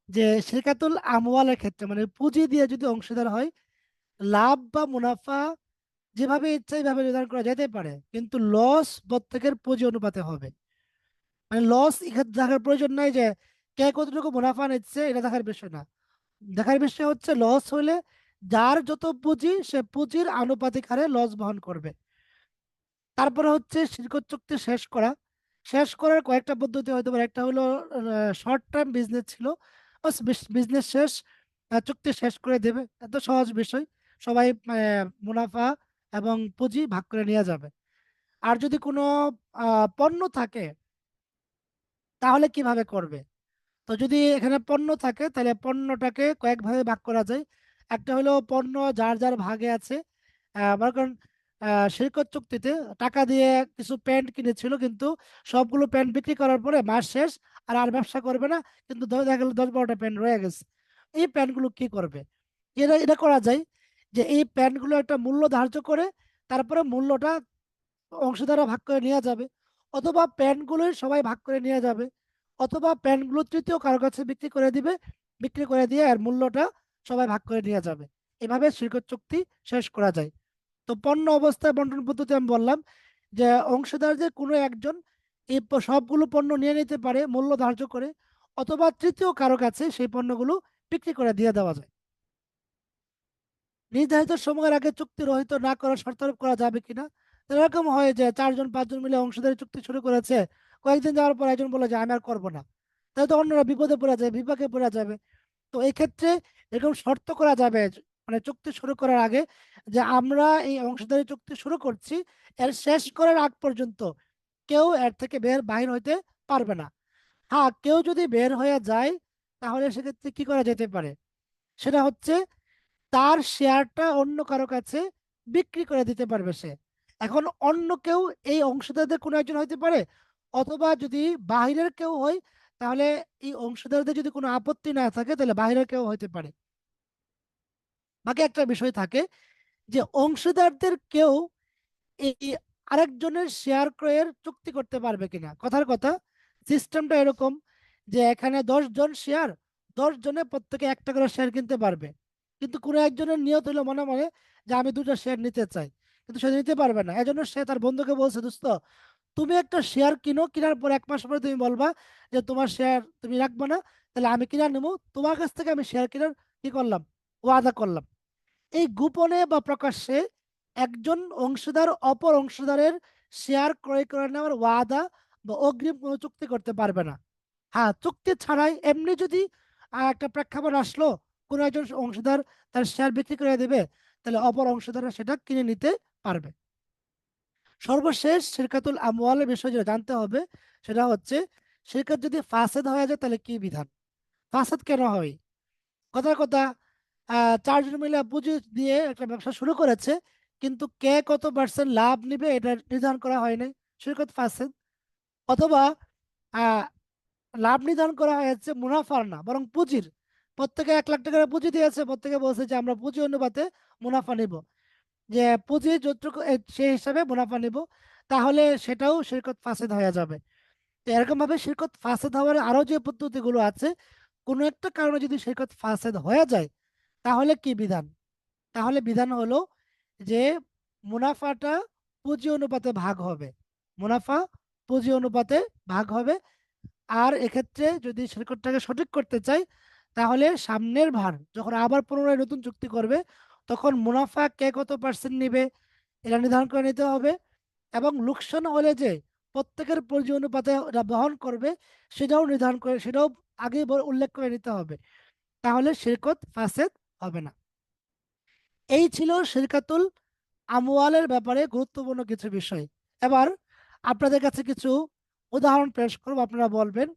যে শিরকাতুল আমওয়ালের ক্ষেত্রে মানে পুঁজি দিয়ে যদি অংশীদার হয়, লাভ বা মুনাফা যেভাবে ইচ্ছা এইভাবে নির্ধারণ করা যেতে পারে, কিন্তু লস প্রত্যেকের পুঁজি অনুপাতে হবে। মানে লস এখানে দেখার প্রয়োজন নাই যে কে কতটুকু মুনাফা নিচ্ছে, এটা দেখার বিষয় না। দেখার বিষয় হচ্ছে লস হলে যার যত পুঁজি সে পুঁজির আনুপাতিক হারে লস বহন করবে। তারপরে হচ্ছে শিরকত চুক্তি শেষ করা। শেষ করার কয়েকটা পদ্ধতি হতে পারে। একটা হলো শর্ট টার্ম বিজনেস ছিল, বিজনেস শেষ, চুক্তি শেষ করে দেবে, এত সহজ বিষয়। সবাই মুনাফা এবং পুঁজি ভাগ করে নেওয়া যাবে। আর যদি কোনো পণ্য থাকে, তাহলে কিভাবে করবে? তো যদি এখানে পণ্য থাকে, তাহলে পণ্যটাকে কয়েক ভাগে ভাগ করা যায়। একটা হলো পণ্য যার যার ভাগে আছে, মনে করেন শিরকত চুক্তিতে টাকা দিয়ে কিছু প্যান্ট কিনেছিল, কিন্তু সবগুলো প্যান্ট বিক্রি করার পরে মাস শেষ, আর ব্যবসা করবে না, কিন্তু দেখা গেল 10-12টা প্যান্ট রয়ে গেছে। এই প্যান্টগুলো কি করবে? এটা এটা করা যায় যে এই প্যান্টগুলো একটা মূল্য ধার্য করে তারপরে মূল্যটা অংশীদাররা ভাগ করে নিয়ে যাবে, অথবা প্যান্টগুলোই সবাই ভাগ করে নিয়ে যাবে, অথবা প্যান্টগুলো তৃতীয় কারো কাছে বিক্রি করে দিবে, বিক্রি করে দিয়ে আর মূল্যটা সবাই ভাগ করে নিয়ে যাবে। এভাবে শিরকত চুক্তি শেষ করা যায়। তো পণ্য অবস্থায় বন্টন পদ্ধতি আমি বললাম যে অংশীদারদের কোনো একজন এই সবগুলো পণ্য নিয়ে নিতে পারে মূল্য ধার্য করে, অথবা তৃতীয় কারো কাছে সেই পণ্যগুলো বিক্রি করে দিয়ে দেওয়া যায়। নির্ধারিত সময়ের আগে চুক্তি রহিত না করার শর্তারোপ করা যাবে কিনা? এরকম হয় যে 4-5 জন মিলে অংশীদারি চুক্তি শুরু করেছে, কয়েকদিন যাওয়ার পর একজন বলে যে আমি আর করবো না, তাহলে তো অন্যরা বিপদে পড়ে যাবে, বিপাকে পড়ে যাবে। তো এই ক্ষেত্রে এরকম শর্ত করা যাবে মানে চুক্তি শুরু করার আগে যে আমরা এই অংশীদারি চুক্তি শুরু করছি, এর শেষ করার আগ পর্যন্ত কেউ এর থেকে বাহির হইতে পারবে না। হ্যাঁ, কেউ যদি বের হয়ে যায় তাহলে সেক্ষেত্রে কি করা যেতে পারে, সেটা হচ্ছে তার শেয়ারটা অন্য কারো কাছে বিক্রি করে দিতে পারবে সে। এখন অন্য কেউ এই অংশীদারদের কোনো একজন হইতে পারে, অথবা যদি বাহিরের কেউ হয় তাহলে এই অংশীদারদের যদি কোনো আপত্তি না থাকে তাহলে বাহিরের কেউ হইতে পারে। বাকি একটা বিষয় থাকে যে অংশীদারদের কেউ এই আরেকজনের শেয়ার ক্রয়ের চুক্তি করতে পারবে কিনা। কথার কথা, সিস্টেমটা এরকম যে এখানে 10 জন শেয়ার, 10 জনে প্রত্যেকে একটা করে শেয়ার কিনতে পারবে, কিন্তু কোনো একজনের নিয়ত হলো মনে মনে যে আমি 2টা শেয়ার নিতে চাই, কিন্তু সে নিতে পারবে না। এজন্য সে তার বন্ধুকে বলছে, দোস্ত তুমি একটা শেয়ার কিনো, কেনার পর 1 মাস পরে তুমি বলবা যে তোমার শেয়ার তুমি রাখবে না, তাহলে আমি কিনা নেবো, তোমার কাছ থেকে আমি শেয়ার কেনার কি করলাম, ওয়াদা করলাম। এই গোপনে বা প্রকাশ্যে একজন অংশীদার অপর অংশীদারের শেয়ার ক্রয় করে নেওয়ার ওয়াদা বা অগ্রিম কোনো চুক্তি করতে পারবে না। হ্যাঁ, চুক্তি ছাড়াই এমনি যদি একটা প্রেক্ষাপট আসলো কোনো একজন অংশীদার তার শেয়ার বিক্রি করে দেবে, তাহলে অপর অংশীদাররা সেটা কিনে নিতে পারবে। সর্বশেষ শিরকাতুল আমওয়ালের বিষয় যেটা জানতে হবে সেটা হচ্ছে শিরকাত যদি ফাসেদ হয়ে যায় তাহলে কি বিধান, ফাসেদ কেন হয়। কথার কথা, 4 জন মিলে পুঁজি দিয়ে একটা ব্যবসা শুরু করেছে, কিন্তু কে কত পার্সেন্ট লাভ নিবে এটা নির্ধারণ করা হয়নি, শিরকত ফাসেদ। অথবা আহ, লাভ নির্ধারণ করা হয়েছে মুনাফার না বরং পুঁজির, প্রত্যেকে 1 লাখ টাকা করে পুঁজি দিয়েছে, প্রত্যেকে বলছে যে আমরা পুঁজি অনুপাতে মুনাফা নিব, যে পুঁজি যতটুকু সেই হিসাবে মুনাফা নিব, তাহলে সেটাও শিরকত ফাসেদ হয়ে যাবে। তো এরকম ভাবে শিরকত ফাসেদ হওয়ার আরো যে পদ্ধতিগুলো আছে, কোনো একটা কারণে যদি শিরকত ফাসেদ হয়ে যায় তাহলে কি বিধান? তাহলে বিধান হলো যে মুনাফাটা পুঁজি অনুপাতে ভাগ হবে, মুনাফা পুঁজি অনুপাতে ভাগ হবে। আর এক্ষেত্রে যদি শিরকতটাকে সঠিক করতে চাই তাহলে সামনের ভার যখন আবার পুনরায় নতুন চুক্তি করবে তখন মুনাফা কে কত পার্সেন্ট নিবে এটা নির্ধারণ করে নিতে হবে, এবং লোকসান হলে যে প্রত্যেকের পুঁজি অনুপাতে ওটা বহন করবে সেটাও নির্ধারণ করে, সেটাও আগে উল্লেখ করে নিতে হবে, তাহলে শিরকত ফাসেদ হবে না। এই ছিল শিরকাতুল আমওয়ালের ব্যাপারে গুরুত্বপূর্ণ কিছু বিষয়। এবার আপনাদের কাছে কিছু উদাহরণ পেশ করব, আপনারা বলবেন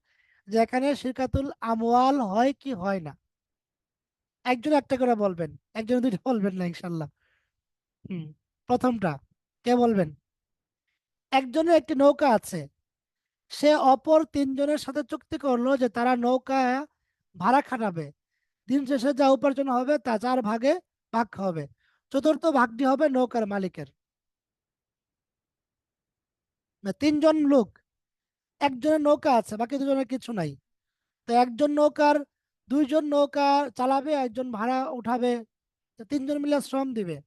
যে এখানে শিরকাতুল আমওয়াল হয় কি হয় না। একজন একটা করে বলবেন, একজন দুইটা বলবেন না ইনশাল্লাহ। হুম, প্রথমটা কে বলবেন? একজনের একটি নৌকা আছে, সে অপর 3 জনের সাথে চুক্তি করলো যে তারা নৌকা ভাড়া খাটাবে, দিন শেষে যা উপার্জন হবে তা 4 ভাগে ভাগ হবে, চতুর্থ ভাগটি হবে নৌকার মালিকের। 3 জন লোক, একজনের নৌকা আছে বাকি 2জনের কিছু নাই, তো একজন নৌকার 2জন নৌকা চালাবে, একজন ভাড়া উঠাবে, তো 3 জন মিলে শ্রম দিবে।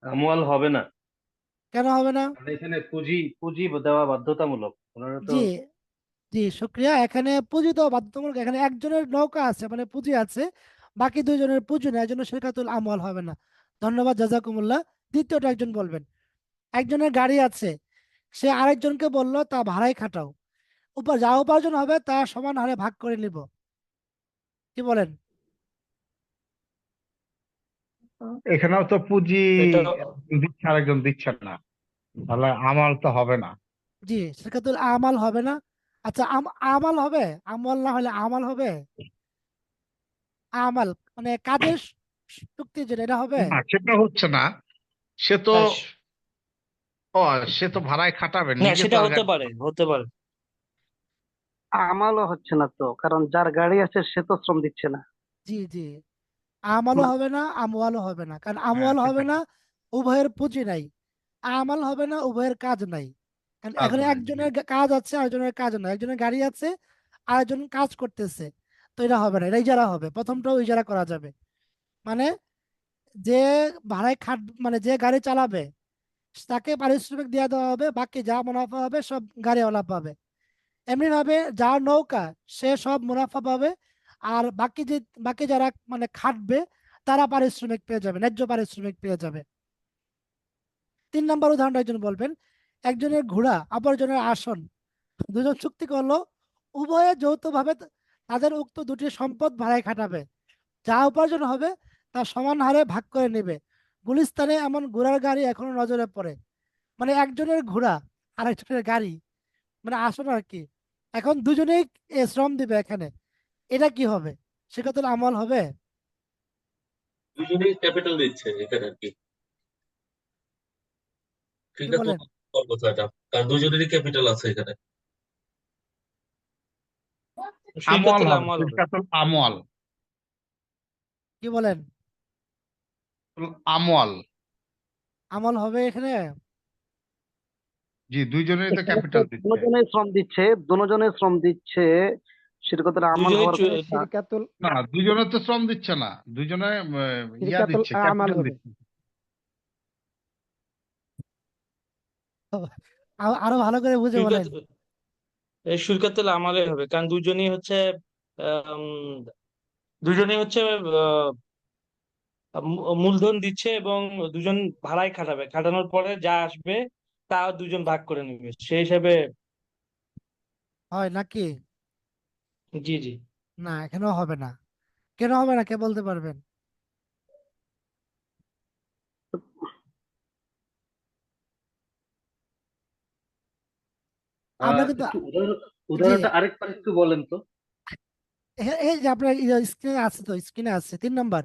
আমুয়াল হবে না, কেন হবে না? মানে এখানে পুঁজি পুঁজি দেওয়া বাধ্যতামূলক, ওনারা তো। জি, জি শুক্রিয়া, এখানে পুঁজি দেওয়া বাধ্যতামূলক, এখানে একজনের নৌকা আছে মানে পুঁজি আছে, বাকি 2জনের পুঁজি নেই, এজন্য শিরকাতুল আমওয়াল হবে না। ধন্যবাদ, জাজাকুমুল্লাহ। দ্বিতীয়টা একজন বলবেন। একজনের গাড়ি আছে, সে আরেকজনকে বললো তা ভাড়াই খাটাও, যা উপার্জন হবে তা সমান হারে ভাগ করে নিব। কি বলেন? এখানেও তো পুঁজি এটা দিচ্ছে আরেকজন দিচ্ছে না, তাহলে আমার তো হবে না। জি, শিরকাতুল আমাল হবে না। আচ্ছা, আমাল হবে, আমল না হলে আমাল হবে। আমাল মানে কাজের চুক্তি যেটা, এটা হবে। না, সেটা হচ্ছে না। সে তো হ্যাঁ, ও, সে তো ভাড়ায় খাটাবে, না, নিজে তো সেটা আর হতে পারে, হতে পারে। আমালও হচ্ছে না তো, কারণ যার গাড়ি আছে সে তো শ্রম দিচ্ছে না। জি জি, আমালও মা- হবে না, আমওয়ালও হবে না, কারণ হ্যাঁ, আমওয়াল হবে সেটাই, না, উভয়ের পুঁজি নাই। আমাল হবে না, উভয়ের কাজ নাই। কারণ কাজ এখন নাই, জি। একজনের কাজ আছে, আরেকজনের কাজ নাই, একজনের গাড়ি আছে, আরেকজন কাজ করতেছে। তো এটা হবে না, এটা ইজারা হবে, প্রথমটাও ইজারা করা যাবে। মানে যে ভাড়ায় মানে যে গাড়ি চালাবে তাকে পারিশ্রমিক দিয়ে দেওয়া হবে, বাকি যা মুনাফা হবে সব গাড়িওয়ালা পাবে। এমনি ভাবে যার নৌকা সে সব মুনাফা পাবে, আর বাকি যারা মানে খাটবে তারা পারিশ্রমিক পেয়ে যাবে, ন্যায্য পারিশ্রমিক পেয়ে যাবে। 3 নম্বর উদাহরণটা একজন বলবেন, একজনের ঘোড়া অপরজনের আসন, দুজন চুক্তি করলো উভয়ে যৌথভাবে তাদের উক্ত দুটি সম্পদ ভাড়ায় খাটাবে, যা উপার্জন হবে তা সমান হারে ভাগ করে নেবে। গুলিস্তানে এমন ঘোড়ার গাড়ি এখনো নজরে পড়ে। মানে একজনের ঘোড়া আর একজনের গাড়ি, মানে আসন আর কি। এখন দুজনেই শ্রম দিবে এখানে, এটা কি হবে? সেটা তো আমল হবে। দুজনেই ক্যাপিটাল দিচ্ছে এখানে আর কি। কি ঠিক আছে, বলেন? কথাটা, কারণ দুজনেরই ক্যাপিটাল আছে এখানে। আমল শিরকাতুল হবে, আমাল হবে। শিরকাতুল আমল। কি বলেন? আমল, আমল হবে এখানে। জি, দুইজনেরই তো এখানে তো ক্যাপিটাল দিচ্ছে। দুজনে শ্রম দিচ্ছে, শিরকতের আমাল দুজনেই হওয়ার কথা। শিরকাতুল না, দুজনে তো শ্রম দিচ্ছে না, দুজনে ইয়া শিরকাতুল দিচ্ছে, আমাল ক্যাপিটাল হবে। দিচ্ছে। আরো ভালো করে বুঝে বলেন। শিরকাত এই শিরকাতুল আমালে হবে, কারণ দুজনেই হচ্ছে আম, দুজনেই হচ্ছে মূলধন দিচ্ছে, এবং দুজন ভাড়ায় খাটাবে, খাটানোর পরে যা আসবে তা দুজন ভাগ করে নেবে সেই হিসাবে। হয় নাকি? জি জি। না, এখানেও হবে না। কেন হবে না, কে বলতে পারবেন? আমরা কিন্তু একটু জি, উদাহরণটা আরেকবার একটু বলেন তো। এই যে আপনার স্ক্রিনে আছে, তো স্ক্রিনে আছে 3 নম্বর।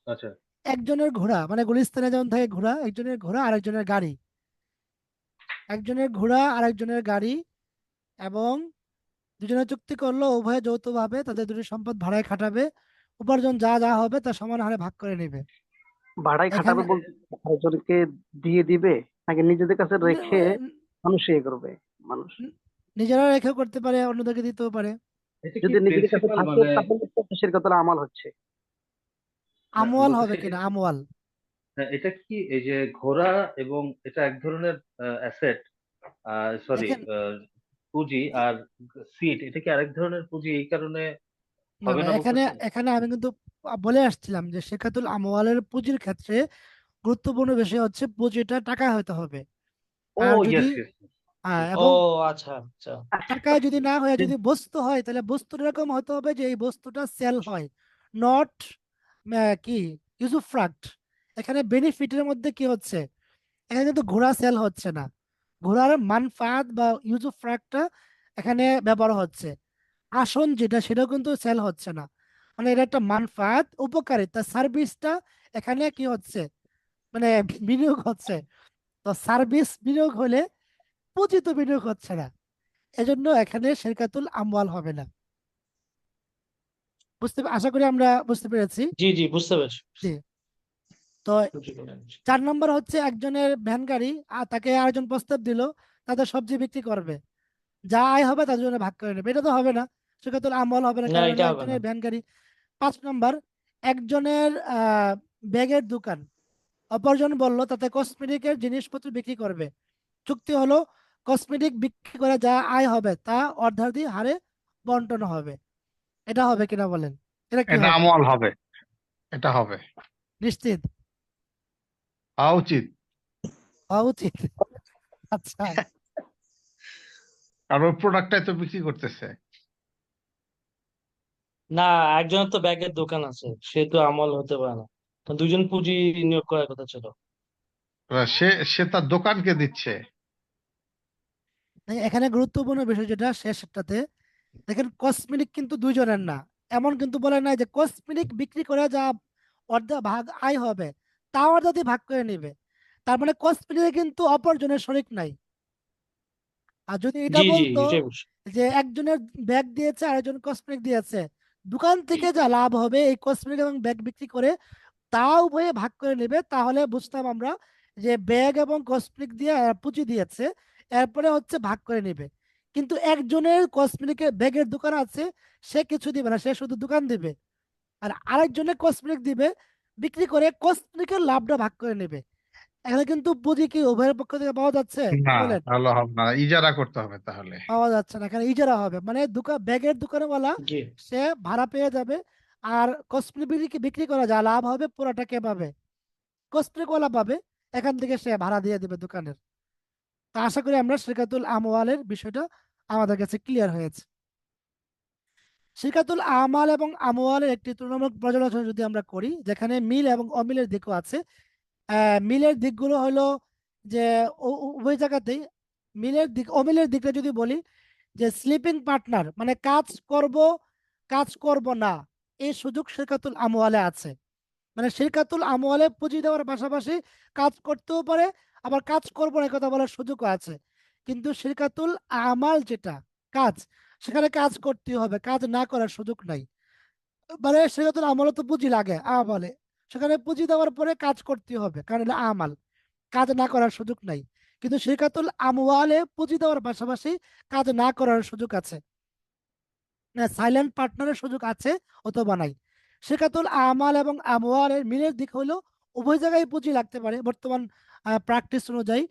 আচ্ছা। একজনের ঘোড়া, মানে গুলিস্তানে যেমন থাকে ঘোড়া, একজনের ঘোড়া আরেকজনের গাড়ি, একজনের ঘোড়া আরেকজনের গাড়ি, এবং দুজনে চুক্তি করলো উভয়ে যৌথভাবে তাদের দুটি সম্পদ ভাড়ায় খাটাবে, উপার্জন যা যা হবে তা সমান হারে ভাগ করে নেবে। ভাড়ায় খাটাবে এখানে বলতে আরেকজনকে দিয়ে দিবে, নাকি নিজেদের কাছে নি- রেখে মানুষ ইয়ে করবে? মানুষ নিজেরা রেখেও করতে পারে, অন্যদেরকে দিতেও পারে। এটা কি যদি নিজেদের কাছে প্রিন্সিপাল থাকে মানে তাহলে তো শিরকাতুল আমাল হচ্ছে। আমওয়াল হবে বলতেছি কিনা, আমওয়াল। হ্যাঁ, এটা কি এই যে ঘোড়া এবং এটা এক ধরনের অ্যাসেট, সরি, দেখেন, পুঁজি, আর সিট এটা কি আরেক ধরনের পুঁজি, এই কারণে না হবে না, না এখানে বলতেছেন? এখানে আমি কিন্তু বলে আসছিলাম যে শেখাতুল আমওয়ালের পুঁজির ক্ষেত্রে গুরুত্বপূর্ণ বিষয় হচ্ছে পুঁজিটা টাকা হতে হবে। ও, আর যদি ইয়েস ইয়েস। ও এবং আচ্ছা আচ্ছা। টাকায় যদি না হয়, যদি বস্তু হয়, তাহলে বস্তুর এরকম হতে হবে যে এই বস্তুটা সেল হয়, নট কি ইউজুফ্রাক্ট। এখানে বেনিফিটের মধ্যে কি হচ্ছে, এখানে কিন্তু ঘোড়া সেল হচ্ছে না, ঘোড়ার মানফাত বা ইউজুফ্রাক্টটা এখানে ব্যবহার হচ্ছে। আসন যেটা সেটাও কিন্তু সেল হচ্ছে না, মানে এটা একটা মানফাত, উপকারিতা, সার্ভিসটা এখানে কি হচ্ছে, মানে বিনিয়োগ হচ্ছে। তো সার্ভিস বিনিয়োগ হলে পুঁজি তো বিনিয়োগ হচ্ছে না, এজন্য এখানে শেরকাতুল আমওয়াল হবে না। আশা করি আমরা বুঝতে পেরেছি। জি জি, বুঝতে পারছি। জি। তো 4 নম্বর হচ্ছে একজনের ভ্যান গাড়ি, আর তাকে আরেকজন প্রস্তাব দিল তাদের সবজি বিক্রি করবে, যা আয় হবে তার জন্য ভাগ করে নেবে, এটা তো হবে না, শেরকাতুল আমওয়াল হবে না, না, কারণ এটা হলো হবে না। একজনের ভ্যান গাড়ি। 5 নম্বর, একজনের ব্যাগের দোকান, অপরজন বলল তাতে কসমেটিকের জিনিসপত্র বিক্রি করবে। চুক্তি হলো কসমেটিক বিক্রি করে যা আয় হবে তা অর্ধাধিক হারে বন্টন হবে। এটা হবে কিনা বলেন, এটা কি এটা হবে? আমল হবে, এটা হবে, নিশ্চিত? হওয়া উচিত। হওয়া উচিত। আচ্ছা। আর ওই প্রোডাক্টটাই তো বিক্রি করতেছে। না, একজনের তো ব্যাগের দোকান আছে, সে তো আমল হতে পারে না, তো দুজন পুঁজি নিয়োগ করার কথা ছিল। এবার সে সে তার দোকানকে দিচ্ছে। এখানে গুরুত্বপূর্ণ বিষয় যেটা শেষটাতে, দেখেন কসমেটিক কিন্তু দুইজনের না, এমন কিন্তু বলে নাই যে কসমেটিক বিক্রি করে যা অর্ধেক ভাগ আয় হবে তা অর্ধাধিক ভাগ করে নেবে। তার মানে কসমেটিকে কিন্তু অপরজনের শরিক নাই। আর যদি এটা জি জি, বলতো এটাই বলছি। যে একজনের ব্যাগ দিয়েছে আরেকজন কসমেটিক দিয়েছে, দোকান থেকে যা লাভ হবে এই কসমেটিক এবং ব্যাগ বিক্রি করে তা উভয়ে ভাগ করে নেবে, তাহলে বুঝতাম আমরা যে ব্যাগ এবং কসমেটিক দিয়ে পুঁজি দিয়েছে, এরপরে হচ্ছে ভাগ করে নেবে। কিন্তু একজনের কসমেটিকের ব্যাগের দোকান আছে, সে কিছু দিবে না, সে শুধু দোকান দিবে। আর আরেকজনের কসমেটিক দিবে, বিক্রি করে কসমেটিকের লাভটা ভাগ করে নেবে। এখানে কিন্তু পুঁজি কি উভয়ের পক্ষ থেকে পাওয়া যাচ্ছে? না, বলেন। তাহলে হবে না, ইজারা করতে হবে তাহলে। পাওয়া যাচ্ছে না, এখানে ইজারা হবে, মানে ব্যাগের দোকানওয়ালা জি সে ভাড়া পেয়ে যাবে, আর কসমেটিক বিক্রি করা যা লাভ হবে পুরোটা কে পাবে? কসমেটিকওয়ালা পাবে। এখান থেকে সে ভাড়া দিয়ে দেবে দোকানের। তা আশা করি আমরা শিরকাতুল আমওয়ালের বিষয়টা আমাদের কাছে ক্লিয়ার হয়েছে। শিরকাতুল আমাল এবং আমওয়ালের একটি তুলনামূলক পর্যালোচনা যদি আমরা করি, যেখানে মিল এবং অমিলের দিকও আছে। মিলের দিকগুলো হলো যে উভয় জায়গাতেই অমিলের দিকটা যদি বলি, যে স্লিপিং পার্টনার মানে কাজ করব না, এই সুযোগ শিরকাতুল আমওয়ালে আছে। মানে শিরকাতুল আমওয়ালে পুঁজি দেওয়ার পাশাপাশি কাজ করতেও পারে, আবার কাজ করবো না এই কথা বলার সুযোগও আছে। কিন্তু শিরকাতুল আমাল যেটা কাজ, সেখানে কাজ করতে হবে, কাজ না করার সুযোগ নাই। মানে শিরকাতুল আমলে তো পুঁজি লাগে আমলে, সেখানে পুঁজি দেওয়ার পরে কাজ করতে হবে, কারণ এটা আমাল, কাজ না করার সুযোগ নাই। কিন্তু শিরকাতুল আমওয়ালে পুঁজি দেওয়ার পাশাপাশি কাজ না করার সুযোগ আছে, সাইলেন্ট পার্টনারের সুযোগ আছে অথবা নাই। শিরকাতুল আমাল এবং আমওয়ালের মিলের দিক হলো উভয় জায়গায় পুঁজি লাগতে পারে বর্তমান প্র্যাকটিস অনুযায়ী।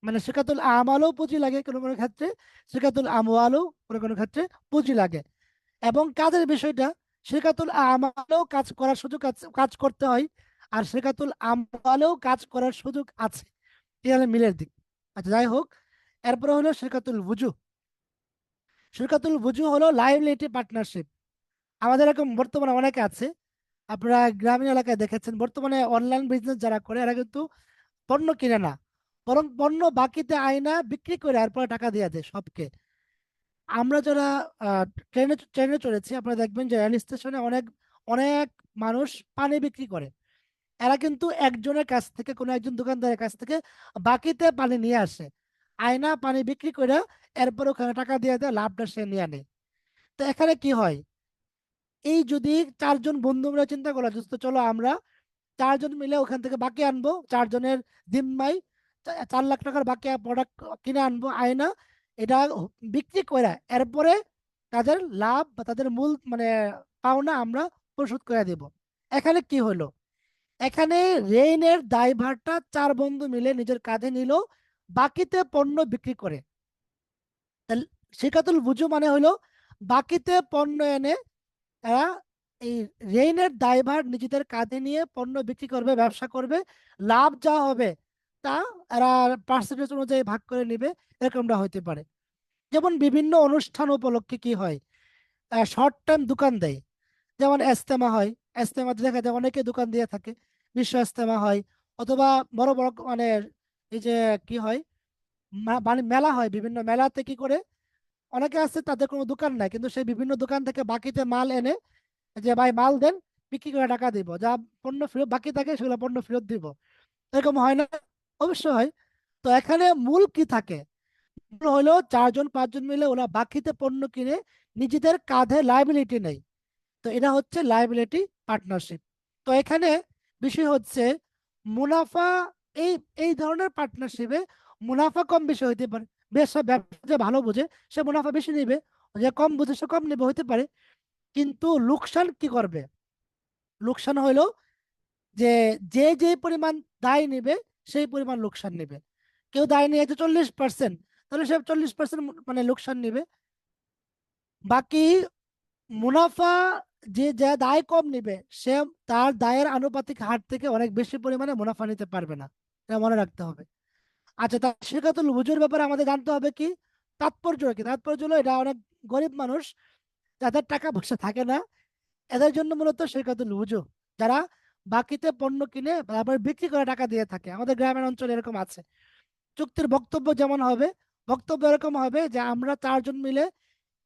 মানে শিরকাতুল আমালও পুঁজি লাগে কোনো কোনো ক্ষেত্রে, শিরকাতুল আমওয়ালও কোনো কোনো ক্ষেত্রে পুঁজি লাগে। এবং কাজের বিষয়টা, শিরকাতুল আমালেও কাজ করার সুযোগ আছে, কাজ করতে হয়, আর শিরকাতুল আমওয়ালেও কাজ করার সুযোগ আছে। এই হলো মিলের দিক। আচ্ছা, যাই হোক, এরপরে হলো শিরকাতুল বুজু। শিরকাতুল বুজু হলো লায়াবিলিটি পার্টনারশিপ। আমাদের এরকম বর্তমানে অনেকে আছে, আপনারা গ্রামীণ এলাকায় দেখেছেন, বর্তমানে অনলাইন বিজনেস যারা করে এরা কিন্তু পণ্য কিনে না, বরং পণ্য বাকিতে আয়না বিক্রি করে এরপরে টাকা দিয়ে দেয় সবকে। আমরা যারা ট্রেনে ট্রেনে চড়েছি, আপনারা দেখবেন যে রেল স্টেশনে অনেক অনেক মানুষ পানি বিক্রি করে। এরা কিন্তু একজনের কাছ থেকে, কোনো একজন দোকানদারের কাছ থেকে বাকিতে পানি নিয়ে আসে, আয়না পানি বিক্রি করে এরপর ওখানে টাকা দিয়ে দেয়, লাভটা সে নিয়ে নেয়। তো এখানে কি হয়, এই যদি চারজন বন্ধু মিলে চিন্তা করা যেত, চলো আমরা চারজন মিলে ওখান থেকে বাকি আনবো, চারজনের জিম্মায় 4 লাখ টাকার বাকি প্রোডাক্ট কিনে আনবো আয়না, এটা বিক্রি করে এরপরে তাদের লাভ বা তাদের মূল মানে পাওনা আমরা পরিশোধ করে দেব। এখানে কি হলো, এখানে ঋণের দায়ভারটা 4 বন্ধু মিলে নিজের কাঁধে নিল, বাকিতে পণ্য বিক্রি করে। তাহলে শিকাতুল বুজু মানে হলো বাকিতে পণ্য এনে এরা এই ঋণের দায়ভার নিজেদের কাঁধে নিয়ে পণ্য বিক্রি করবে, ব্যবসা করবে, লাভ যা হবে তা এরা পার্সেন্টেজ অনুযায়ী ভাগ করে নিবে, এরকমটা হইতে পারে। যেমন বিভিন্ন অনুষ্ঠান উপলক্ষে কি হয়, শর্ট টাইম দোকান দেয়, যেমন ইজতেমা হয়, ইজতেমাতে দেখা যায় অনেকে দোকান দিয়ে থাকে, বিশ্ব ইজতেমা হয়, অথবা বড় বড় মানে এই যে কি হয়, মানে মেলা হয়, বিভিন্ন মেলাতে কি করে, অনেকে আছে তাদের কোনো দোকান নাই, কিন্তু সেই বিভিন্ন দোকান থেকে বাকিতে মাল এনে যে ভাই মাল দেন, বিক্রি করে টাকা দিব, যা পণ্য ফেরত বাকি থাকে সেগুলো পণ্য ফেরত দিব। এরকম হয় না? অবশ্যই হয়। তো এখানে মূল কি থাকে, মূল হলো 4-5 জন মিলে ওরা বাকিতে পণ্য কিনে নিজেদের কাঁধে লাইবিলিটি নেই। তো এটা হচ্ছে লাইবিলিটি পার্টনারশিপ। তো এখানে বিষয় হচ্ছে মুনাফা, এই এই ধরনের পার্টনারশিপে মুনাফা কম বেশি হইতে পারে। ব্যবসা যে ভালো বোঝে সে মুনাফা বেশি নেবে, যে কম বুঝে সে কম নেবে হইতে পারে। কিন্তু লোকসান কি করবে, লোকসান হইলো যে যে যে পরিমাণ দায় নেবে সেই পরিমাণ লোকসান নেবে। কেউ দায় নিয়েছে 40%, তাহলে সে 40% মানে লোকসান নেবে। বাকি মুনাফা, যে যে দায় কম নিবে সে তার দায়ের আনুপাতিক হার থেকে অনেক বেশি পরিমাণে মুনাফা নিতে পারবে না, এটা মনে রাখতে হবে। আচ্ছা, তার শিরকাতুল বুজুর ব্যাপারে আমাদের জানতে হবে কি, তাৎপর্য কি, তাৎপর্য হলো এটা অনেক গরিব মানুষ যাদের টাকা পয়সা থাকে না, এদের জন্য মূলত শিরকাতুল বুজু, যারা বাকিতে পণ্য কিনে তারপর বিক্রি করে টাকা দিয়ে থাকে। আমাদের গ্রামের অঞ্চলে এরকম আছে। চুক্তির বক্তব্য যেমন হবে, বক্তব্য এরকম হবে যে আমরা 4 জন মিলে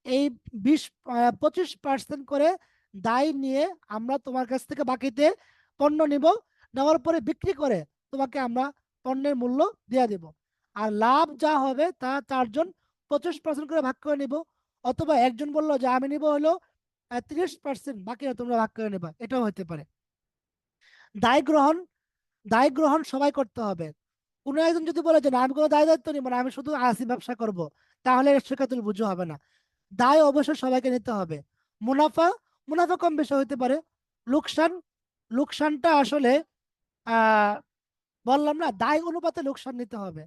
এই 25% করে দায় নিয়ে আমরা তোমার কাছ থেকে বাকিতে পণ্য নিব, নেওয়ার পরে বিক্রি করে তোমাকে আমরা পণ্যের মূল্য দিয়ে দিব, আর লাভ যা হবে তা 4জন 25% করে ভাগ করে নিব, অথবা একজন বললো যে আমি নিব হলো 30%, বাকিরা তোমরা ভাগ করে নেবা, এটাও হতে পারে। দায় গ্রহণ, দায় গ্রহণ সবাই করতে হবে। কোনো একজন যদি বলে যে না আমি কোনো দায় দায়িত্ব নিব না, আমি শুধু আসি ব্যবসা করব, তাহলে শেখাতুল বুঝু হবে না। দায় অবশ্যই সবাইকে নিতে হবে। মুনাফা, মুনাফা কম বেশি হতে পারে। লোকসান, লোকসানটা আসলে আহ বললাম না, দায় অনুপাতে লোকসান নিতে হবে।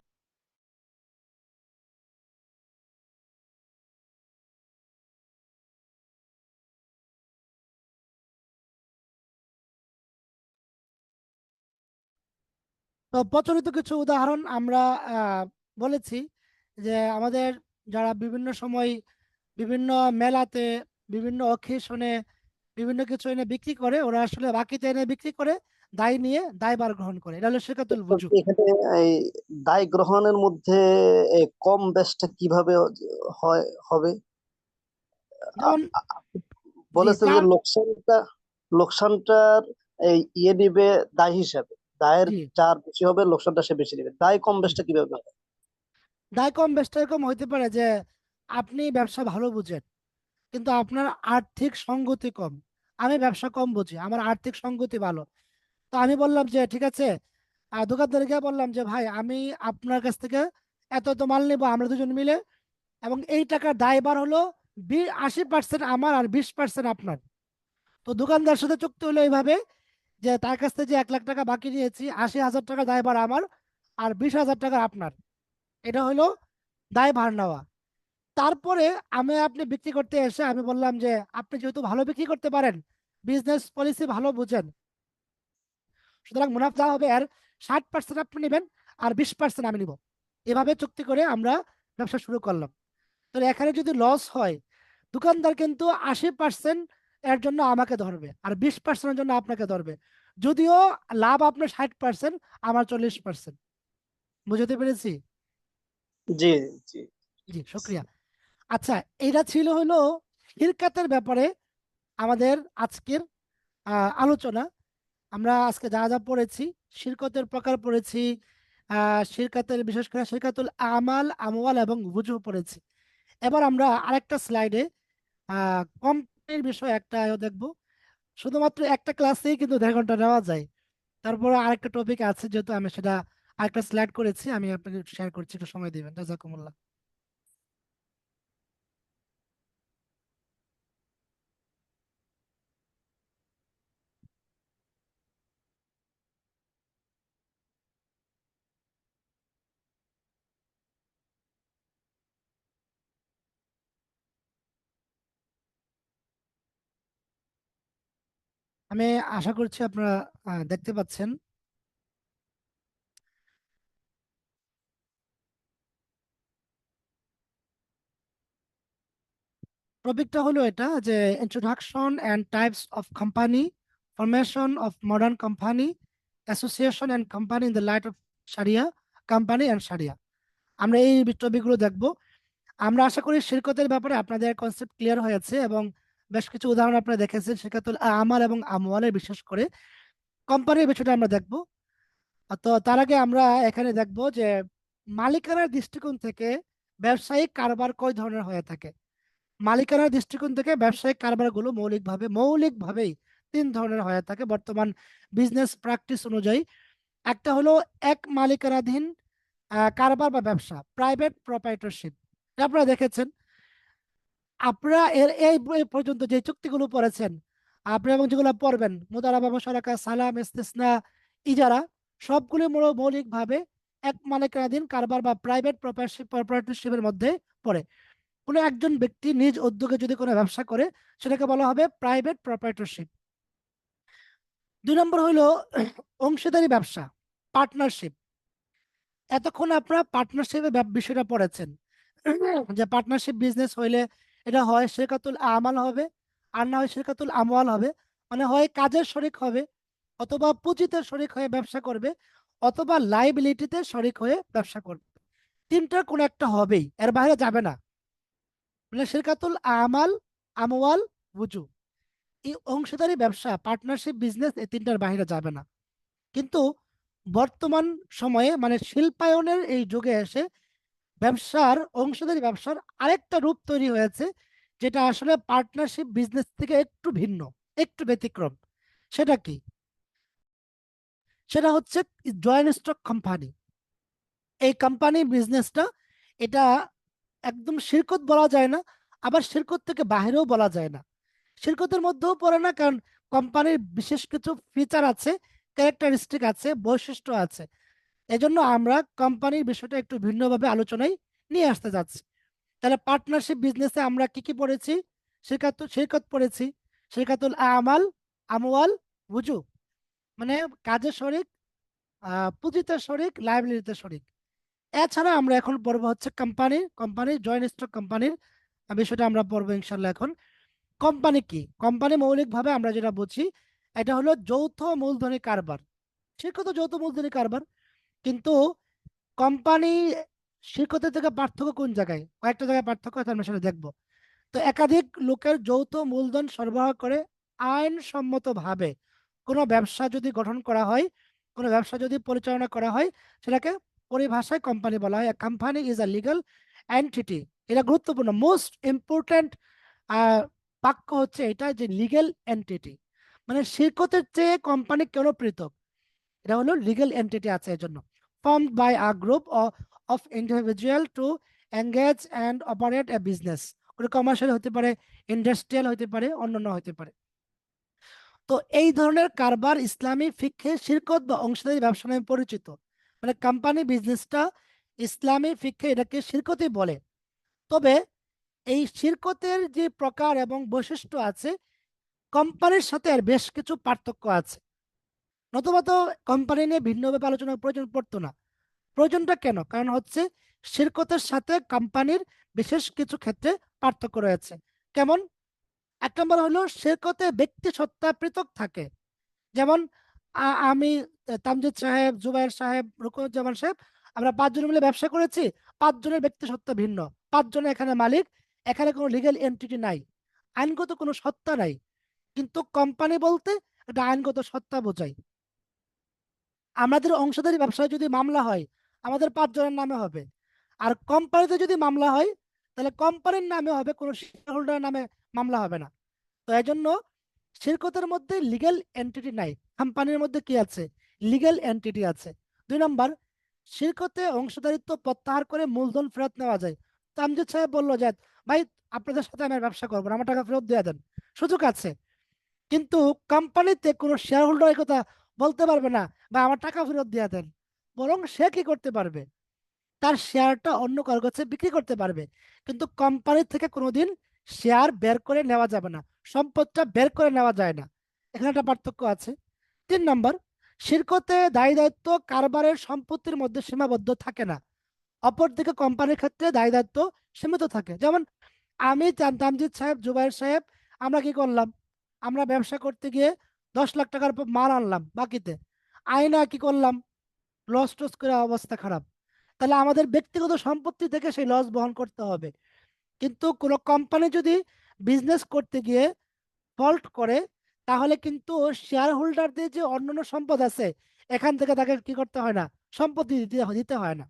তো প্রচলিত কিছু উদাহরণ আমরা বলেছি, যে আমাদের যারা বিভিন্ন সময় বিভিন্ন মেলাতে, বিভিন্ন অকেশনে বিভিন্ন কিছু এনে বিক্রি করে, ওরা আসলে বাকিতে এনে বিক্রি করে, দায় নিয়ে দায়ভার গ্রহণ করে, এটা হলো শেখাতুল বুজু। এখানে এই দায় গ্রহণের মধ্যে কম বেশটা কিভাবে হবে? যেমন জি বলেছেন যে চার, লোকসানটার এই নিবে দায় হিসাবে, দায়ের জি যার বেশি হবে লোকসানটা সে বেশি নেবে, দায় কম জি বেশটা কিভাবে হবে? দায় কম বেশটা এরকম হইতে পারে যে আপনি ব্যবসা ভালো বুঝেন, কিন্তু আপনার আর্থিক সঙ্গতি কম। আমি ব্যবসা কম বুঝি, আমার আর্থিক সঙ্গতি ভালো। তো আমি বললাম যে ঠিক আছে, দোকানদারকে বললাম যে ভাই আমি আপনার কাছ থেকে এত এত মাল নেবো আমরা দুজন মিলে, এবং এই টাকার দায়ভার হলো 80% আমার আর 20% আপনার। তো দোকানদার সাথে চুক্তি হলো এইভাবে, যে তার কাছ থেকে যে 1 লাখ টাকা বাকি নিয়েছি, 80,000 টাকা দায়ভার আমার আর 20,000 টাকা আপনার, এটা হলো দায়ভার নেওয়া। তারপরে আমি আপনি বিক্রি করতে এসে আমি বললাম যে আপনি যেহেতু ভালো বিক্রি করতে পারেন, বিজনেস পলিসি ভালো বুঝেন, সুতরাং মুনাফা যা হবে এর 60% আপনি নেবেন আর 20% আমি নিব। এভাবে চুক্তি করে আমরা ব্যবসা শুরু করলাম। তো এখানে যদি লস হয়, দোকানদার কিন্তু 80% এর জন্য আমাকে ধরবে আর 20%-এর জন্য আপনাকে ধরবে, যদিও লাভ আপনার 60%, আমার 40%। বুঝতে পেরেছি? জি, জি। জি শুক্রিয়া। আচ্ছা, এটা ছিল হলো শিরকাতের ব্যাপারে আমাদের আজকের আলোচনা। আমরা আজকে যা যা পড়েছি, শিরকতের প্রকার পড়েছি, শিরকাতের বিশেষ করে শিরকাতুল আমাল, আমওয়াল এবং ওযু পড়েছি। এবার আমরা আরেকটা স্লাইডে কোম্পানির বিষয় একটা দেখবো। শুধুমাত্র একটা ক্লাসেই কিন্তু 1.5 ঘন্টা নেওয়া যায়। তারপরে আরেকটা টপিক আছে, যেহেতু আমি সেটা আরেকটা স্লাইড করেছি, আমি আপনাকে শেয়ার করছি, একটু সময় দিবেন, জাযাকুমুল্লাহ। আমি আশা করছি আপনারা দেখতে পাচ্ছেন। টপিকটা হলো এটা, যে introduction and types of company, formation of modern company, association and company in the light of sharia, company and sharia. আমরা এই টপিকগুলো দেখব। আমরা আশা করি শিরকতের ব্যাপারে আপনাদের কনসেপ্ট ক্লিয়ার হয়েছে, এবং বেশ কিছু উদাহরণ আপনারা দেখেছেন শিরকাতুল আমাল এবং আমওয়ালের, বিশেষ করে কোম্পানির বিষয়টা আমরা দেখব। তো তার আগে আমরা এখানে দেখব যে মালিকানার দৃষ্টিকোণ থেকে ব্যবসায়িক কারবার কয় ধরনের হয়ে থাকে। মালিকানার দৃষ্টিকোণ থেকে ব্যবসায়িক কারবারগুলো মৌলিকভাবেই 3 ধরনের হয়ে থাকে বর্তমান বিজনেস প্র্যাকটিস অনুযায়ী। একটা হলো এক মালিকানাধীন কারবার বা ব্যবসা, প্রাইভেট প্রপাইটরশিপ। আপনারা দেখেছেন, আপনারা এর এই এই পর্যন্ত যে চুক্তিগুলো পড়েছেন, আপনারা এবং যেগুলো পড়বেন, মুদারাবা, মুশারাকা, সালাম, ইস্তিসনা, ইজারা, সবগুলো মৌলিকভাবে এক মালিকানাধীন কারবার বা প্রাইভেট প্রপাইটরশিপের মধ্যে পড়ে। কোনো একজন ব্যক্তি নিজ উদ্যোগে যদি কোনো ব্যবসা করে, সেটাকে বলা হবে প্রাইভেট প্রপাইটরশিপ। 2 নম্বর হলো অংশীদারি ব্যবসা, পার্টনারশিপ। এতক্ষণ আপনারা পার্টনারশিপের বিষয়টা পড়েছেন, যে পার্টনারশিপ বিজনেস হইলে এটা হয় শিরকাতুল আমাল হবে, আর না হয় শিরকাতুল আমওয়াল হবে। মানে হয় কাজের শরিক হবে, অথবা পুঁজিতে শরিক হয়ে ব্যবসা করবে, অথবা লাইবিলিটিতে শরিক হয়ে ব্যবসা করবে। 3টার কোনো একটা হবেই, এর বাইরে যাবে না। মানে শিরকাতুল আমাল, আমওয়াল, ওযু, এই অংশীদারি ব্যবসা, পার্টনারশিপ বিজনেস, এই 3টার বাইরে যাবে না। কিন্তু বর্তমান সময়ে মানে শিল্পায়নের এই যুগে এসে অংশীদারি ব্যবসার আরেকটা রূপ তৈরি হয়েছে, যেটা আসলে পার্টনারশিপ বিজনেস থেকে একটু ভিন্ন, একটু ব্যতিক্রম। সেটা কি? সেটা হচ্ছে জয়েন্ট স্টক কোম্পানি। এই কোম্পানি বিজনেসটা, এটা একদম শিরকত বলা যায় না, আবার শিরকত থেকে বাহিরেও বলা যায় না, শিরকতের মধ্যেও পড়ে না, কারণ কোম্পানির বিশেষ কিছু ফিচার আছে, ক্যারেক্টারিস্টিক আছে, বৈশিষ্ট্য আছে। এজন্য আমরা কোম্পানির বিষয়টা একটু ভিন্নভাবে আলোচনায় নিয়ে আসতে যাচ্ছি। তাহলে পার্টনারশিপ বিজনেসে আমরা কি কি পড়েছি? শিরকত পড়েছি, শিরকাতুল আমাল, আমওয়াল, ওজু, মানে কাজের শরিক, পুঁজিতে শরিক, লায়াবিলিটিতে শরিক। এছাড়া আমরা এখন পড়বো হচ্ছে কোম্পানির জয়েন্ট স্টক কোম্পানির বিষয়টা আমরা পড়বো ইনশাল্লাহ। এখন কোম্পানি কি? কোম্পানি মৌলিকভাবে আমরা যেটা বুঝি, এটা হলো যৌথ মূলধনী কারবার। শিরকত যৌথ মূলধনী কারবার, কিন্তু কোম্পানি শিরকতের থেকে পার্থক্য কোন জায়গায়? কয়েকটা জায়গায় পার্থক্য আছে, আমরা সেটা দেখবো। তো একাধিক লোকের যৌথ মূলধন সরবরাহ করে আইনসম্মতভাবে কোনো ব্যবসা যদি গঠন করা হয়, কোনো ব্যবসা যদি পরিচালনা করা হয়, সেটাকে পরিভাষায় কোম্পানি বলা হয়। Company is a legal entity. এটা গুরুত্বপূর্ণ, মোস্ট ইম্পর্ট্যান্ট বাক্য হচ্ছে এটা, যে লিগ্যাল এন্টিটি। মানে শিরকতের চেয়ে কোম্পানি কেন পৃথক? এটা হলো লিগ্যাল এন্টিটি আছে এজন্য। Formed by a group of individual to engage and operate a business. ওটা কমার্শিয়াল হতে পারে, ইন্ডাস্ট্রিয়াল হতে পারে, অন্যান্য হতে পারে। তো এই ধরনের কারবার ইসলামী ফিকহে শিরকত বা অংশীদারি ব্যবসা নামে পরিচিত। মানে কোম্পানি বিজনেসটা ইসলামী ফিকহে এটাকে শিরকতই বলে। তবে এই শিরকতের যে প্রকার এবং বৈশিষ্ট্য আছে, কোম্পানির সাথে এর বেশ কিছু পার্থক্য আছে। নতুবা তো কোম্পানি নিয়ে ভিন্নভাবে আলোচনার প্রয়োজন পড়তো না। প্রয়োজনটা কেন? কারণ হচ্ছে শিরকতের সাথে কোম্পানির বিশেষ কিছু ক্ষেত্রে পার্থক্য রয়েছে। কেমন? এক নম্বর হলো শিরকতে ব্যক্তি সত্তা পৃথক থাকে। যেমন আমি, তামজিদ সাহেব, জুবাইর সাহেব, রুকনুজ্জামান সাহেব, আমরা 5 জন মিলে ব্যবসা করেছি। 5 জনের ব্যক্তি সত্তা ভিন্ন, 5 জনের এখানে মালিক, এখানে কোনো লিগ্যাল এন্টিটি নাই, আইনগত কোনো সত্তা নাই। কিন্তু কোম্পানি বলতে এটা আইনগত সত্তা বোঝায়। আমাদের অংশীদারি ব্যবসায় যদি মামলা হয়, আমাদের 5 জনের নামে হবে। আর কোম্পানিতে যদি মামলা হয়, তাহলে কোম্পানির নামে হবে, কোনো শেয়ার হোল্ডার নামে মামলা হবে না। তো এই জন্য শিরকতের মধ্যে লিগ্যাল এন্টিটি নাই, কোম্পানির মধ্যে কি আছে? লিগ্যাল এন্টিটি আছে। 2 নম্বর, শিরকতে অংশীদারিত্ব প্রত্যাহার করে মূলধন ফেরত নেওয়া যায়। তো আমজাদ সাহেব বললো যে, ভাই আপনাদের সাথে আমি আর ব্যবসা করবো না, আমার টাকা ফেরত দিয়ে দেন। সুযোগ আছে। কিন্তু কোম্পানিতে কোনো শেয়ার হোল্ডার এই কথা বলতে পারবে না, বা আমার টাকা ফেরত দিয়ে দেন। বরং সে কি করতে পারবে? তার শেয়ারটা অন্য কারো কাছে বিক্রি করতে পারবে। কিন্তু কোম্পানি থেকে কোনোদিন শেয়ার বের করে নেওয়া যাবে না, সম্পদটা বের করে নেওয়া যায় না। এখানে একটা পার্থক্য আছে। 3 নম্বর, শিরকতে দায়ী দায়িত্ব কারবারের সম্পত্তির মধ্যে সীমাবদ্ধ থাকে না। অপরদিকে কোম্পানির ক্ষেত্রে দায়ী দায়িত্ব সীমিত থাকে। যেমন আমি তামজিদ সাহেব, জুবাইর সাহেব, আমরা কি করলাম? আমরা ব্যবসা করতে গিয়ে 10 লাখ টাকার মাল আনলাম বাকিতে, আয়না কি করলাম? লস টস করে অবস্থা খারাপ। তাহলে আমাদের ব্যক্তিগত সম্পত্তি থেকে সেই লস বহন করতে হবে। কিন্তু কোনো কোম্পানি যদি বিজনেস করতে গিয়ে ফল্ট করে, তাহলে কিন্তু শেয়ার হোল্ডারদের যে অন্যান্য সম্পদ আছে, এখান থেকে তাকে কি করতে হয় না, সম্পত্তি দিতে হয় না।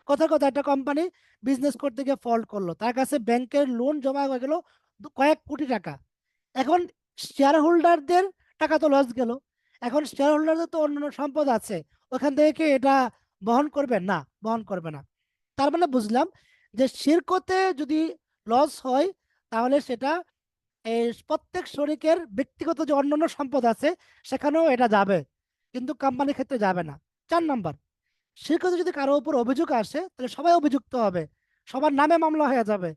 কথার কথা, একটা কোম্পানি বিজনেস করতে গিয়ে ফল্ট করলো, তার কাছে ব্যাংকের লোন জমা হয়ে গেল কয়েক কোটি টাকা। এখন শেয়ার হোল্ডারদের টাকা তো লস গেল। এখন শেয়ার হোল্ডারদের তো অন্যান্য সম্পদ আছে, ওখান থেকে কি এটা বহন করবে? না, বহন করবে না। তার মানে বুঝলাম যে শিরকতে যদি লস হয়, তাহলে সেটা এই প্রত্যেক শরিকের ব্যক্তিগত যে অন্যান্য সম্পদ আছে সেখানেও এটা যাবে, কিন্তু কোম্পানির ক্ষেত্রে যাবে না। 4 নম্বর, শিরকতে যদি কারো উপর অভিযোগ আসে, তাহলে সবাই অভিযুক্ত হবে, সবার নামে মামলা হয়ে যাবে।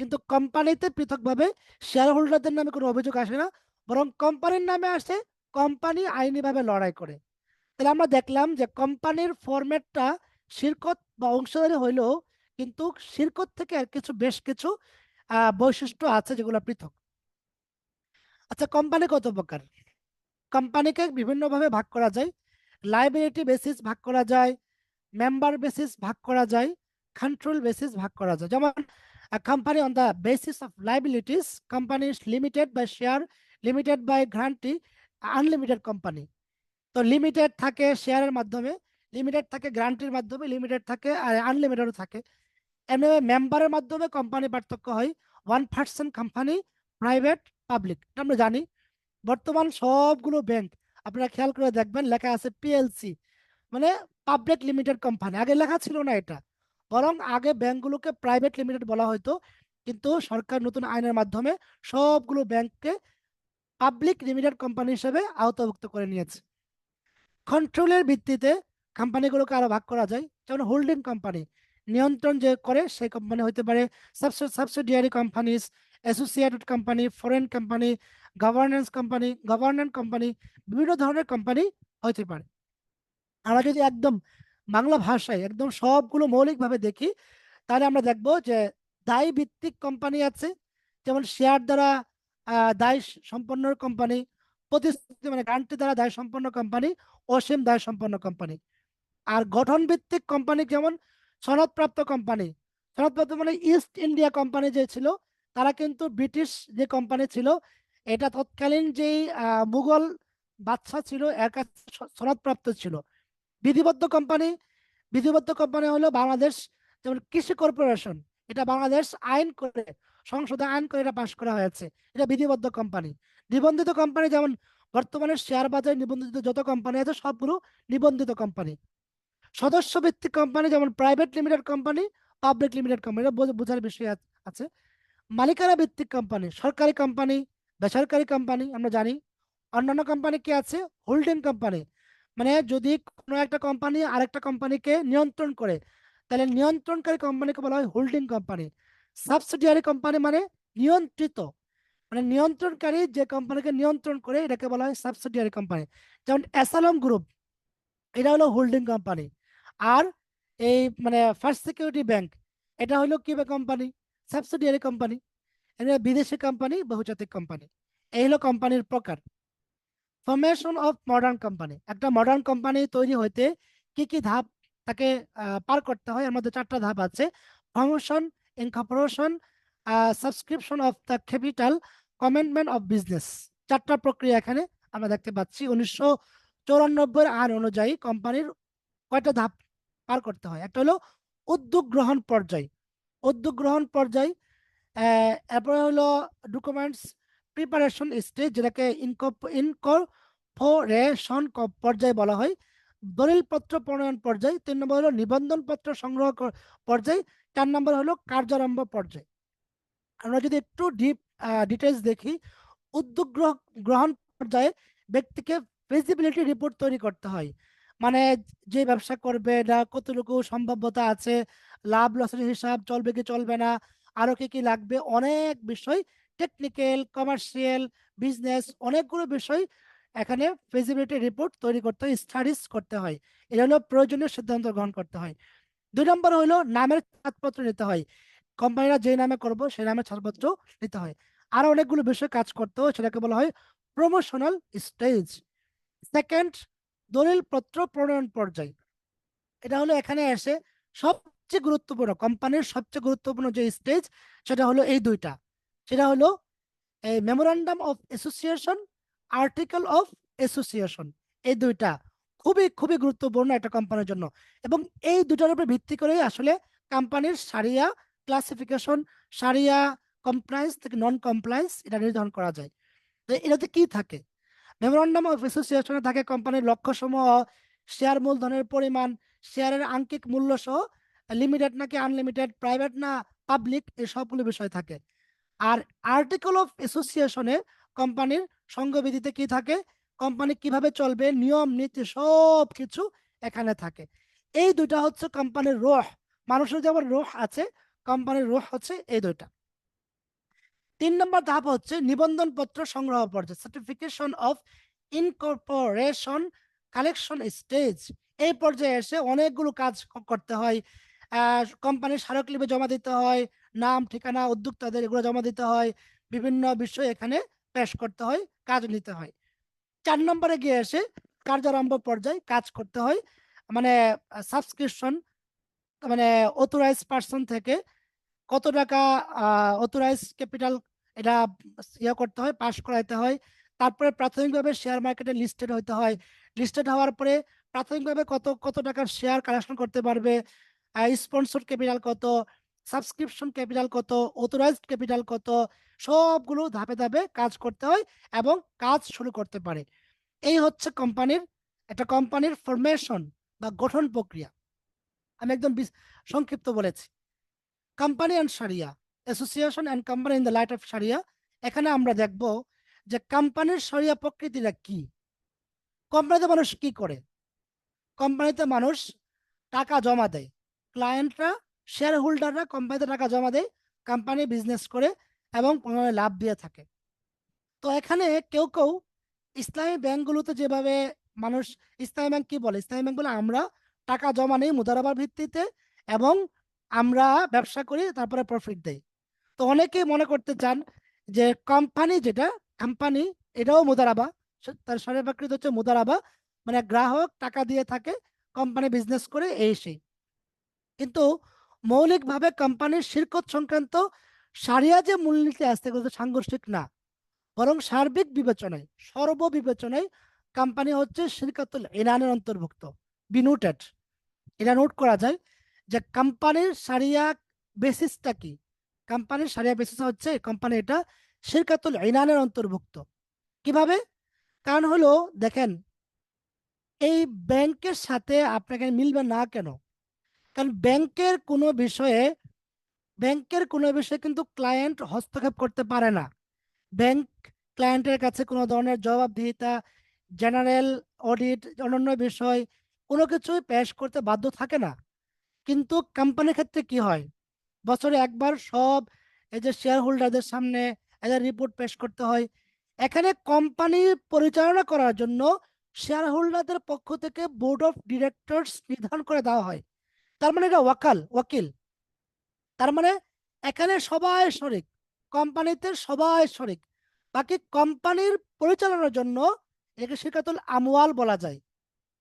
কিন্তু কোম্পানিতে পৃথকভাবে শেয়ার হোল্ডারদের নামে কোনো অভিযোগ আসে না, বরং কোম্পানির নামে আসে, কোম্পানি আইনিভাবে লড়াই করে। তাহলে আমরা দেখলাম যে কোম্পানির ফরম্যাটটা শিরকত বা অংশীদারি হইলেও, কিন্তু শিরকত থেকে আর বেশ কিছু বৈশিষ্ট্য আছে যেগুলো পৃথক। আচ্ছা, কোম্পানি কত প্রকার? কোম্পানিকে বিভিন্নভাবে ভাগ করা যায়। লাইবিলিটি বেসিস ভাগ করা যায়, মেম্বার বেসিস ভাগ করা যায়, কন্ট্রোল বেসিস ভাগ করা যায়। যেমন company on the basis of liabilities, company limited by share, limited by guarantee, unlimited company. তো লিমিটেড থাকে শেয়ারের মাধ্যমে, লিমিটেড থাকে গ্রান্টের মাধ্যমে, লিমিটেড থাকে আর আনলিমিটেডও থাকে। এমনি মেম্বারের মাধ্যমে কোম্পানি পার্থক্য হয় 1% কোম্পানি, প্রাইভেট, পাবলিক, এটা আমরা জানি। বর্তমান সবগুলো ব্যাংক আপনারা খেয়াল করে দেখবেন লেখা আছে পিএলসি, মানে পাবলিক লিমিটেড কোম্পানি। আগে লেখা ছিল না এটা, বরং আগে ব্যাংকগুলোকে প্রাইভেট লিমিটেড বলা হতো, কিন্তু সরকার নতুন আইনের মাধ্যমে সবগুলো ব্যাংককে পাবলিক লিমিটেড কোম্পানি হিসেবে আওতাভুক্ত করে নিয়েছে। কন্ট্রোলের ভিত্তিতে কোম্পানিগুলোকে আরো ভাগ করা যায়, যেমন হোল্ডিং কোম্পানি, নিয়ন্ত্রণ যে করে সেই কোম্পানি হতে পারে subsidiary companies, associated company, foreign company, governance company, বিভিন্ন ধরনের কোম্পানি হতে পারে। আমরা যদি একদম বাংলা ভাষায় একদম সবগুলো মৌলিকভাবে দেখি, তাহলে আমরা দেখবো যে দায় ভিত্তিক কোম্পানি আছে, যেমন শেয়ার দ্বারা দায় সম্পন্ন কোম্পানি, প্রতিশ্রুতি মানে গ্যারান্টি দ্বারা দায় সম্পন্ন কোম্পানি, অসীম দায় সম্পন্ন কোম্পানি। আর গঠন ভিত্তিক কোম্পানি যেমন সনদপ্রাপ্ত কোম্পানি। সনদপ্রাপ্ত মানে ইস্ট ইন্ডিয়া কোম্পানি যে ছিল, তারা কিন্তু ব্রিটিশ যে কোম্পানি ছিল, এটা তৎকালীন যেই মুঘল বাদশা ছিল এর কাছে সনদপ্রাপ্ত ছিল। বিধিবদ্ধ কোম্পানি, বিধিবদ্ধ কোম্পানি হলো বাংলাদেশ, যেমন কৃষি কর্পোরেশন, এটা বাংলাদেশ আইন করে, সংসদে আইন করে এটা পাশ করা হয়েছে, এটা বিধিবদ্ধ কোম্পানি। নিবন্ধিত কোম্পানি যেমন বর্তমানে শেয়ার বাজারে নিবন্ধিত যত কোম্পানি আছে সবগুলো নিবন্ধিত কোম্পানি। সদস্য ভিত্তিক কোম্পানি যেমন private limited company, public limited company, এটা বোঝার বিষয় আছে। মালিকানা ভিত্তিক কোম্পানি, সরকারি কোম্পানি, বেসরকারি কোম্পানি আমরা জানি। অন্যান্য কোম্পানি কি আছে? হোল্ডিং কোম্পানি, মানে যদি কোনো একটা কোম্পানি আরেকটা কোম্পানিকে নিয়ন্ত্রণ করে, তাহলে নিয়ন্ত্রণকারী কোম্পানিকে বলা হয় হোল্ডিং কোম্পানি। সাবসিডিয়ারি কোম্পানি মানে নিয়ন্ত্রিত, মানে নিয়ন্ত্রণকারী যে কোম্পানিকে নিয়ন্ত্রণ করে এটাকে বলা হয় সাবসিডিয়ারি কোম্পানি। যেমন অ্যাসালম গ্রুপ, এটা হলো হোল্ডিং কোম্পানি। আর এই মানে ফার্স্ট সিকিউরিটি ব্যাংক, এটা হলো কি কোম্পানি? Subsidiary company. এটা বিদেশি কোম্পানি, বহুজাতিক কোম্পানি। এই হলো কোম্পানির প্রকার। ফরমেশন অফ মডার্ন কোম্পানি, একটা মডার্ন কোম্পানি তৈরি হইতে কি কি ধাপ তাকে পার করতে হয়? এর মধ্যে 4টা ধাপ আছে: formation, incorporation, subscription of the capital, commencement of business. 4টা প্রক্রিয়া এখানে আমরা দেখতে পাচ্ছি। 1994 আইন অনুযায়ী কোম্পানির কয়টা ধাপ পার করতে হয়? একটা হলো উদ্যোগ গ্রহণ পর্যায়, উদ্যোগ গ্রহণ পর্যায়। এরপরে হলো ডকুমেন্টস প্রিপারেশন স্টেজ, যেটাকে ইনকর্পোরেশন পর্যায় বলা হয়। দলিলপত্র প্রণয়ন পর্যায়। 3 নম্বর হলো নিবন্ধন পত্র সংগ্রহ পর্যায়। 4 নম্বর হলো কার্যারম্ভ পর্যায়। আমরা যদি একটু ডিটেলস দেখি, উদ্যোগ গ্রহণ পর্যায়ে ব্যক্তিকে ফিজিবিলিটি রিপোর্ট তৈরি করতে হয়, মানে যে ব্যবসা করবে না কতটুকু সম্ভাব্যতা আছে, লাভ লসের হিসাব, চলবে কি চলবে না, আরো কি কি লাগবে, অনেক বিষয়, টেকনিক্যাল, কমার্শিয়াল, বিজনেস, অনেকগুলো বিষয় এখানে ফিজিবিলিটি রিপোর্ট তৈরি করতে হয়, স্টাডিজ করতে হয়। এটা হলো প্রয়োজনীয় সিদ্ধান্ত গ্রহণ করতে হয়। 2 নম্বর হলো নামের ছাড়পত্র নিতে হয়, কোম্পানিরা যে নামে করবো সেই নামে ছাড়পত্র নিতে হয়। আরো অনেকগুলো বিষয় কাজ করতে হয়, সেটাকে বলা হয় প্রমোশনাল স্টেজ। সেকেন্ড, দলিল পত্র প্রণয়ন পর্যায়। এটা হলো এখানে এসে সবচেয়ে গুরুত্বপূর্ণ, কোম্পানির সবচেয়ে গুরুত্বপূর্ণ যে স্টেজ, সেটা হলো এই দুইটা। সেটা হলো এই memorandum of association, article of association. এই দুইটা খুবই খুবই গুরুত্বপূর্ণ একটা কোম্পানির জন্য, এবং এই দুটার উপর ভিত্তি করেই আসলে কোম্পানির সারিয়া ক্লাসিফিকেশন, সারিয়া কমপ্লায়েন্স থেকে নন কমপ্লায়েন্স এটা নির্ধারণ করা যায়। তো এটাতে কি থাকে? মেমোরান্ডাম অফ অ্যাসোসিয়েশনে থাকে কোম্পানির লক্ষ্যসমূহ, শেয়ার মূলধনের পরিমাণ, শেয়ারের আংকিক মূল্য সহ, লিমিটেড নাকি আনলিমিটেড, প্রাইভেট না পাবলিক, এই সবগুলো বিষয় থাকে। আর আর্টিকেল অফ অ্যাসোসিয়েশনে কোম্পানির সংঘবিধিতে কি থাকে, কোম্পানি কিভাবে চলবে, নিয়ম নীতি সব কিছু এখানে থাকে। এই দুইটা হচ্ছে কোম্পানির রুহ। মানুষের যেমন রুহ আছে, কোম্পানির রুহ হচ্ছে এই দুইটা। 3 নম্বর ধাপ হচ্ছে নিবন্ধন পত্র সংগ্রহ পর্যায়ে, certification of incorporation collection stage. এই পর্যায়ে এসে অনেকগুলো কাজ করতে হয়। কোম্পানির স্মারকলিপি জমা দিতে হয়, নাম ঠিকানা উদ্যোক্তাদের এগুলো জমা দিতে হয়, বিভিন্ন বিষয় এখানে পেশ করতে হয়, কাজ নিতে হয়। 4 নম্বরে গিয়ে এসে কার্যারম্ভ পর্যায়ে কাজ করতে হয়, মানে সাবস্ক্রিপশন, মানে অথরাইজ পার্সন থেকে কত টাকা অথরাইজ ক্যাপিটাল এটা ইয়ে করতে হয়, পাস করাইতে হয়। তারপরে প্রাথমিকভাবে শেয়ার মার্কেটে লিস্টেড হইতে হয়, লিস্টেড হওয়ার পরে প্রাথমিকভাবে কত কত টাকার শেয়ার কালেকশন করতে পারবে, স্পন্সর ক্যাপিটাল কত, সাবস্ক্রিপশন ক্যাপিটাল কত, অথরাইজড ক্যাপিটাল কত, সবগুলো ধাপে ধাপে কাজ করতে হয় এবং কাজ শুরু করতে পারে। এই হচ্ছে একটা কোম্পানির ফরমেশন বা গঠন প্রক্রিয়া। আমি একদম সংক্ষিপ্ত বলেছি। কোম্পানি অ্যান্ড সারিয়া, association and company in the light of সারিয়া। এখানে আমরা দেখব যে কোম্পানির সারিয়া প্রকৃতিটা কি। কোম্পানিতে মানুষ কি করে? কোম্পানিতে মানুষ টাকা জমা দেয়, ক্লায়েন্টরা, শেয়ার হোল্ডাররা কোম্পানিতে টাকা জমা দেয়, কোম্পানি বিজনেস করে এবং পুনরায় লাভ দিয়ে থাকে। তো এখানে কেউ কেউ ইসলামী ব্যাংকগুলোতে যেভাবে মানুষ, ইসলামী ব্যাংক কি বলে? ইসলামী ব্যাংক বলে আমরা টাকা জমা নেই মুদারাবার ভিত্তিতে এবং আমরা ব্যবসা করি, তারপরে প্রফিট দেই। তো অনেকেই মনে করতে চান যে কোম্পানি এটাও মুদারাবা, তার সর্বাকৃত হচ্ছে মুদারাবা, মানে গ্রাহক টাকা দিয়ে থাকে, কোম্পানি বিজনেস করে এই সেই। কিন্তু মৌলিকভাবে কোম্পানির শিরকত সংক্রান্ত সারিয়া যে মূলনীতি আছে এগুলো সাংঘর্ষিক না, বরং সার্বিক বিবেচনায়, সর্ববিবেচনায় কোম্পানি হচ্ছে শিরকাতুল ইনানের অন্তর্ভুক্ত, বিনোটেড। এটা নোট করা যায় যে কোম্পানির সারিয়া বেসিসটা কি। কোম্পানির সারিয়া বেসিস হচ্ছে কোম্পানি এটা শিরকাতুল ইনানের অন্তর্ভুক্ত। কিভাবে? কারণ হলো দেখেন, এই ব্যাংকের সাথে আপনাকে মিলবে না কেন? কারণ ব্যাংকের কোনো বিষয়ে কিন্তু ক্লায়েন্ট হস্তক্ষেপ করতে পারে না। ব্যাংক ক্লায়েন্টের কাছে কোনো ধরনের জবাবদিহিতা, জেনারেল অডিট, অন্যান্য বিষয় কোনো কিছুই পেশ করতে বাধ্য থাকে না। কিন্তু কোম্পানির ক্ষেত্রে কি হয়? বছরে একবার সব এই যে শেয়ার হোল্ডারদের সামনে এদের রিপোর্ট পেশ করতে হয়। এখানে কোম্পানি পরিচালনা করার জন্য শেয়ার হোল্ডারদের পক্ষ থেকে বোর্ড অফ ডিরেক্টরস নির্ধারণ করে দেওয়া হয়। তার মানে এটা ওয়াকিল। তার মানে এখানে সবাই শরিক, কোম্পানিতে সবাই শরিক। বাকি কোম্পানির পরিচালনার জন্য একে শিরকাতুল আমওয়াল বলা যায়,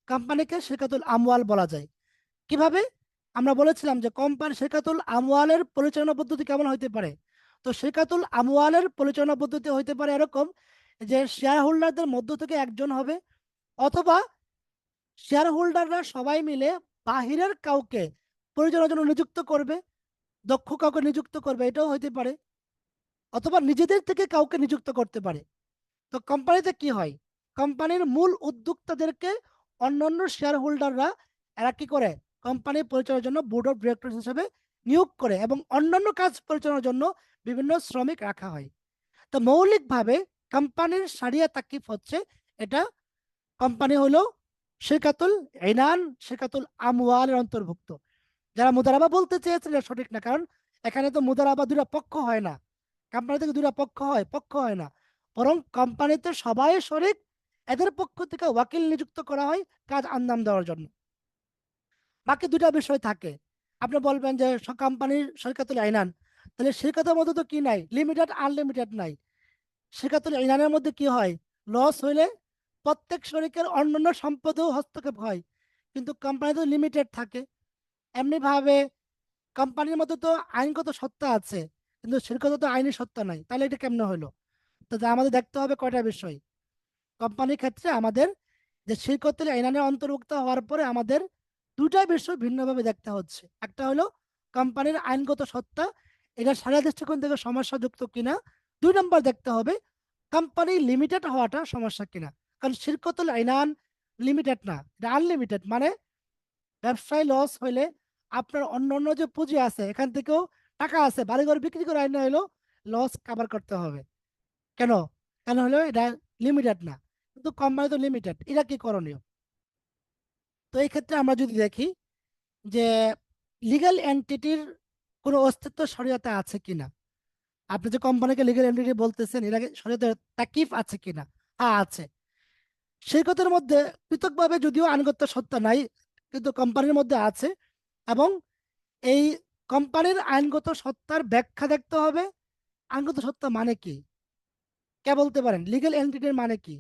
কোম্পানিকে শিরকাতুল আমওয়াল বলা যায়। কিভাবে? আমরা বলেছিলাম যে কোম্পানি শিরকাতুল আমওয়ালের পরিচালনা পদ্ধতি কেমন হইতে পারে। তো শিরকাতুল আমওয়ালের পরিচালনা পদ্ধতি হইতে পারে এরকম যে শেয়ার হোল্ডারদের মধ্য থেকে একজন হবে, অথবা শেয়ার হোল্ডাররা সবাই মিলে বাহিরের কাউকে পরিচালনার জন্য নিযুক্ত করবে, দক্ষ কাউকে নিযুক্ত করবে, এটাও হইতে পারে, অথবা নিজেদের থেকে কাউকে নিযুক্ত করতে পারে। তো কোম্পানিতে কি হয়? কোম্পানির মূল উদ্যোক্তাদেরকে অন্যান্য শেয়ার হোল্ডাররা এরা কি করে? কোম্পানি পরিচালনার জন্য বোর্ড অফ ডিরেক্টর হিসেবে নিয়োগ করে এবং অন্যান্য কাজ পরিচালনার জন্য বিভিন্ন শ্রমিক রাখা হয়। তো মৌলিকভাবে কোম্পানির সারিয়া তাকিফ হচ্ছে এটা। কোম্পানি হলো শিরকাতুল ইনান, শিরকাতুল আমওয়ালের অন্তর্ভুক্ত। যারা মুদারাবা বলতে চেয়েছিল এটা সঠিক না, কারণ এখানে তো মুদারাবা দুটা পক্ষ হয় না, কোম্পানি থেকে দুটা পক্ষ হয় না, বরং কোম্পানিতে সবাই শরিক, এদের পক্ষ থেকে ওয়াকিল নিযুক্ত করা হয় কাজ আঞ্জাম দেওয়ার জন্য। বাকি দুটা বিষয় থাকে। আপনি বলবেন যে কোম্পানির শিরকাতুল ইনান, তাহলে শিরকাতের মধ্যে তো কি নাই? লিমিটেড আনলিমিটেড নাই। শিরকাতুল ইনানের মধ্যে কি হয়? লস হইলে প্রত্যেক শরিকের অন্যান্য সম্পদেও হস্তক্ষেপ হয়, কিন্তু কোম্পানি তো লিমিটেড থাকে। এমনি ভাবে কোম্পানির মধ্যে তো আইনগত সত্তা আছে, কিন্তু শিরকত তো আইনি সত্তা নাই, তাহলে এটা কেমনে হলো? তো আমাদের দেখতে হবে কয়টা বিষয়। কোম্পানির ক্ষেত্রে আমাদের যে শিরকতুল ইনানের অন্তর্ভুক্ত হওয়ার পরে আমাদের দুটা বিষয় ভিন্নভাবে দেখতে হচ্ছে। একটা হলো কোম্পানির আইনগত সত্তা, এটা সারা দৃষ্টিকোণ থেকে সমস্যাযুক্ত কিনা। 2 নম্বর দেখতে হবে কোম্পানি লিমিটেড হওয়াটা সমস্যা কিনা। কারণ শিরকতুল ইনান লিমিটেড না, এটা আনলিমিটেড। মানে ব্যবসায় লস হইলে আপনার অন্য যে পুঁজি আছে এখান থেকেও টাকা আছে, বাড়িঘর বিক্রি করে আইনা হইলো লস কভার করতে হবে। কেন? কেন হলো এটা লিমিটেড না, কিন্তু কোম্পানি তো লিমিটেড। এটা কি করণীয়? তো এই ক্ষেত্রে আমরা যদি দেখি যে লিগ্যাল এন্টিটির কোনো অস্তিত্ব শরিয়াতে আছে কিনা। আপনি যে কোম্পানিকে লিগ্যাল এন্টিটি বলতেছেন, এর আগে শরিয়াতে তাকিফ আছে কিনা? হ্যাঁ আছে। শিরকতের মধ্যে পৃথকভাবে যদিও আইনগত সত্তা নাই, কিন্তু কোম্পানির মধ্যে আছে, এবং এই কোম্পানির আইনগত সত্তার ব্যাখ্যা দেখতে হবে। আইনগত সত্তা মানে কি? কে বলতে পারেন লিগ্যাল এন্টিটির মানে কি?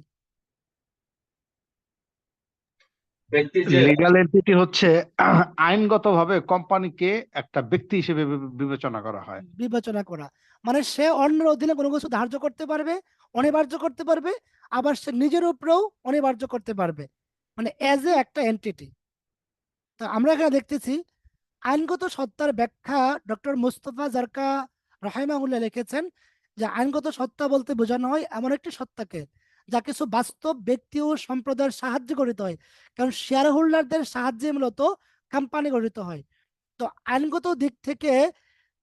ব্যক্তি যে লিগ্যাল এন্টিটি হচ্ছে আইনগতভাবে কোম্পানিকে একটা ব্যক্তি হিসেবে বিবেচনা করা হয়। বিবেচনা করা মানে সে অন্যের অধীনে কোনো কিছু ধার্য করতে পারবে, অনিবার্য করতে পারবে, আবার সে নিজের উপরেও অনিবার্য করতে পারবে। মানে অ্যাজ এ একটা এন্টিটি। তো আমরা এখানে দেখতেছি আইনগত সত্তার ব্যাখ্যা ডক্টর মুস্তফা জারকা রাহিমাহুল্লাহ লিখেছেন যে আইনগত সত্তা বলতে বোঝানো হয় এমন একটি সত্তাকে যা কিছু বাস্তব ব্যক্তি ও সম্প্রদায়ের সাহায্যে গঠিত হয়, কারণ শেয়ার হোল্ডারদের সাহায্যে মূলত কোম্পানি গঠিত হয়। তো আইনগত দিক থেকে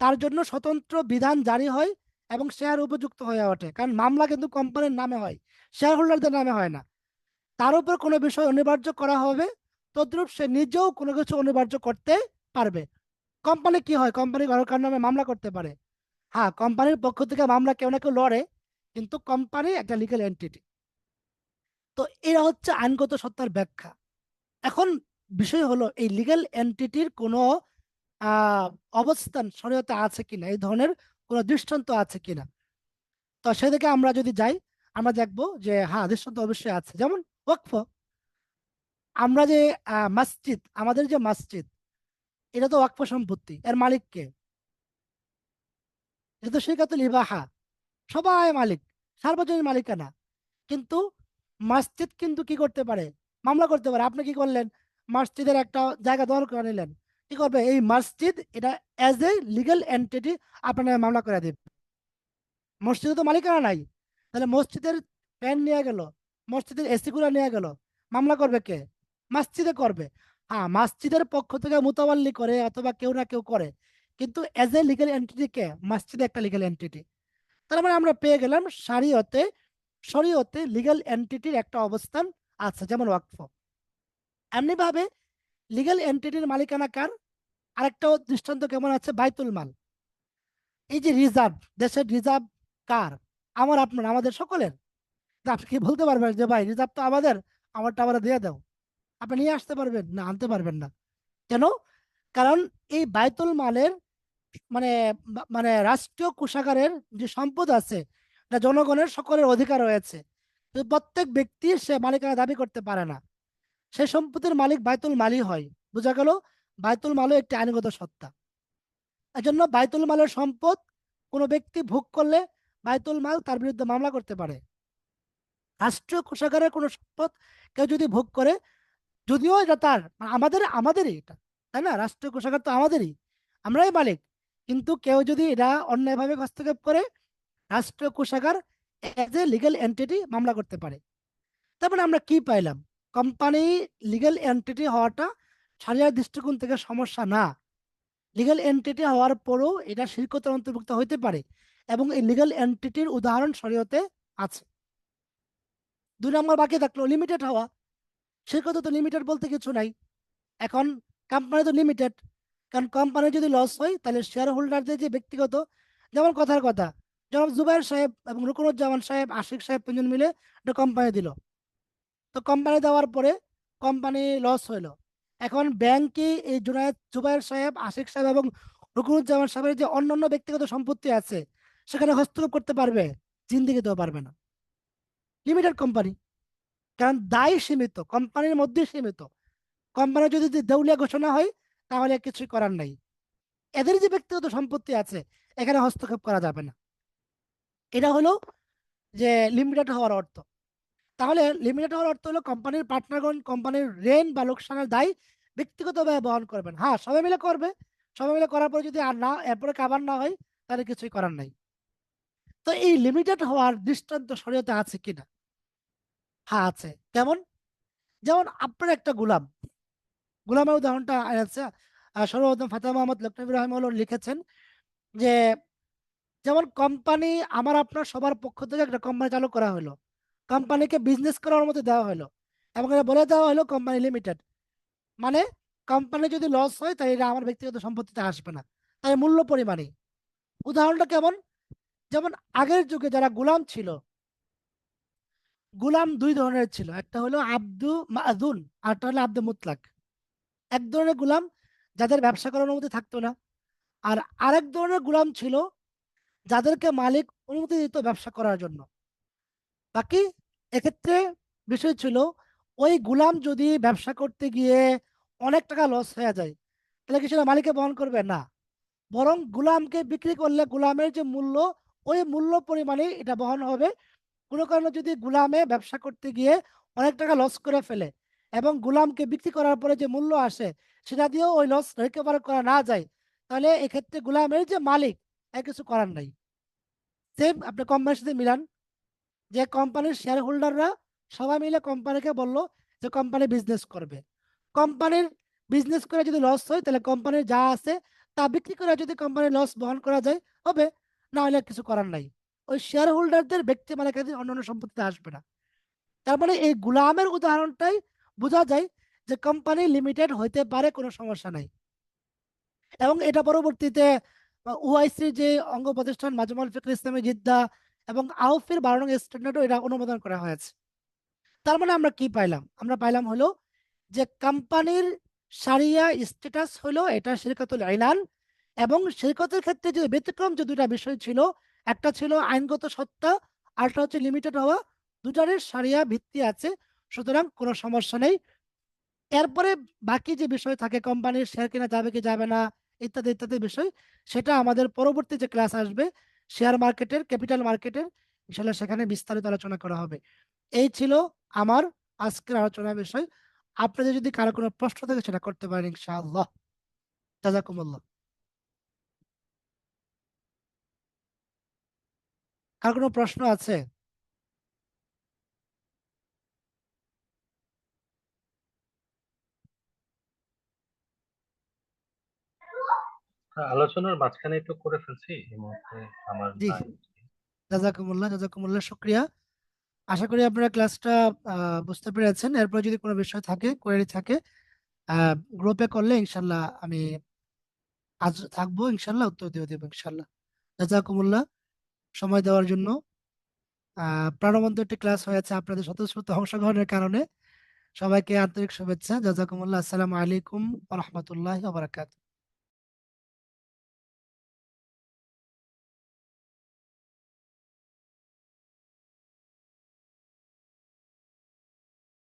তার জন্য স্বতন্ত্র বিধান জারি হয় এবং শেয়ার উপযুক্ত হয়ে ওঠে, কারণ মামলা কিন্তু কোম্পানির নামে হয়, শেয়ার হোল্ডারদের নামে হয় না। তার উপর কোনো বিষয় অনিবার্য করা হবে, তদ্রূপ সে নিজেও কোনো কিছু অনিবার্য করতে পারবে। কোম্পানি কি হয়, কোম্পানি কারোর নামে মামলা করতে পারে। হ্যাঁ, কোম্পানির পক্ষ থেকে মামলা কেউ না কেউ লড়ে, কিন্তু কোম্পানি একটা লিগ্যাল এন্টিটি। তো এরা হচ্ছে আইনগত সত্তার ব্যাখ্যা। এখন বিষয় হলো এই লিগ্যাল এন্টিটির কোনো আহ অবস্থান শরীয়তে আছে কিনা, এই ধরনের কোনো দৃষ্টান্ত আছে কিনা। তো সেদিকে আমরা যদি যাই, আমরা দেখবো যে হ্যাঁ, দৃষ্টান্ত অবশ্যই আছে। যেমন ওয়াকফ। আমরা যে মসজিদ, আমাদের যে মসজিদ, এটা তো ওয়াকফ সম্পত্তি, এর মালিক কে? এটা তো শিরকাতুল ইবাহা, সবাই মালিক, সার্বজনীন মালিকানা। কিন্তু মসজিদ কিন্তু কি করতে পারে, মামলা করতে পারে। আপনি কি করলেন, মসজিদের একটা জায়গা দখল করে নিলেন, কি করবে, এই মসজিদ এটা অ্যাজ এ লিগ্যাল এন্টিটি আপনার মামলা করে দেবে। মসজিদে তো মালিকানা নাই, তাহলে মসজিদের ফ্যান নিয়ে গেল, মসজিদের এসি গুলো নিয়ে গেল, মামলা করবে কে? মসজিদে করবে। হ্যাঁ, মসজিদের পক্ষ থেকে মুতাওয়াল্লি করে অথবা কেউ না কেউ করে, কিন্তু এজ এ লিগ্যাল এন্টিটি কে? মসজিদ একটা লিগ্যাল এন্টিটি। তার মানে আমরা পেয়ে গেলাম শরীয়তে লিগ্যাল এন্টিটির একটা অবস্থান আছে, যেমন ওয়াকফ। এমনি ভাবে লিগ্যাল এন্টিটির মালিকানা কার? আরেকটা দৃষ্টান্ত কেমন আছে, বাইতুল মাল। এই যে রিজার্ভ, দেশের রিজার্ভ কার? আমার, আপনার, আমাদের সকলের। তা আপনি কি বলতে পারবেন যে ভাই রিজার্ভ তো আমাদের, আমারটা আবার দিয়ে দাও? আপনি নিয়ে আসতে পারবেন না? আনতে পারবেন না। কেন? কারণ এই বাইতুল মালের মানে মানে রাষ্ট্রীয় কোষাগারের যে সম্পদ আছে, এটা জনগণের সকলের অধিকার রয়েছে। তো প্রত্যেক ব্যক্তি সে মালিকানা দাবি করতে পারে না। সেই সম্পত্তির মালিক বাইতুল মালই হয়। বোঝা গেল, বাইতুল মালও একটি আইনগত সত্তা। এজন্য বাইতুল মালের সম্পদ কোনো ব্যক্তি ভোগ করলে বাইতুল মাল তার বিরুদ্ধে মামলা করতে পারে। রাষ্ট্রীয় কোষাগারের কোনো সম্পদ কেউ যদি ভোগ করে, যদিও এটা তার, মানে আমাদেরই এটা, তাই না? রাষ্ট্রীয় কোষাগার তো আমাদেরই, আমরাই মালিক। কিন্তু কেউ যদি এটা অন্যায়ভাবে হস্তক্ষেপ করে, রাষ্ট্রীয় কোষাগার এজ এ লিগ্যাল এন্টিটি মামলা করতে পারে। তারপরে আমরা কি পাইলাম, কোম্পানি লিগ্যাল এন্টিটি হওয়াটা শরিয়ার দৃষ্টিকোণ থেকে সমস্যা না। লিগ্যাল এন্টিটি হওয়ার পরও এটা শিরকতের অন্তর্ভুক্ত হইতে পারে, এবং এই লিগ্যাল এন্টিটির উদাহরণ শরীয়তে আছে। 2 নম্বর বাকি থাকলো লিমিটেড হওয়া। শিরকতে তো লিমিটেড বলতে কিছু নাই। এখন কোম্পানি তো লিমিটেড, কারণ কোম্পানি যদি লস হয় তাহলে শেয়ার হোল্ডারদের যে ব্যক্তিগত, যেমন কথার কথা, জনাব জুবাইর সাহেব এবং রুকনুজ্জামান সাহেব, আশিক সাহেব তিনজন মিলে একটা কোম্পানি দিল। তো কোম্পানি দেওয়ার পরে কোম্পানি লস হইলো। এখন ব্যাংকে এই জুবাইর সাহেব, আশিক সাহেব এবং রুকনুজ্জামান সাহেবের যে অন্যান্য ব্যক্তিগত সম্পত্তি আছে, সেখানে হস্তক্ষেপ করতে পারবে? জিন্দিগিতেও পারবে না। লিমিটেড কোম্পানি, কারণ দায় সীমিত, কোম্পানির মধ্যে সীমিত। কোম্পানি যদি দেউলিয়া ঘোষণা হয় তাহলে কিছুই করার নাই। এদের যে ব্যক্তিগত সম্পত্তি আছে, এখানে হস্তক্ষেপ করা যাবে না। এটা হলো যে লিমিটেড হওয়ার অর্থ। তাহলে লিমিটেড হওয়ার অর্থ হলো কোম্পানির পার্টনারগণ কোম্পানির ঋণ বা লোকসানের দায় ব্যক্তিগতভাবে বহন করবেন। হ্যাঁ, সবাই মিলে করবে, সবাই মিলে করার পরে যদি আর না, এরপরে কাভার না হয়, তাহলে কিছুই করার নাই। তো এই লিমিটেড হওয়ার দৃষ্টান্ত শরীয়তে আছে কিনা? হ্যাঁ, আছে। কেমন? যেমন আপনার একটা গোলামের উদাহরণটা আছে। সর্বপ্রথম ফাতেমা মোহাম্মদ লখনবী রাহিমাহুল্লাহ লিখেছেন যে, যেমন কোম্পানি, আমার আপনার সবার পক্ষ থেকে একটা কোম্পানি চালু করা হলো, কোম্পানিকে বিজনেস করার অনুমতি দেওয়া হলো, এবং এটা বলে দেওয়া হলো কোম্পানি লিমিটেড। মানে কোম্পানি যদি লস হয় তাহলে এটা আমার ব্যক্তিগত সম্পত্তিতে আসবে না, তাই মূল্য পরিমাণে। উদাহরণটা কেমন? যেমন আগের যুগে যারা গোলাম ছিল, গোলাম 2 ধরনের ছিল, একটা হলো আব্দু মাআযুন, আরটা হলো আব্দু মুতলাক। এক ধরনের গোলাম যাদের ব্যবসা করার অনুমতি থাকতো না, আর আরেক ধরনের গোলাম ছিল যাদেরকে মালিক অনুমতি দিত ব্যবসা করার জন্য। বাকি এক্ষেত্রে বিষয় ছিল, ওই গোলাম যদি ব্যবসা করতে গিয়ে অনেক টাকা লস হয়ে যায়, তাহলে কি সেটা মালিকে বহন করবে? না, বরং গোলামকে বিক্রি করলে গোলামের যে মূল্য, ওই মূল্য পরিমাণে এটা বহন হবে। কোনো কারণে যদি গোলামে ব্যবসা করতে গিয়ে অনেক টাকা লস করে ফেলে এবং গোলামকে বিক্রি করার পরে যে মূল্য আসে সেটা দিয়েও ওই লস রিকভার করা না যায়, তাহলে এক্ষেত্রে গোলামের যে মালিক এর কিছু করার নাই। সেম আপনি কোম্পানির সাথে মিলান, যে কোম্পানির শেয়ার হোল্ডাররা সবাই মিলে কোম্পানিকে বললো যে কোম্পানি বিজনেস করবে। কোম্পানির বিজনেস করে যদি লস হয় তাহলে কোম্পানির যা আছে তা বিক্রি করে যদি কোম্পানির লস বহন করা যায় হবে, না হলে কিছু করার নাই। ওই শেয়ার হোল্ডারদের ব্যক্তি মালিকানাধীন অন্যান্য সম্পত্তিতে আসবে না। তার মানে এই গোলামের উদাহরণটাই বোঝা যায় যে কোম্পানি লিমিটেড হইতে পারে, কোনো সমস্যা নাই। এবং এটা পরবর্তীতে ওআইসির যে অঙ্গ প্রতিষ্ঠান মাজমুল ফিকর ইসলামী জিদ্দা এবং আউফের 12 নং স্ট্যান্ডার্ডও এটা অনুমোদন করা হয়েছে। তার মানে আমরা কি পাইলাম? আমরা পাইলাম হলো যে কোম্পানির শারিয়া স্ট্যাটাস হলো এটা শিরকাতুল ইলান, এবং শিরকতের ক্ষেত্রে যে ব্যতিক্রম যে দুটা বিষয় ছিল, একটা ছিল আইনগত সত্তা, আরটা হচ্ছে লিমিটেড হওয়া, দুটারই শারিয়া ভিত্তি আছে, সুতরাং কোনো সমস্যা নেই। এরপরে বাকি যে বিষয় থাকে, কোম্পানির শেয়ার কেনা যাবে কি যাবে না ইত্যাদি ইত্যাদি বিষয়, সেটা আমাদের পরবর্তী যে ক্লাস আসবে শেয়ার মার্কেটের, ক্যাপিটাল মার্কেটের, ইনশাল্লাহ সেখানে বিস্তারিত আলোচনা করা হবে। এই ছিল আমার আজকের আলোচনার বিষয়। আপনাদের যদি কারো কোনো প্রশ্ন থাকে সেটা করতে পারেন ইনশাআল্লাহ। জাযাকুমুল্লাহ। কার কোনো প্রশ্ন আছে? আলোচনার মাঝখানে একটু করে ফেলছি এই মুহূর্তে আমার জি, নাই। জাযাকুমুল্লাহ, জাযাকুমুল্লাহ, শুকরিয়া। আশা করি আপনারা ক্লাসটা বুঝতে পেরেছেন। এরপর যদি কোনো বিষয় থাকে, কোয়েরি থাকে, গ্রুপে করলে ইনশাল্লাহ আমি আজ থাকবো, ইনশাল্লাহ উত্তর দিয়ে দেবো ইনশাল্লাহ। জাযাকুমুল্লাহ সময় দেওয়ার জন্য। প্রাণবন্ত একটি ক্লাস হয়েছে আপনাদের স্বতঃস্ফূর্ত অংশগ্রহণের কারণে। সবাইকে আন্তরিক শুভেচ্ছা। জাযাকুমুল্লাহ। আসসালামু আলাইকুম ওয়া রাহমাতুল্লাহি ওয়া বারাকাতুহু।